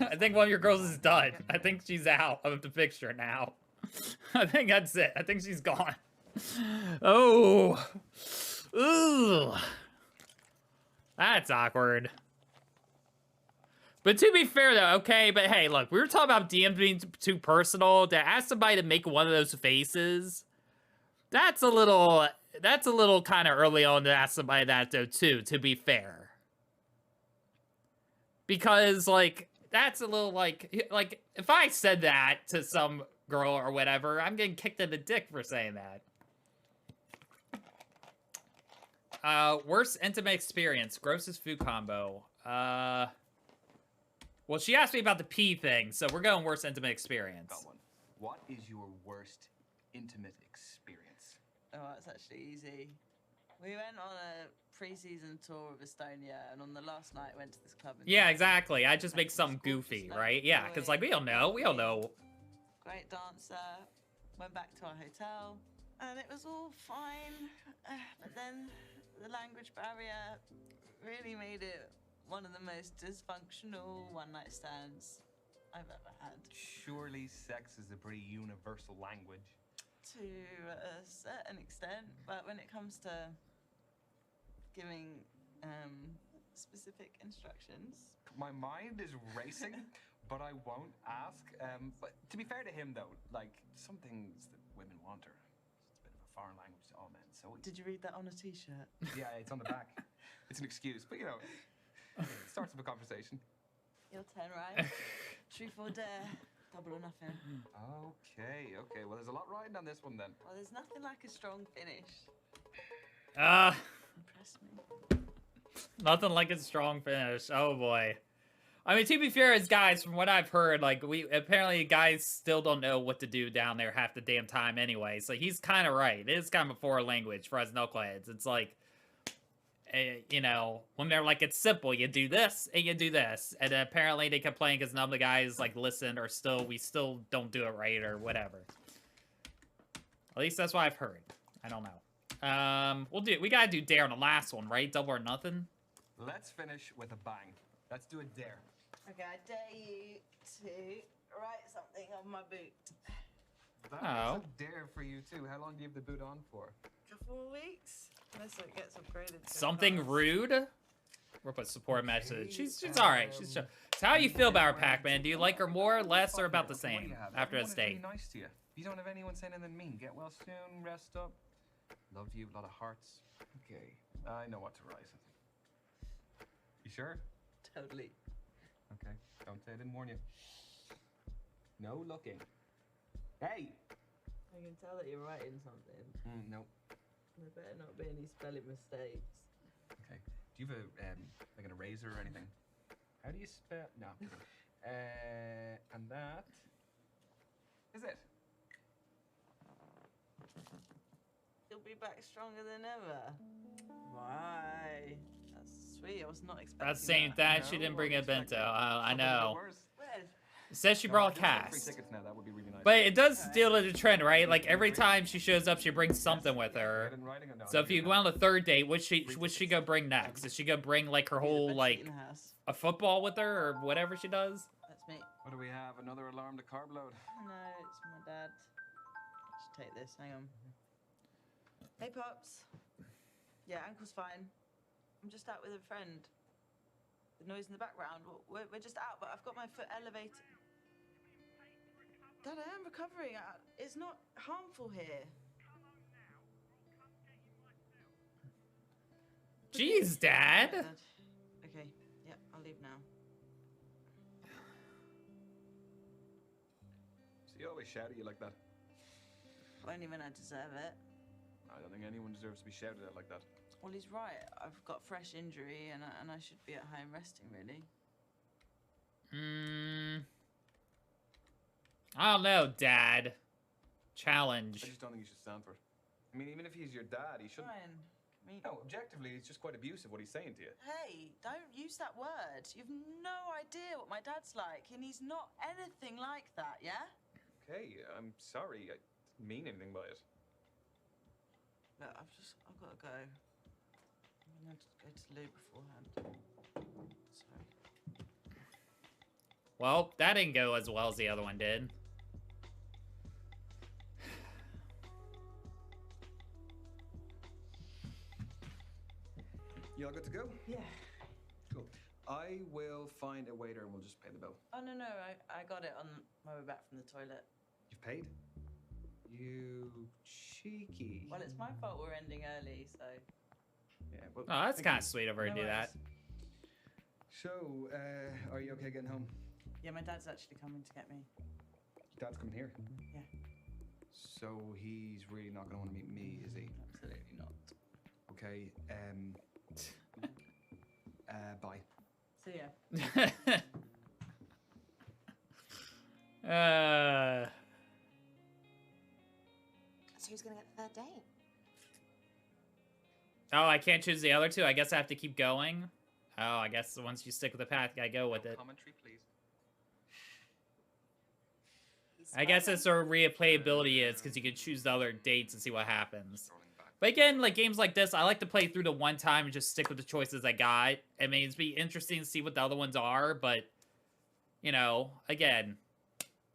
I think one of your girls is done. I think she's out of the picture now. I think that's it. I think she's gone. Oh. Ooh. That's awkward. But to be fair, though, okay, but hey, look, we were talking about DMs being too personal. To ask somebody to make one of those faces, that's a little kind of early on to ask somebody that, though, too, to be fair. Because, like, that's a little, like, if I said that to some girl or whatever, I'm getting kicked in the dick for saying that. Worst intimate experience, grossest food combo. Well, she asked me about the pee thing, so we're going worst intimate experience. Got one. What is your worst intimate experience? Oh, that's actually easy. We went on a pre-season tour of Estonia, and on the last night went to this club. Yeah, exactly. I just make something goofy, right? Yeah, because, like, we all know. Great dancer. Went back to our hotel, and it was all fine. But then the language barrier really made it one of the most dysfunctional one-night stands I've ever had. Surely sex is a pretty universal language. To a certain extent, but when it comes to giving specific instructions... My mind is racing, but I won't ask. But to be fair to him, though, like, some things that women want are just a bit of a foreign language to all men, so... Did you read that on a t-shirt? Yeah, it's on the back. It's an excuse, but, you know, it starts up a conversation. Your turn, right? Truth or dare? Double or nothing. Okay. Well, there's a lot riding on this one then. Well, there's nothing like a strong finish. Impress me. Nothing like a strong finish. Oh boy. I mean, to be fair, as guys, from what I've heard, like, apparently guys still don't know what to do down there half the damn time anyway. So he's kind of right. It is kind of a foreign language for us knuckleheads. It's like, you know, when they're like, it's simple. You do this and you do this. And apparently they complain because none of the guys, like, listen or we still don't do it right or whatever. At least that's what I've heard. I don't know. We gotta do dare on the last one, right? Double or nothing? Let's finish with a bang. Let's do a dare. Okay, I dare you to write something on my boot. That's a dare for you too. How long do you have the boot on for? A couple more weeks. Unless it gets upgraded. Something rude? We'll put support message. She's alright. She's so how do you feel about her, Pac-Man? Do you like her more, less, or about the same after a state? Everyone is really nice to you. You don't have anyone saying anything mean. Get well soon, rest up. Love you, a lot of hearts. Okay, I know what to write. You sure? Totally. Okay, don't say I didn't warn you. No looking. Hey! I can tell that you're writing something. No. There better not be any spelling mistakes. Okay. Do you have like an eraser or anything? How do you spell? No. And that is it. You'll be back stronger than ever. Why? That's sweet. I was not expecting That's saying that she didn't bring a bento. I know. Where? It says she brought cast. 3 tickets now. That would be really nice. But it does steal the trend, right? Like every time she shows up, she brings something with her. So if you go on the third date, what's she go bring next? Is she gonna bring like her whole like a football with her or whatever she does? That's me. What do we have? Another alarm to carb load? No, it's my dad. Let's take this. Hang on. Hey, Pops. Yeah, ankle's fine. I'm just out with a friend. The noise in the background. We're just out, but I've got my foot elevated. Dad, I am recovering. It's not harmful here. Jeez, Dad. Okay, yeah, I'll leave now. So you always shout at you like that? Only when I deserve it. I don't think anyone deserves to be shouted at like that. Well, he's right. I've got fresh injury, and I should be at home resting, really. I don't know, Dad. Challenge. I just don't think you should stand for it. I mean, even if he's your dad, he shouldn't. Ryan, I mean... No, objectively, it's just quite abusive what he's saying to you. Hey, don't use that word. You've no idea what my dad's like, and he's not anything like that, yeah? Okay, I'm sorry. I didn't mean anything by it. Look, I've got to go. I'm going to go to the loo beforehand. Sorry. Well, that didn't go as well as the other one did. You all good to go? Yeah. Cool. I will find a waiter and we'll just pay the bill. Oh, no, I got it on my way back from the toilet. You've paid? You cheeky. Well, it's my fault we're ending early, so... Yeah, well, Oh, that's kind of sweet of her to do that. So, are you okay getting home? Yeah, my dad's actually coming to get me. Dad's coming here? Yeah. So he's really not going to want to meet me, is he? Absolutely not. Okay, bye. See ya. So who's gonna get the third date? Oh, I can't choose the other two. I guess I have to keep going. Oh, I guess once you stick with the path, you gotta go with it. Commentary, please. I guess that's where replayability is, because you can choose the other dates and see what happens. But again, like games like this, I like to play through the one time and just stick with the choices I got. I mean, it'd be interesting to see what the other ones are, but, you know, again,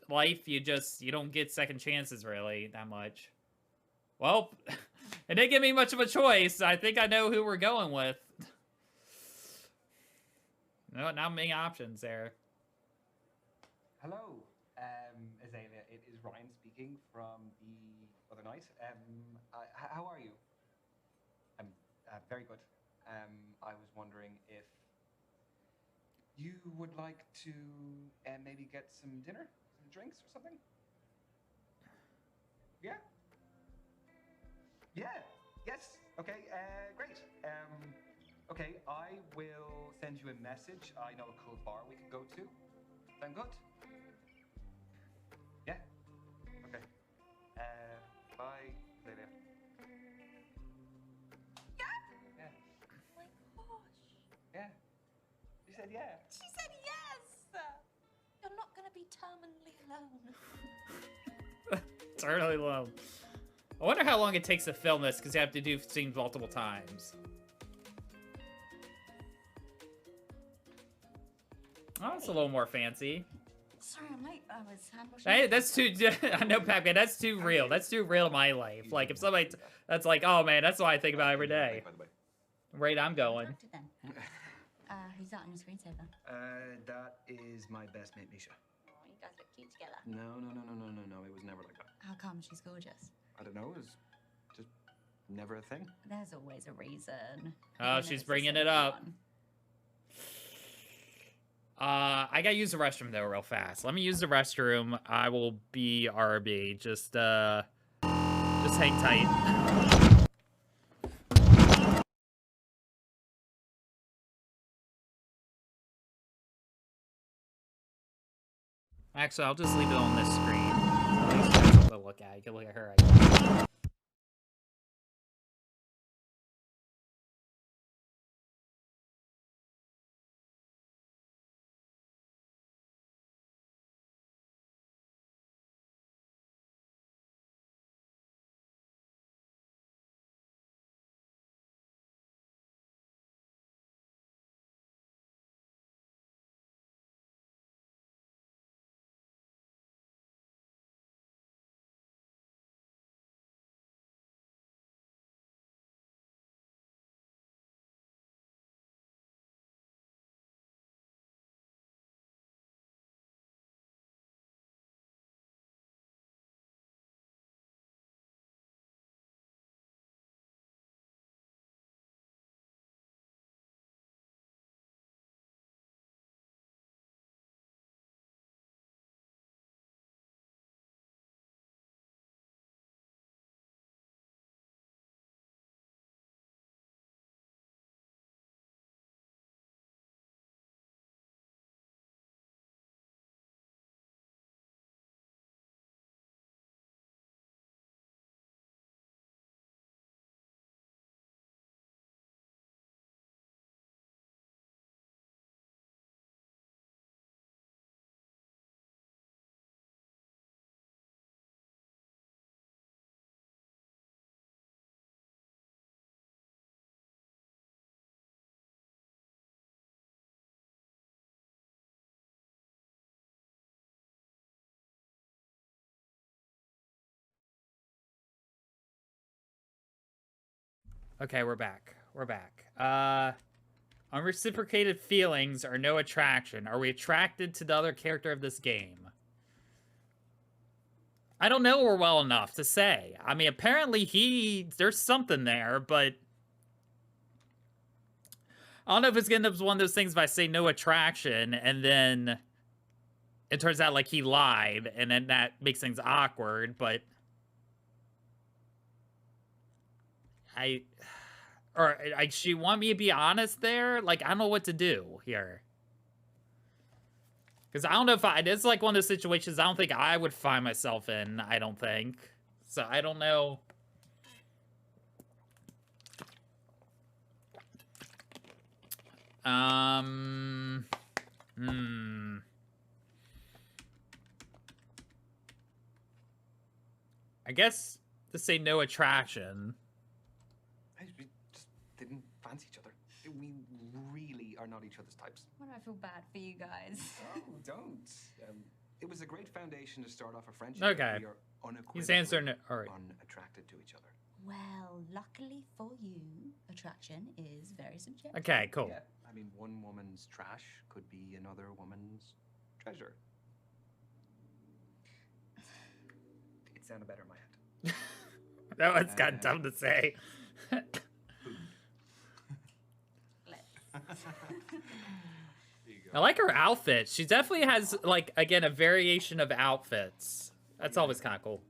life, you don't get second chances, really, that much. Well, it didn't give me much of a choice. I think I know who we're going with. No, not many options there. Hello, Azalea. It is Ryan speaking from the other night. How are you? I'm very good. I was wondering if you would like to maybe get some dinner, some drinks or something? Yeah? Yeah. Yes. Okay. Great. Okay, I will send you a message. I know a cool bar we could go to. Sound good? Yeah. Okay. Bye, Zelia. Yeah. Oh my gosh. Yeah. You said yeah. She said yes. You're not going to be terminally alone. Eternally low. I wonder how long it takes to film this, because you have to do scenes multiple times. Oh, it's a little more fancy. Sorry, I'm late. I was hand washing. Hey, that's too. I know, Pac-Man. That's too real. That's too real in my life. Like, if somebody, that's like, oh man, that's what I think about every day. By the way. Right, I'm going. Who's that on your screensaver? That is my best mate, Misha. Oh, you guys look cute together. No. It was never like that. How come? She's gorgeous. I don't know. It was just never a thing. There's always a reason. Oh, she's bringing it up. I gotta use the restroom though real fast. Let me use the restroom. I will be RB. Just hang tight. Actually, I'll just leave it on this screen. At least that's something to look at. You can look at her, I guess. Okay, we're back. We're back. Unreciprocated feelings are no attraction. Are we attracted to the other character of this game? I don't know her well enough to say. I mean, apparently there's something there, but I don't know if it's gonna end up one of those things if I say no attraction, and then it turns out like he lied, and then that makes things awkward, but she want me to be honest there? Like, I don't know what to do here. Because I don't know if it's like one of those situations I don't think I would find myself in, I don't think. So, I don't know. I guess to say no attraction. We just didn't fancy each other. We really are not each other's types. Why do I feel bad for you guys? Oh, don't. It was a great foundation to start off a friendship. Okay. We are He's answering it. All right. Unattracted to each other. Well, luckily for you, attraction is very subjective. Okay, cool. Yeah. I mean, one woman's trash could be another woman's treasure. It sounded better in my head. That one's kind of dumb to say. I like her outfit. She definitely has, like, again, a variation of outfits. That's always kind of cool.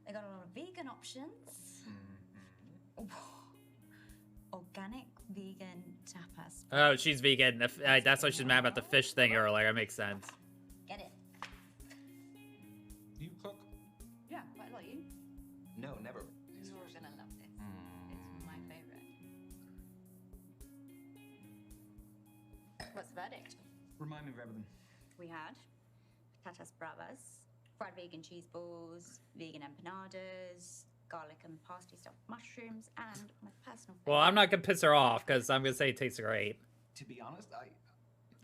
They got a lot of vegan options. Organic vegan tapas. Oh, she's vegan. That's why she's mad about the fish thing earlier. That makes sense. Get it? You cook? Yeah, quite a lot. You? No, never. You're gonna love this. It's my favorite. What's the verdict? Remind me of everything. We had patatas bravas, fried vegan cheese balls, vegan empanadas, garlic and parsley stuffed mushrooms, and my personal favorite. Well, I'm not gonna piss her off because I'm gonna say it tastes great. To be honest,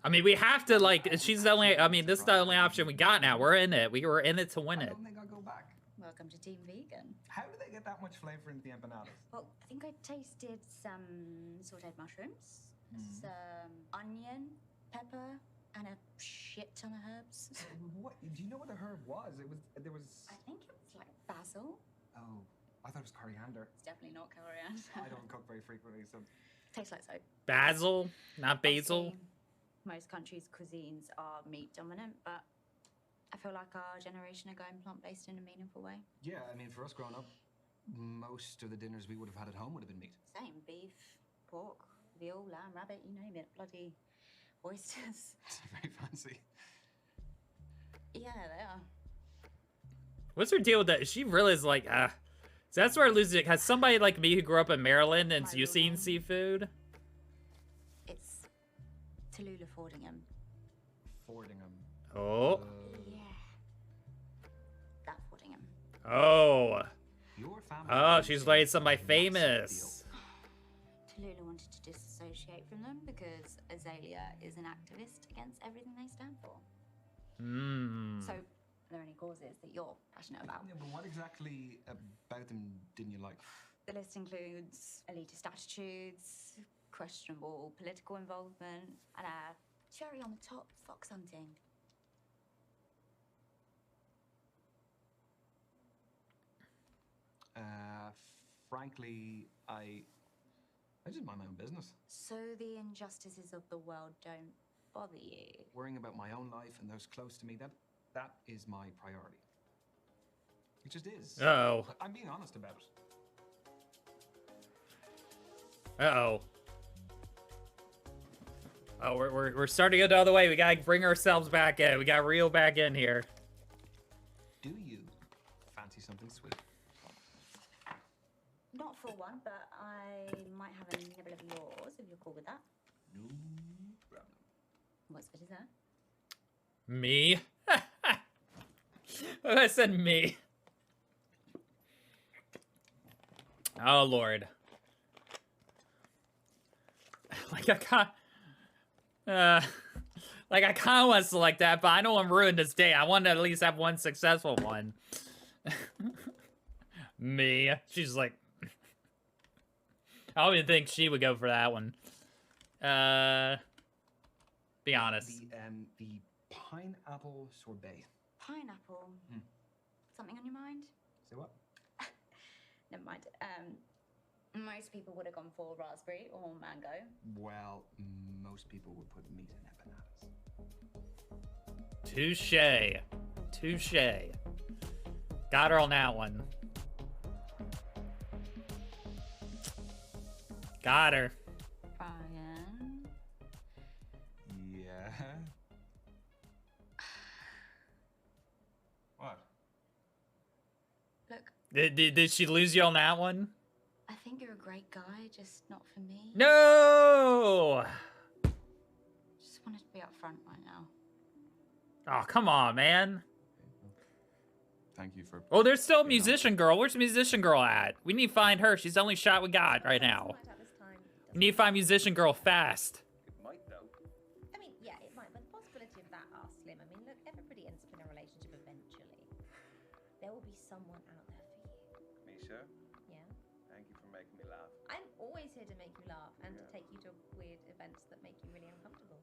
I mean, we have to, like, she's the only, I mean, this is the only option we got now. We're in it. We were in it to win I it. don't think I'll go back. Welcome to Team Vegan. How do they get that much flavor into the empanadas? Well, I think I tasted some sauteed mushrooms, some onion, pepper, and a shit ton of herbs. What? Do you know what the herb was? There was. I think it was like basil. Oh, I thought it was coriander. It's definitely not coriander. I don't cook very frequently, so. Tastes like soap. Basil, not basil. Obviously, most countries' cuisines are meat dominant, but I feel like our generation are going plant-based in a meaningful way. Yeah, I mean, for us growing up, most of the dinners we would have had at home would have been meat. Same, beef, pork, veal, lamb, rabbit, you name it. Bloody oysters. It's very fancy. Yeah, they are. What's her deal with that? She really is like, so that's where I lose it. Has somebody like me who grew up in Maryland and you seen seafood? It's Tallulah Fordingham. Fordingham. Oh. Yeah. That Fordingham. Oh. Your family. Oh, she's like somebody famous. Tallulah wanted to disassociate from them because Azalea is an activist against everything they stand for. So, are there any causes that you're passionate about? Yeah, but what exactly about them didn't you like? The list includes elitist attitudes, questionable political involvement, and a cherry on the top, fox hunting. Frankly, I just mind my own business. So the injustices of the world don't bother you? Worrying about my own life and those close to me, that is my priority. It just is. Uh-oh. I'm being honest about it. Uh-oh. Oh, we're starting to go the other way. We gotta bring ourselves back in. We gotta reel back in here. Do you fancy something sweet? Not for one, but I might have a nibble of yours if you're cool with that. No problem. What's for dessert? Me? I said me. Oh, Lord. Like, I can't... like, I kind of want to select that, but I don't want to ruin this day. I want to at least have one successful one. Me. She's like... I don't even think she would go for that one. Be honest. The pineapple sorbet. Pineapple. Something on your mind? Say what? Never mind. Most people would have gone for raspberry or mango. Well, most people would put meat in empanadas. Touche. Touche. Got her on that one. Got her. Brian. Yeah. What? Look, Did she lose you on that one? I think you're a great guy, just not for me. No! Just wanted to be upfront right now. Oh, come on, man. Thank you for. Oh, there's still a musician girl. Where's the musician girl at? We need to find her. She's the only shot we got right now. We need to find musician girl fast. It might, though. I mean, yeah, it might, but the possibility of that are slim. I mean, look, everybody ends up in a relationship eventually. There will be someone out there for you. Misha, Yeah? thank you for making me laugh. I'm always here to make you laugh and to take you to weird events that make you really uncomfortable.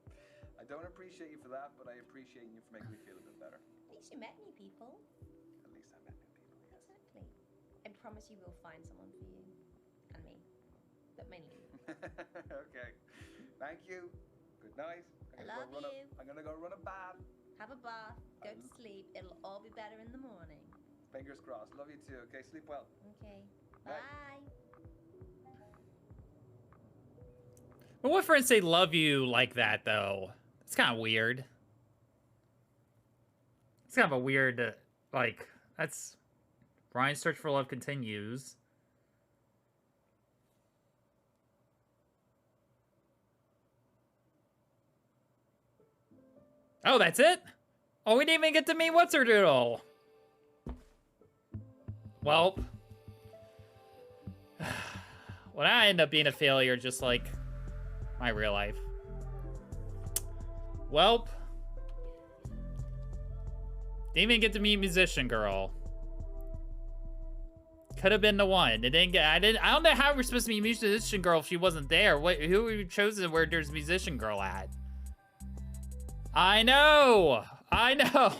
I don't appreciate you for that, but I appreciate you for making me feel a bit better. At least you met new people. At least I met new people, yes. Exactly. I promise you will find someone for you. And me. But mainly you. Okay. Thank you. Good night. love you. I'm gonna go run a bath. Have a bath. Go to sleep. It'll all be better in the morning. Fingers crossed. Love you too. Okay, sleep well. Okay. Bye. Bye. But what friends say love you like that, though? It's kind of weird. It's kind of a weird, like, that's... Ryan's search for love continues. Oh, that's it? Oh, we didn't even get to meet what's her doodle. Well, when I end up being a failure, just like my real life. Welp. Didn't even get to meet musician girl. Could have been the one. It didn't get. I don't know how we're supposed to meet musician girl if she wasn't there. What? Who we chosen? Where there's musician girl at? I know. I know.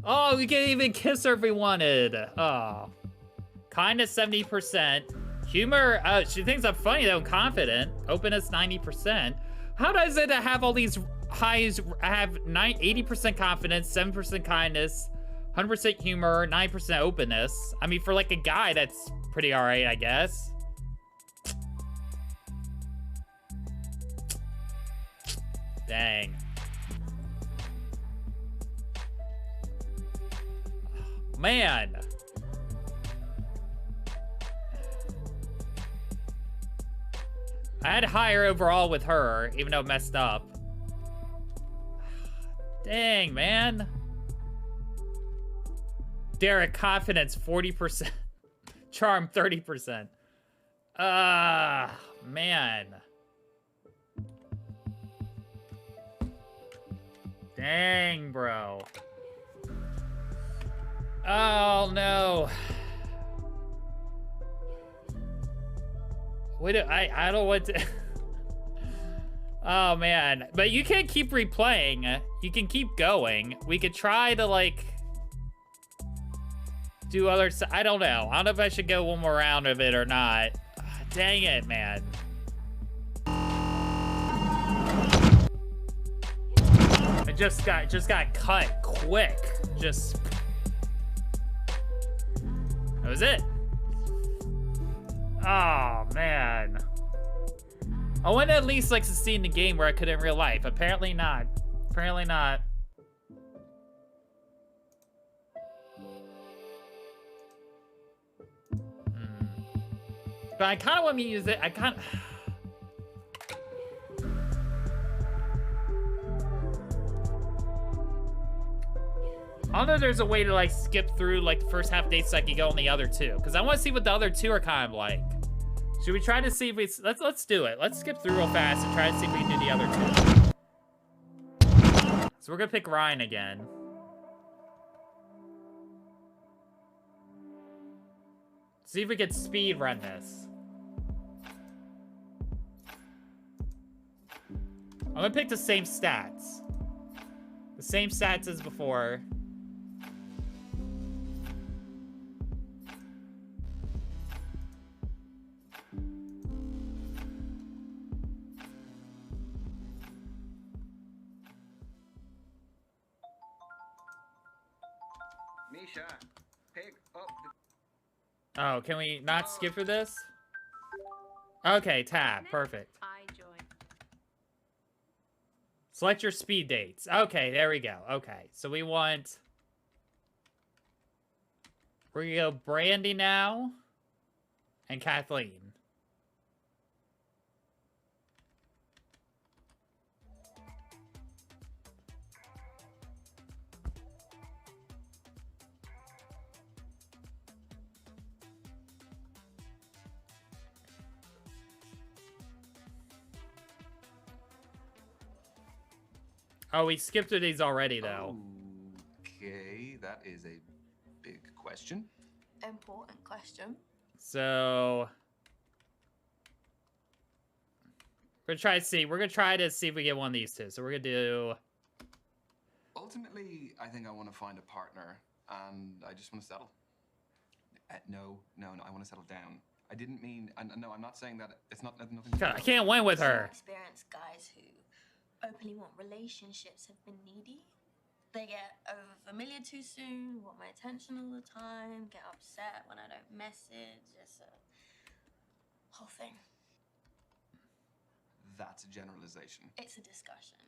Oh, we can't even kiss her if we wanted. Oh. Kindness 70%. Humor, she thinks I'm funny though, confident. Openness 90%. How does it have all these highs? I have 80% confidence, 7% kindness, 100% humor, 9% openness. I mean, for like a guy, that's pretty alright, I guess. Dang. Man. I had higher overall with her, even though it messed up. Dang, man. Derek, confidence 40%. Charm 30%. Man. Dang, bro. Oh, no. Wait, I don't want to... Oh, man. But you can't keep replaying. You can keep going. We could try to, like... do other... I don't know. I don't know if I should go one more round of it or not. Dang it, man. It just got cut quick. Just... That was it. Oh, man. I want to at least like succeed in the game where I could in real life. Apparently not. Apparently not. But I kind of want me to use it. I kind of... I don't know if there's a way to like skip through like the first half dates so I can go on the other two. Because I want to see what the other two are kind of like. Should we try to see if we... Let's do it. Let's skip through real fast and try to see if we can do the other two. So we're going to pick Ryan again. See if we can speed run this. I'm going to pick the same stats. The same stats as before. Misha, pick up the... Oh, can we not skip for this? Okay, tab. Perfect. I join. Select your speed dates. Okay, there we go. Okay, so we want... We're gonna go Brandy now. And Kathleen. Oh, we skipped through these already, though. Okay, that is a big question. Important question. So... We're gonna try to see. We're gonna try to see if we get one of these two. So we're gonna do... Ultimately, I think I want to find a partner, and I just want to settle. No, I want to settle down. I didn't mean. No, I'm not saying that. It's not nothing. God, I can't win with her. Experience guys who openly want relationships have been needy. They get over familiar too soon, want my attention all the time, get upset when I don't message. It's a whole thing. That's a generalization. It's a discussion.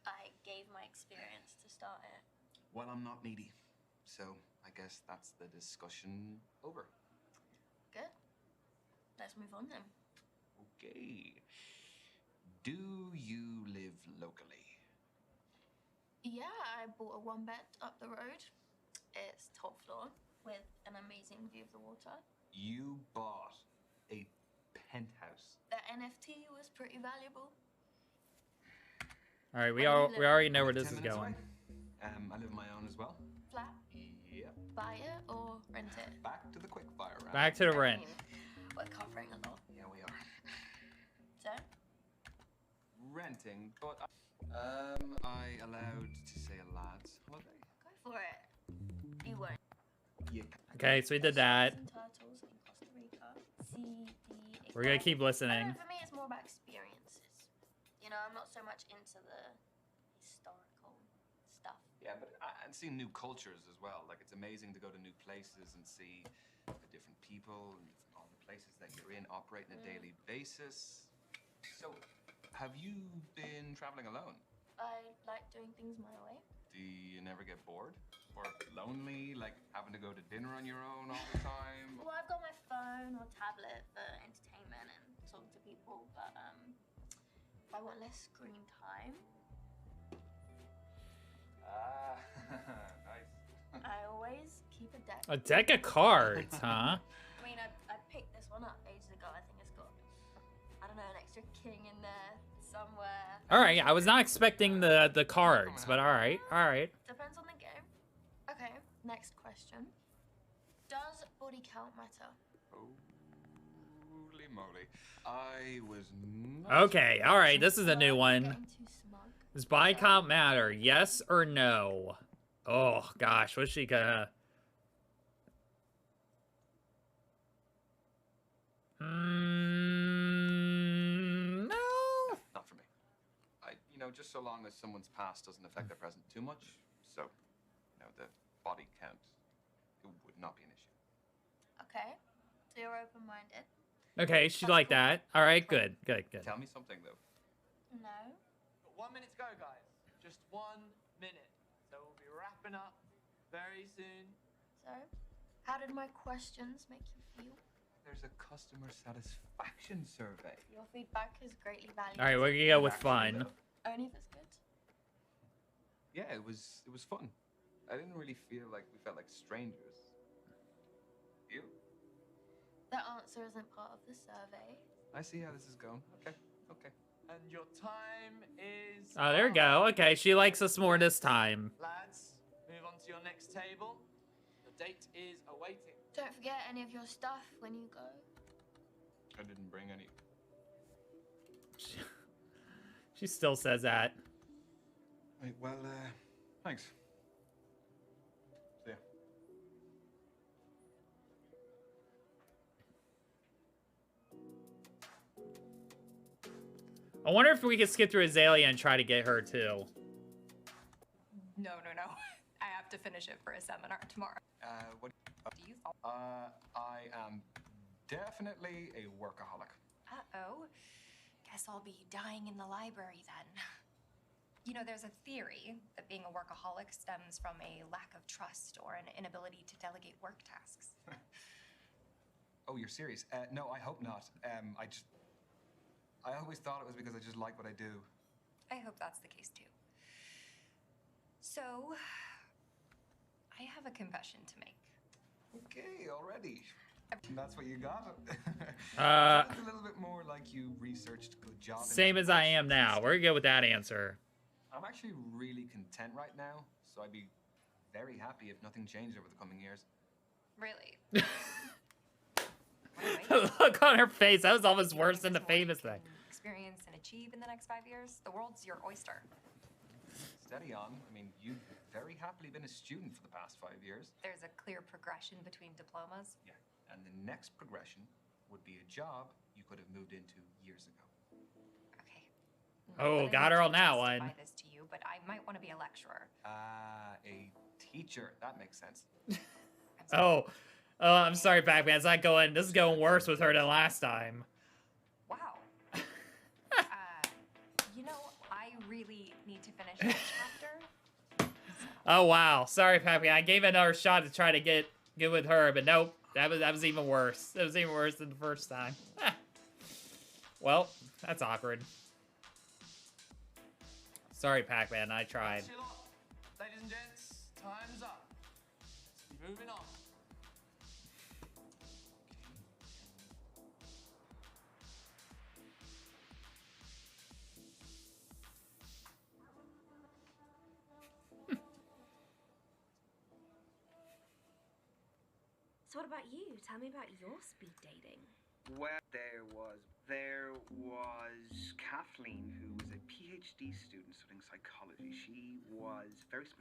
I gave my experience to start it. Well, I'm not needy, so I guess that's the discussion over. Good. Let's move on then. Okay. Do you live locally? Yeah, I bought a one-bed up the road. It's top floor with an amazing view of the water. You bought a penthouse. The NFT was pretty valuable. All right, we already know where this is going. I live on my own as well. Flat? Yep. Buy it or rent it? Back to the quickfire round. Back to the rent. We're covering a lot. Yeah, we are. So? Renting, but I allowed to say a lad's holiday? Go for it. You won't. Yeah. Okay, so we did that. Turtles in Costa Rica. See the. We're gonna keep listening. For me, it's more about experiences. You know, I'm not so much into the historical stuff. Yeah, but and seeing new cultures as well. Like, it's amazing to go to new places and see the different people and all the places that you're in operate on a daily basis. So, have you been traveling alone? I like doing things my way. Do you never get bored? Or lonely, like having to go to dinner on your own all the time? Well, I've got my phone or tablet for entertainment and talking to people, but if I want less screen time, nice. I always keep a deck. A deck of cards, huh? I mean, I picked this one up ages ago. I think it's got, I don't know, an extra king in there somewhere. All right, I was not expecting the cards, but all right. Depends on the game. Okay, next question. Does body count matter? Holy moly. I was not... Okay, all right, this is a new one. Getting too smug. Does body count matter? Yes or no? Oh gosh, what's she gonna? No. Not for me. Just so long as someone's past doesn't affect their present too much. So, the body count, it would not be an issue. Okay, so you're open-minded. Okay, she like that. All right, good. Tell me something, though. No. Got 1 minute to go, guys. Just 1 minute. So we'll be wrapping up very soon. So, how did my questions make you feel? There's a customer satisfaction survey. Your feedback is greatly valued. All right, we're gonna go with fun. Only if it's good. Yeah, it was fun. I didn't really feel like we felt like strangers. You? The answer isn't part of the survey. I see how this is going. Okay. And your time is... Oh, there we go. Okay, she likes us more this time. Lads, move on to your next table. The date is awaiting. Don't forget any of your stuff when you go. I didn't bring any. She still says that. Right, well, thanks. See ya. I wonder if we could skip through Azalea and try to get her too. No. I have to finish it for a seminar tomorrow. What? Do you? I am definitely a workaholic. Uh-oh. Guess I'll be dying in the library then. There's a theory that being a workaholic stems from a lack of trust or an inability to delegate work tasks. Oh, you're serious? No, I hope not. I always thought it was because I just like what I do. I hope that's the case too. So, I have a confession to make. Okay, already. That's what you got? Uh, It's a little bit more like you researched good job. Same as I am now. We're good with that answer. I'm actually really content right now, so I'd be very happy if nothing changed over the coming years. Really? The look on her face, that was almost worse than the famous thing. Experience and achieve in the next 5 years. The world's your oyster. Steady on. I mean, you've very happily been a student for the past 5 years. There's a clear progression between diplomas. Yeah, and the next progression would be a job you could have moved into years ago. Okay. Oh, Not that I got need her to on that justify one. this to you, but I might want to be a lecturer. A teacher. That makes sense. Oh, I'm sorry, Pac-Man. It's not going. This is going worse with her than last time. Wow. You know, I really need to finish that chapter. Oh wow, sorry, Pac-Man. I gave it another shot to try to get with her, but nope. That was even worse. That was even worse than the first time. Well, that's awkward. Sorry, Pac-Man. I tried. That's your lot. Ladies and gents, time's up. Let's be moving on. So what about you? Tell me about your speed dating. Well, there was Kathleen, who was a PhD student studying psychology. She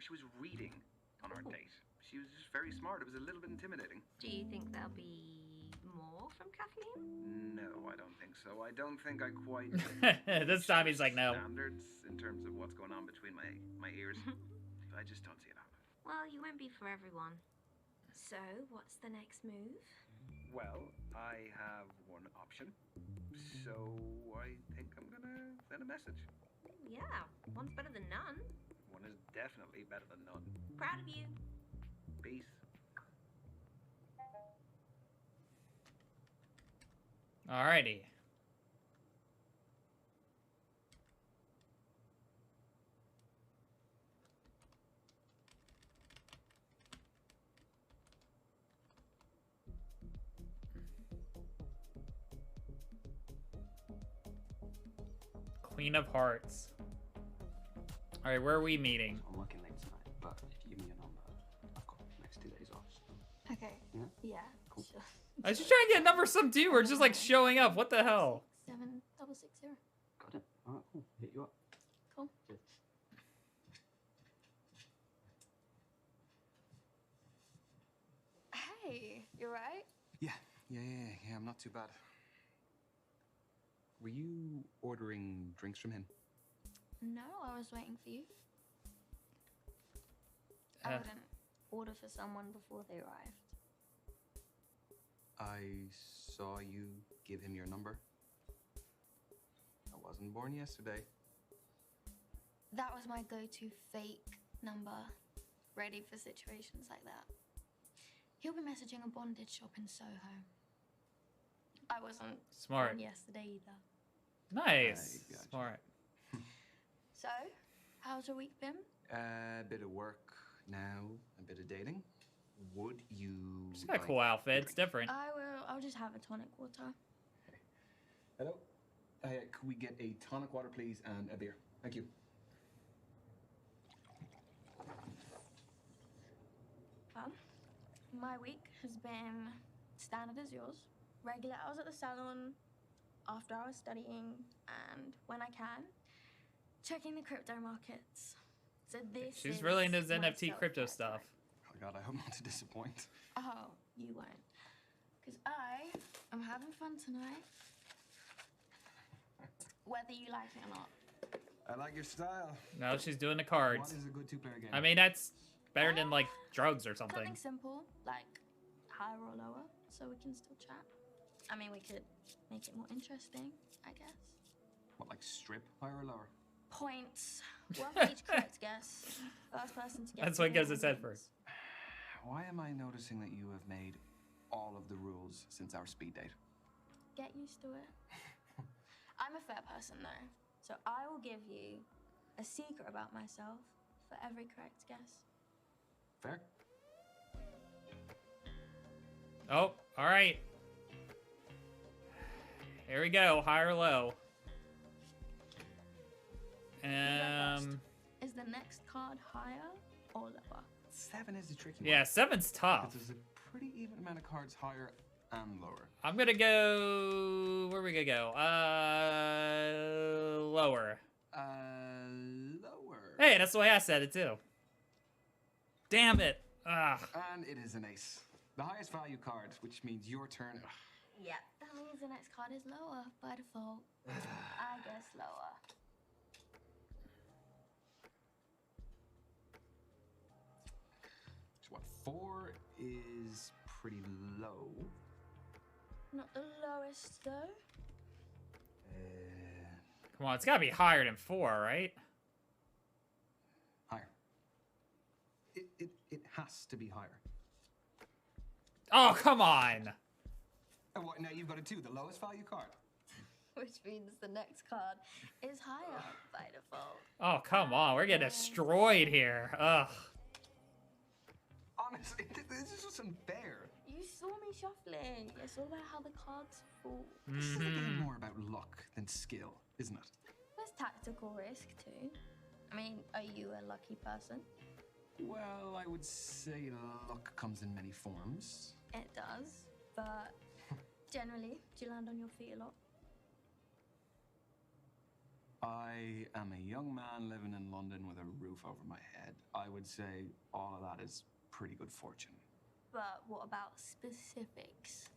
was reading on our date. She was just very smart. It was a little bit intimidating. Do you think there'll be more from Kathleen? No, I don't think so. I don't think I quite This time he's like, no. standards in terms of what's going on between my ears. I just don't see it happening. Well, you won't be for everyone. So, what's the next move? Well, I have one option. So I think I'm gonna send a message. Yeah, one's better than none. One is definitely better than none. Proud of you. Peace. Alrighty. Queen of Hearts. Alright, where are we meeting? I'm working late tonight, but if you give me your number, I've got the next 2 days off. So. Okay. Yeah? Yeah. Cool. Sure. I was just trying to get a number some dude. We're just like showing up. What the hell? 7660. Got it. Alright, cool. Hit you up. Cool. Cheers. Hey, you right? Yeah, I'm not too bad. Were you ordering drinks from him? No, I was waiting for you. I wouldn't order for someone before they arrived. I saw you give him your number. I wasn't born yesterday. That was my go-to fake number, ready for situations like that. He'll be messaging a bondage shop in Soho. I wasn't Smart. born yesterday either. Nice. I gotcha. Smart. So, how's your week been? A bit of work now, a bit of dating. Would you? She's got a cool outfit. It's different. I'll just have a tonic water. Hello. Could we get a tonic water, please, and a beer? Thank you. Well, my week has been standard as yours. Regular hours at the salon, after hours studying, and when I can, checking the crypto markets. So this She's is really into this my NFT crypto self-care stuff. time. Oh God, I hope not to disappoint. Oh, you won't. Because I am having fun tonight, whether you like it or not. I like your style. No, she's doing the What cards. is a good two-player game? I mean, that's better than like drugs or something. Something simple, like higher or lower, so we can still chat. I mean, we could make it more interesting, I guess. What, like strip, higher or lower? Points. One for each correct guess. First person to get That's to what gives the it said wins. first. Why am I noticing that you have made all of the rules since our speed date? Get used to it. I'm a fair person, though, so I will give you a secret about myself for every correct guess. Fair? Oh, all right. Here we go. High or low. Is the next card higher or lower? 7 is the tricky Yeah, one. 7's tough. Because there's a pretty even amount of cards higher and lower. I'm gonna go. Where are we gonna go? Lower. Lower. Hey, that's the way I said it too. Damn it. Ah. And it is an ace. The highest value card, which means your turn. Yep, that means the next card is lower by default. I guess lower. So what, 4 is pretty low. Not the lowest, though. Come on, it's gotta be higher than 4, right? Higher. It has to be higher. Oh, come on! And what, now you've got a 2, the lowest value card. Which means the next card is higher by default. Oh, come on, we're getting destroyed here. Ugh. Honestly, this is just unfair. You saw me shuffling. It's all about how the cards fall. This is a game more about luck than skill, isn't it? There's tactical risk too. I mean, are you a lucky person? Well, I would say luck comes in many forms. It does, but generally, do you land on your feet a lot? I am a young man living in London with a roof over my head. I would say all of that is pretty good fortune. But what about specifics?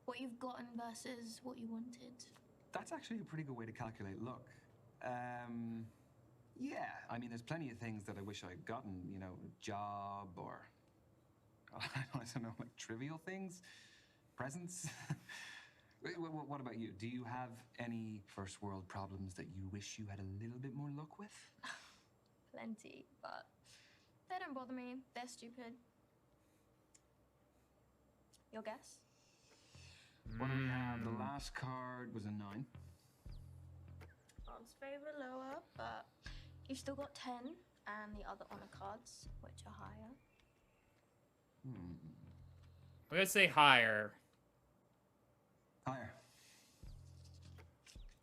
What you've gotten versus what you wanted? That's actually a pretty good way to calculate luck. Yeah, I mean, there's plenty of things that I wish I'd gotten, you know, a job or, I don't know, like trivial things, presents. What about you? Do you have any first world problems that you wish you had a little bit more luck with? Plenty, but they don't bother me. They're stupid. Your guess? What do we have? The last card was a 9. Odds favor lower, but you've still got 10 and the other honor cards, which are higher. We're gonna say higher. Higher.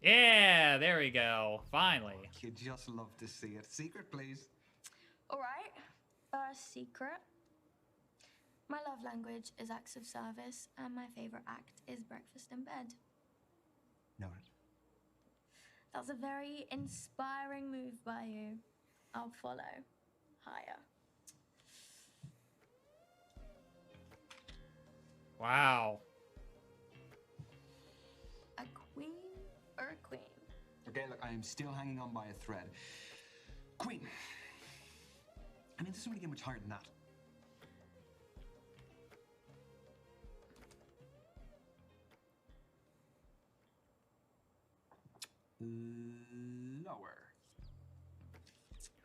Yeah, there we go. Finally. You just love to see it. Secret, please. All right, first secret. My love language is acts of service, and my favorite act is breakfast in bed. Noted. That's a very inspiring move by you. I'll follow. Higher. Wow. A queen or a queen? Okay, look, I am still hanging on by a thread. Queen. I mean, this doesn't really get much higher than that. Lower.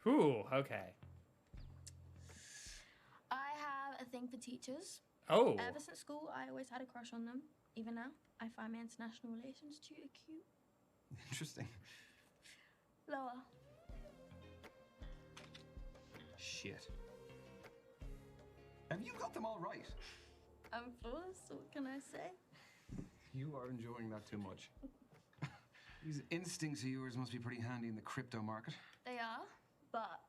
Whew, okay. I have a thing for teachers. Oh. Ever since school, I always had a crush on them. Even now, I find my international relations tutor cute. Interesting. Lower. Shit. Have you got them all right? I'm flawless, what can I say? You are enjoying that too much. These instincts of yours must be pretty handy in the crypto market. They are, but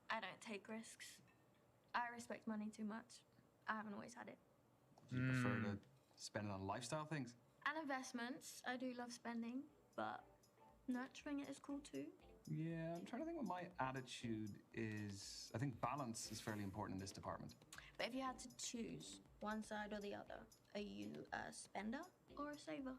I don't take risks. I respect money too much. I haven't always had it. You prefer to spend it on lifestyle things? And investments, I do love spending, but nurturing it is cool too. Yeah, I'm trying to think what my attitude is. I think balance is fairly important in this department. But if you had to choose one side or the other, are you a spender or a saver?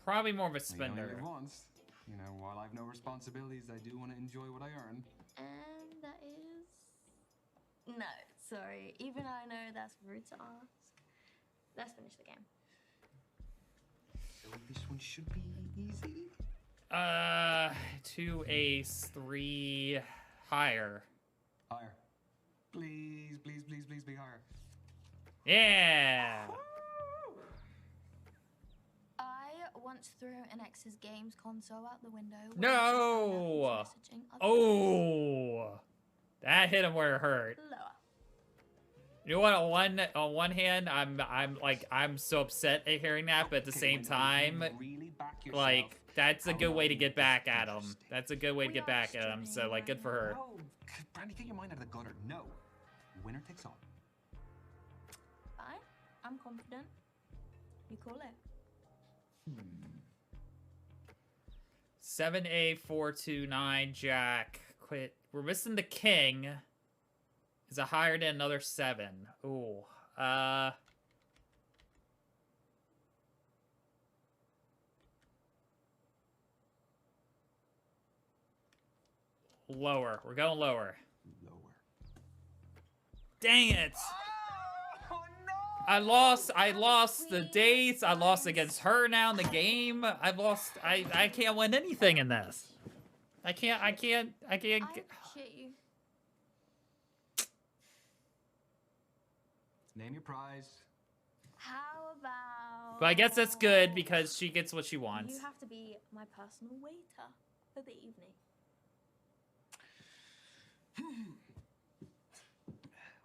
Probably more of a You only spender. live once. You know, while I've no responsibilities, I do want to enjoy what I earn. And that is... No, sorry. Even I know that's rude to ask. Let's finish the game. So this one should be easy. 2 ace, 3 higher. Higher. Please, please, please, please be higher. Yeah. I once threw an ex's games console out the window. No. Oh, that hit him where it hurt. Lower. You know what? On one hand, I'm so upset at hearing that, but at the same time, like that's a good way to get back at him. That's a good way to get back at him. So like, good for her. No, Brandy, get your mind out of the gutter. No, winner takes all. Fine. I'm confident. You call it. 7A 4 2 9 Jack. Quit. We're missing the king. Is it higher than another 7? Ooh. Lower. We're going lower. Lower. Dang it! Oh no! I lost the dates. I lost against her now in the game. I've lost. I can't win anything in this. I can't. Name your prize. How about... But I guess that's good because she gets what she wants. You have to be my personal waiter for the evening.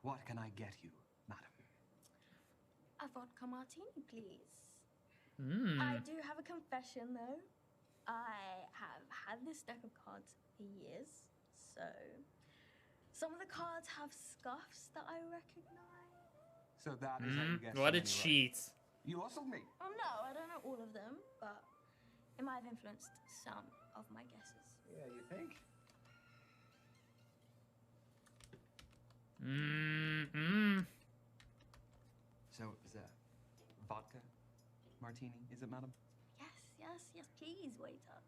What can I get you, madam? A vodka martini, please. Mm. I do have a confession, though. I have had this deck of cards for years, so some of the cards have scuffs that I recognize. So that is how you guess. What a so many right. cheat. You also me. Oh no, I don't know all of them, but it might have influenced some of my guesses. Yeah, you think? So is that vodka martini? Is it, madam? Yes, please, waiter.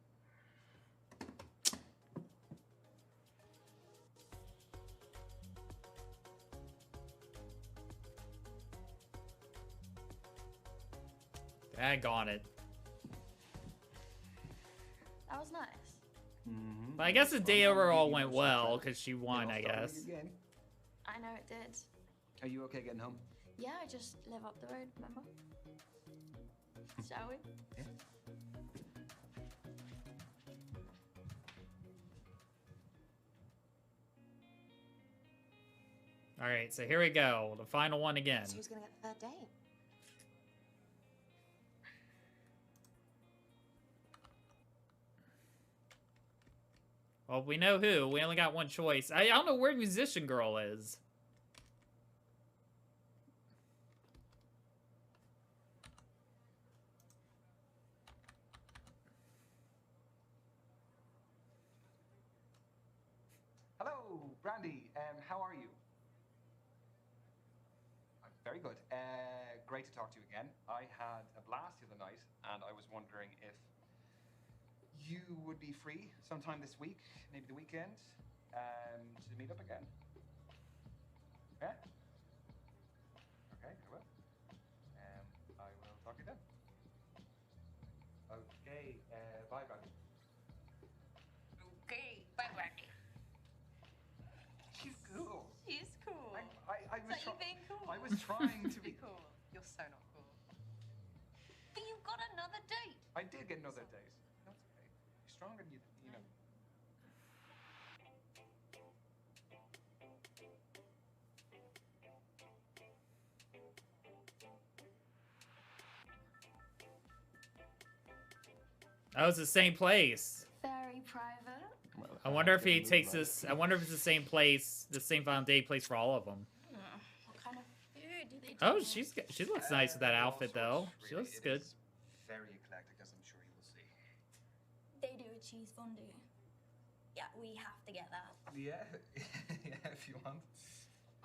Daggone it. That was nice. Mm-hmm. But I guess the day overall went well because she won, I guess. Again. I know it did. Are you okay getting home? Yeah, I just live up the road, remember? Shall we? Yeah. All right, so here we go. The final one again. So who's gonna get the third date? Well, we know who. We only got one choice. I don't know where Musician Girl is. Hello, Brandy. How are you? I'm very good. Great to talk to you again. I had a blast the other night, and I was wondering if you would be free sometime this week, maybe the weekend, to meet up again. Yeah? Okay, I will. I will talk to you then. Okay, bye, Brandy. Okay, bye, Brandy. She's cool. She's cool. I was Is that you being cool? I was trying to be cool. You're so not cool. But you've got another date. I did get another date. That's okay. You're stronger than you know. That was the same place. Very private. I wonder if he takes this. I wonder if it's the same place, the same final day place for all of them. What kind of food do they do? Oh, she looks nice with that outfit though. She Really, looks it good. is very eclectic, as I'm sure you will see. They do a cheese fondue. Yeah, we have to get that. Yeah, yeah, if you want.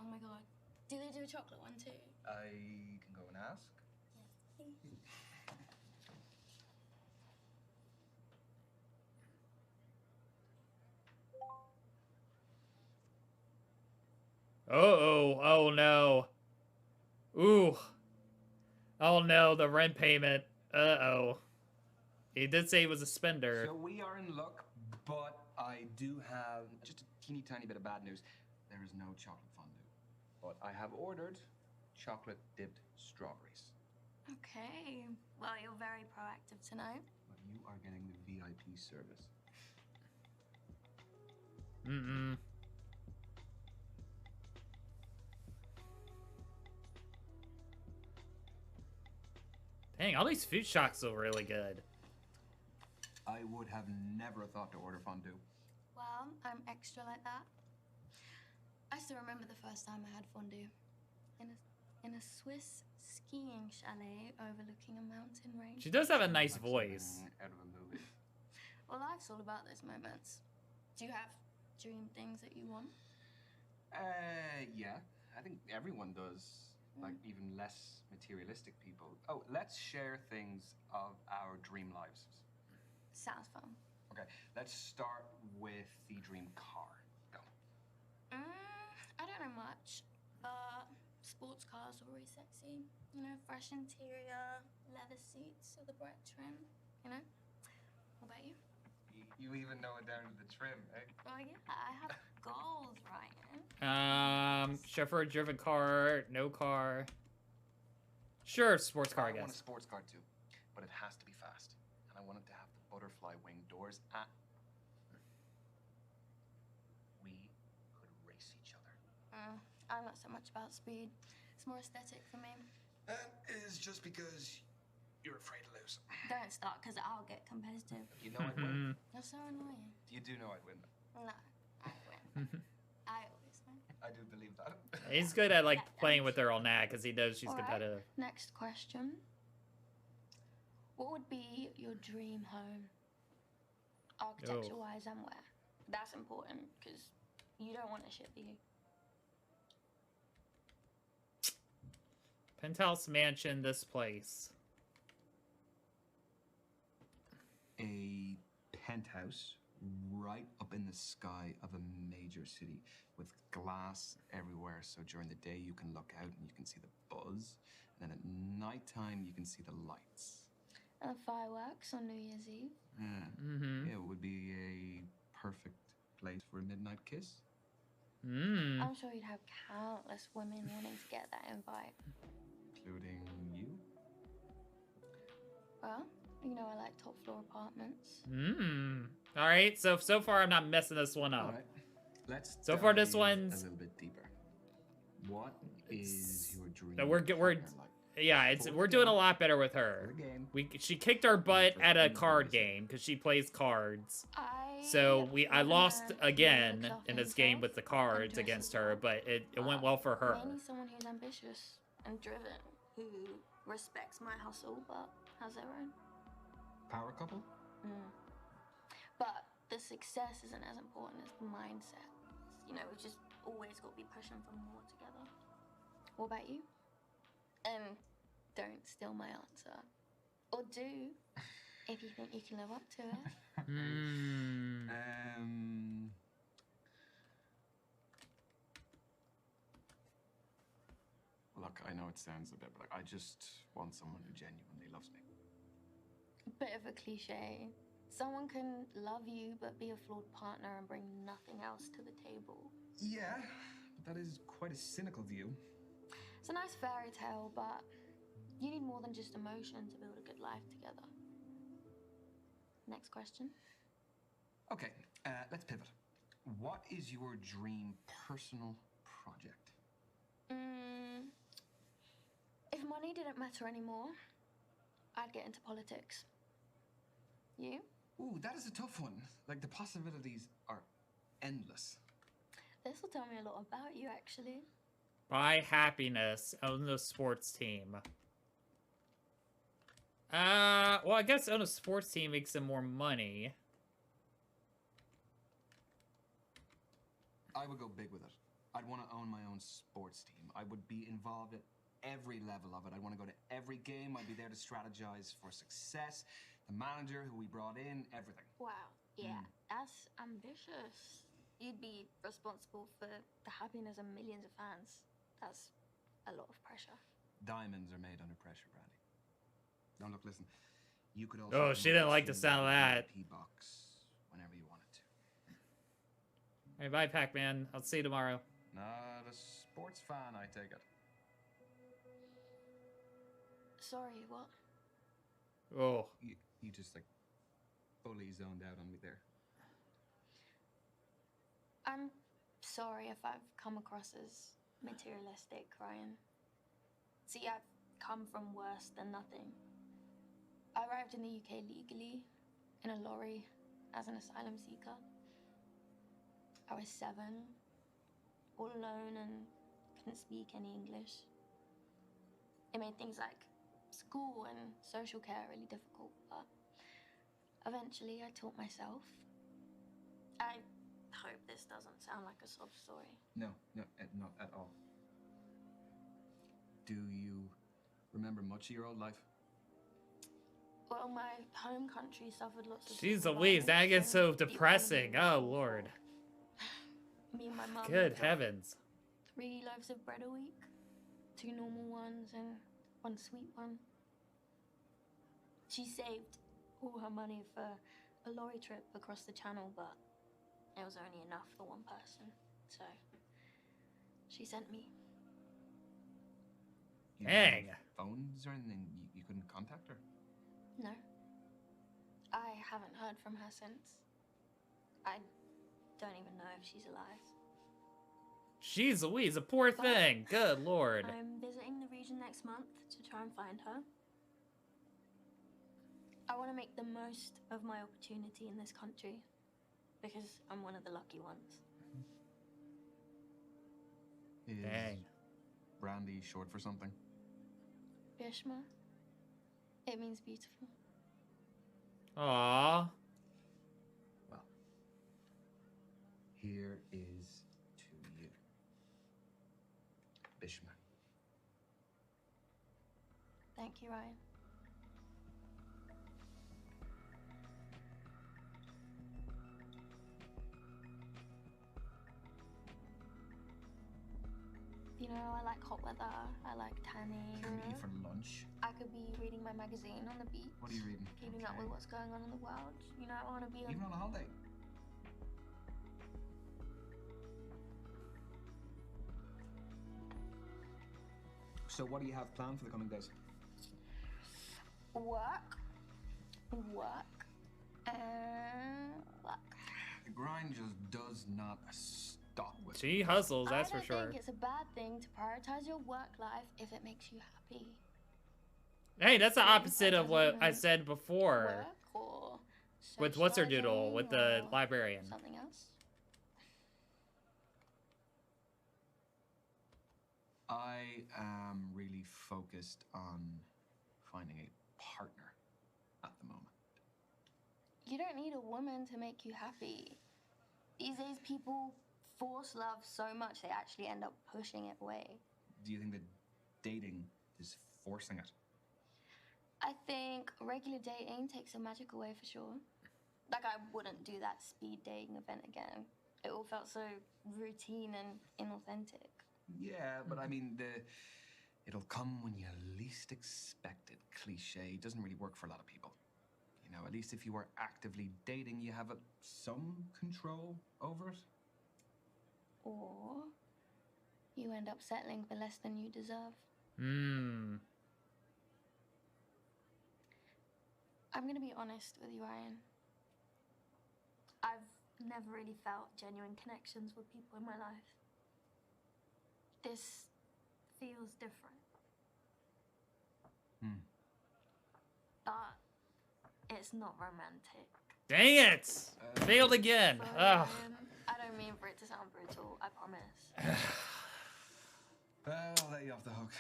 Oh my god. Do they do a chocolate one too? I can go and ask. Oh no. Ooh. Oh no, the rent payment. Uh-oh. He did say he was a spender. So we are in luck, but I do have just a teeny tiny bit of bad news. There is no chocolate fondue, but I have ordered chocolate dipped strawberries. Okay. Well, you're very proactive tonight. But you are getting the VIP service. Mm-mm. Dang, all these food shots look really good. I would have never thought to order fondue. Well, I'm extra like that. I still remember the first time I had fondue. In a Swiss skiing chalet overlooking a mountain range. She does have a nice voice. Out of a movie. Well, life's all about those moments. Do you have dream things that you want? Yeah. I think everyone does. Like, even less materialistic people. Oh, let's share things of our dream lives. Sounds fun. Okay, let's start with the dream car. Go. I don't know much, but sports cars are really sexy. You know, fresh interior, leather seats with a bright trim. You know? What about you? You even know it down to the trim, eh? Oh yeah, I have goals, Ryan. Chauffeur-driven car, no car. Sure, sports car, I guess. I want a sports car too, but it has to be fast. And I want it to have the butterfly wing doors. We could race each other. I'm not so much about speed. It's more aesthetic for me. That is just because you're afraid to lose. Don't start, because I'll get competitive. You know I'd win. You're so annoying. You do know I'd win. No, I win. I always win. I do believe that. He's good at like playing with her on that because he knows she's competitive. Next question. What would be your dream home? Architecture-wise and where? That's important, because you don't want to ship, do you? Penthouse mansion, this place. A penthouse right up in the sky of a major city with glass everywhere, so during the day you can look out and you can see the buzz, and then at nighttime you can see the lights. And the fireworks on New Year's Eve. Yeah. It would be a perfect place for a midnight kiss. I'm sure you'd have countless women wanting to get that invite. Including you? Well, you know I like top floor apartments. All right, so far I'm not messing this one up. All right. Let's so far this dive one's a little bit deeper. What is your dream? We're yeah, we're doing a lot better with her. She kicked our butt at a card game because she plays cards. So I lost again in this game with the cards against her, but it went well for her. Mainly someone who's ambitious and driven, who respects my hustle but has their own. Power couple? But the success isn't as important as the mindset. You know, we've just always got to be pushing for more together. What about you? And don't steal my answer. Or do, if you think you can live up to it. Look, I know it sounds a bit, but I just want someone who genuinely loves me. Bit of a cliche. Someone can love you but be a flawed partner and bring nothing else to the table. Yeah, that is quite a cynical view. It's a nice fairy tale, but you need more than just emotion to build a good life together. Next question. Okay, let's pivot. What is your dream personal project? If money didn't matter anymore, I'd get into politics. You? Ooh, that is a tough one. Like, the possibilities are endless. This will tell me a lot about you, actually. Buy happiness. Own the sports team. Well, I guess own a sports team makes them more money. I would go big with it. I'd want to own my own sports team. I would be involved at every level of it. I'd want to go to every game. I'd be there to strategize for success. The manager who we brought in, everything. Wow, yeah, that's ambitious. You'd be responsible for the happiness of millions of fans. That's a lot of pressure. Diamonds are made under pressure, Brandy. No, look, listen. You could also. Oh, she didn't like the sound of that. Box whenever you wanted to. Hey, bye, Pac-Man. I'll see you tomorrow. Not a sports fan, I take it. Sorry, what? Oh. You just, like, fully zoned out on me there. I'm sorry if I've come across as materialistic, Ryan. See, I've come from worse than nothing. I arrived in the UK legally, in a lorry, as an asylum seeker. I was 7, all alone, and couldn't speak any English. It made things like school and social care really difficult, but eventually I taught myself. I hope this doesn't sound like a sob story. No, not at all. Do you remember much of your old life? Well, my home country suffered lots of Jeez civil Louise, that violence gets and so the depressing. economy was Oh, awful. Lord. Me and my mum Good lived on heavens. 3 loaves of bread a week, 2 normal ones and 1 sweet one. She saved all her money for a lorry trip across the channel, but it was only enough for one person, so she sent me. You didn't Dang. have phones or anything? You couldn't contact her? No. I haven't heard from her since. I don't even know if she's alive. Jeez Louise, a poor thing. Good Lord. I'm visiting the region next month to try and find her. I want to make the most of my opportunity in this country because I'm one of the lucky ones. Is Dang. Brandy short for something? Bishma. It means beautiful. Aww. Well, here is to you. Bishma. Thank you, Ryan. You know, I like hot weather. I like tanning. Can we eat for lunch? I could be reading my magazine on the beach. What are you reading? Keeping up with what's going on in the world. You know, I want to be Even on a holiday? So what do you have planned for the coming days? work, and work. The grind just does not stop with She hustles, that's for I sure. don't think it's a bad thing to prioritize your work life if it makes you happy. Hey, that's the opposite of what I said before. Work or With what's her doodle, with the socializing or librarian. something else. I am really focused on finding a partner at the moment. You don't need a woman to make you happy. These days, people force love so much they actually end up pushing it away. Do you think that dating is forcing it? I think regular dating takes the magic away for sure. Like, I wouldn't do that speed dating event again. It all felt so routine and inauthentic. Yeah, but I mean, it'll come when you least expect it. Cliche doesn't really work for a lot of people. You know, at least if you are actively dating, you have some control over it. Or you end up settling for less than you deserve. Hmm. I'm gonna be honest with you, Ryan. I've never really felt genuine connections with people in my life. This feels different. But it's not romantic. Dang it! Failed again. Sorry, Ugh. Ryan. I don't mean for it to sound brutal, I promise. Well, I'll let you off the hook.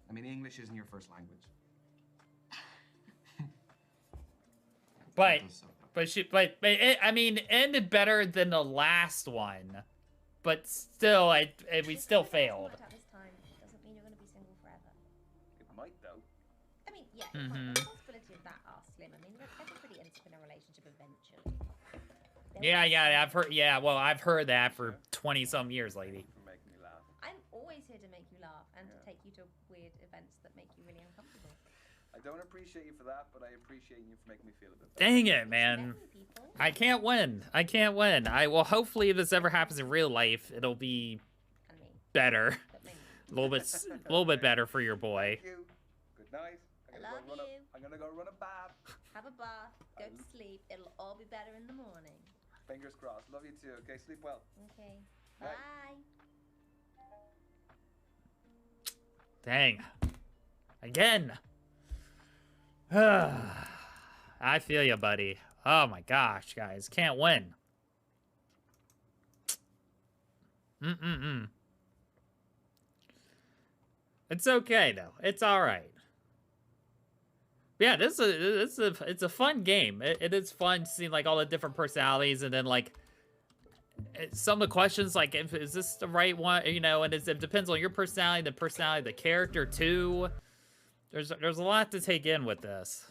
I mean, English isn't your first language. But it, I mean, it ended better than the last one. But still, we still failed. At this time doesn't mean you're going to be single forever. It might, though. I mean, yeah, it might. The possibility of that are slim. I mean, everybody ends up in a relationship eventually. Yeah, I've heard. Yeah, well, I've heard that for 20-some years, lady. For making me laugh. I'm always here to make you laugh and to take you to weird events that make you really uncomfortable. I don't appreciate you for that, but I appreciate you for making me feel a bit better. Dang it, man. I can't win. I can't win. Well, hopefully if this ever happens in real life, it'll be better. A little bit better for your boy. Thank you. Good night. I'm gonna go run a bath. Have a bath, go to sleep. It'll all be better in the morning. Fingers crossed. Love you too. Okay, sleep well. Okay. Night. Bye. Dang. Again. I feel you, buddy. Oh my gosh, guys. Can't win. It's okay, though. It's alright. Yeah, it's a fun game. It is fun seeing, like, all the different personalities and then, like, some of the questions, like, is this the right one? You know, and it depends on your personality, the personality of the character too. There's a lot to take in with this.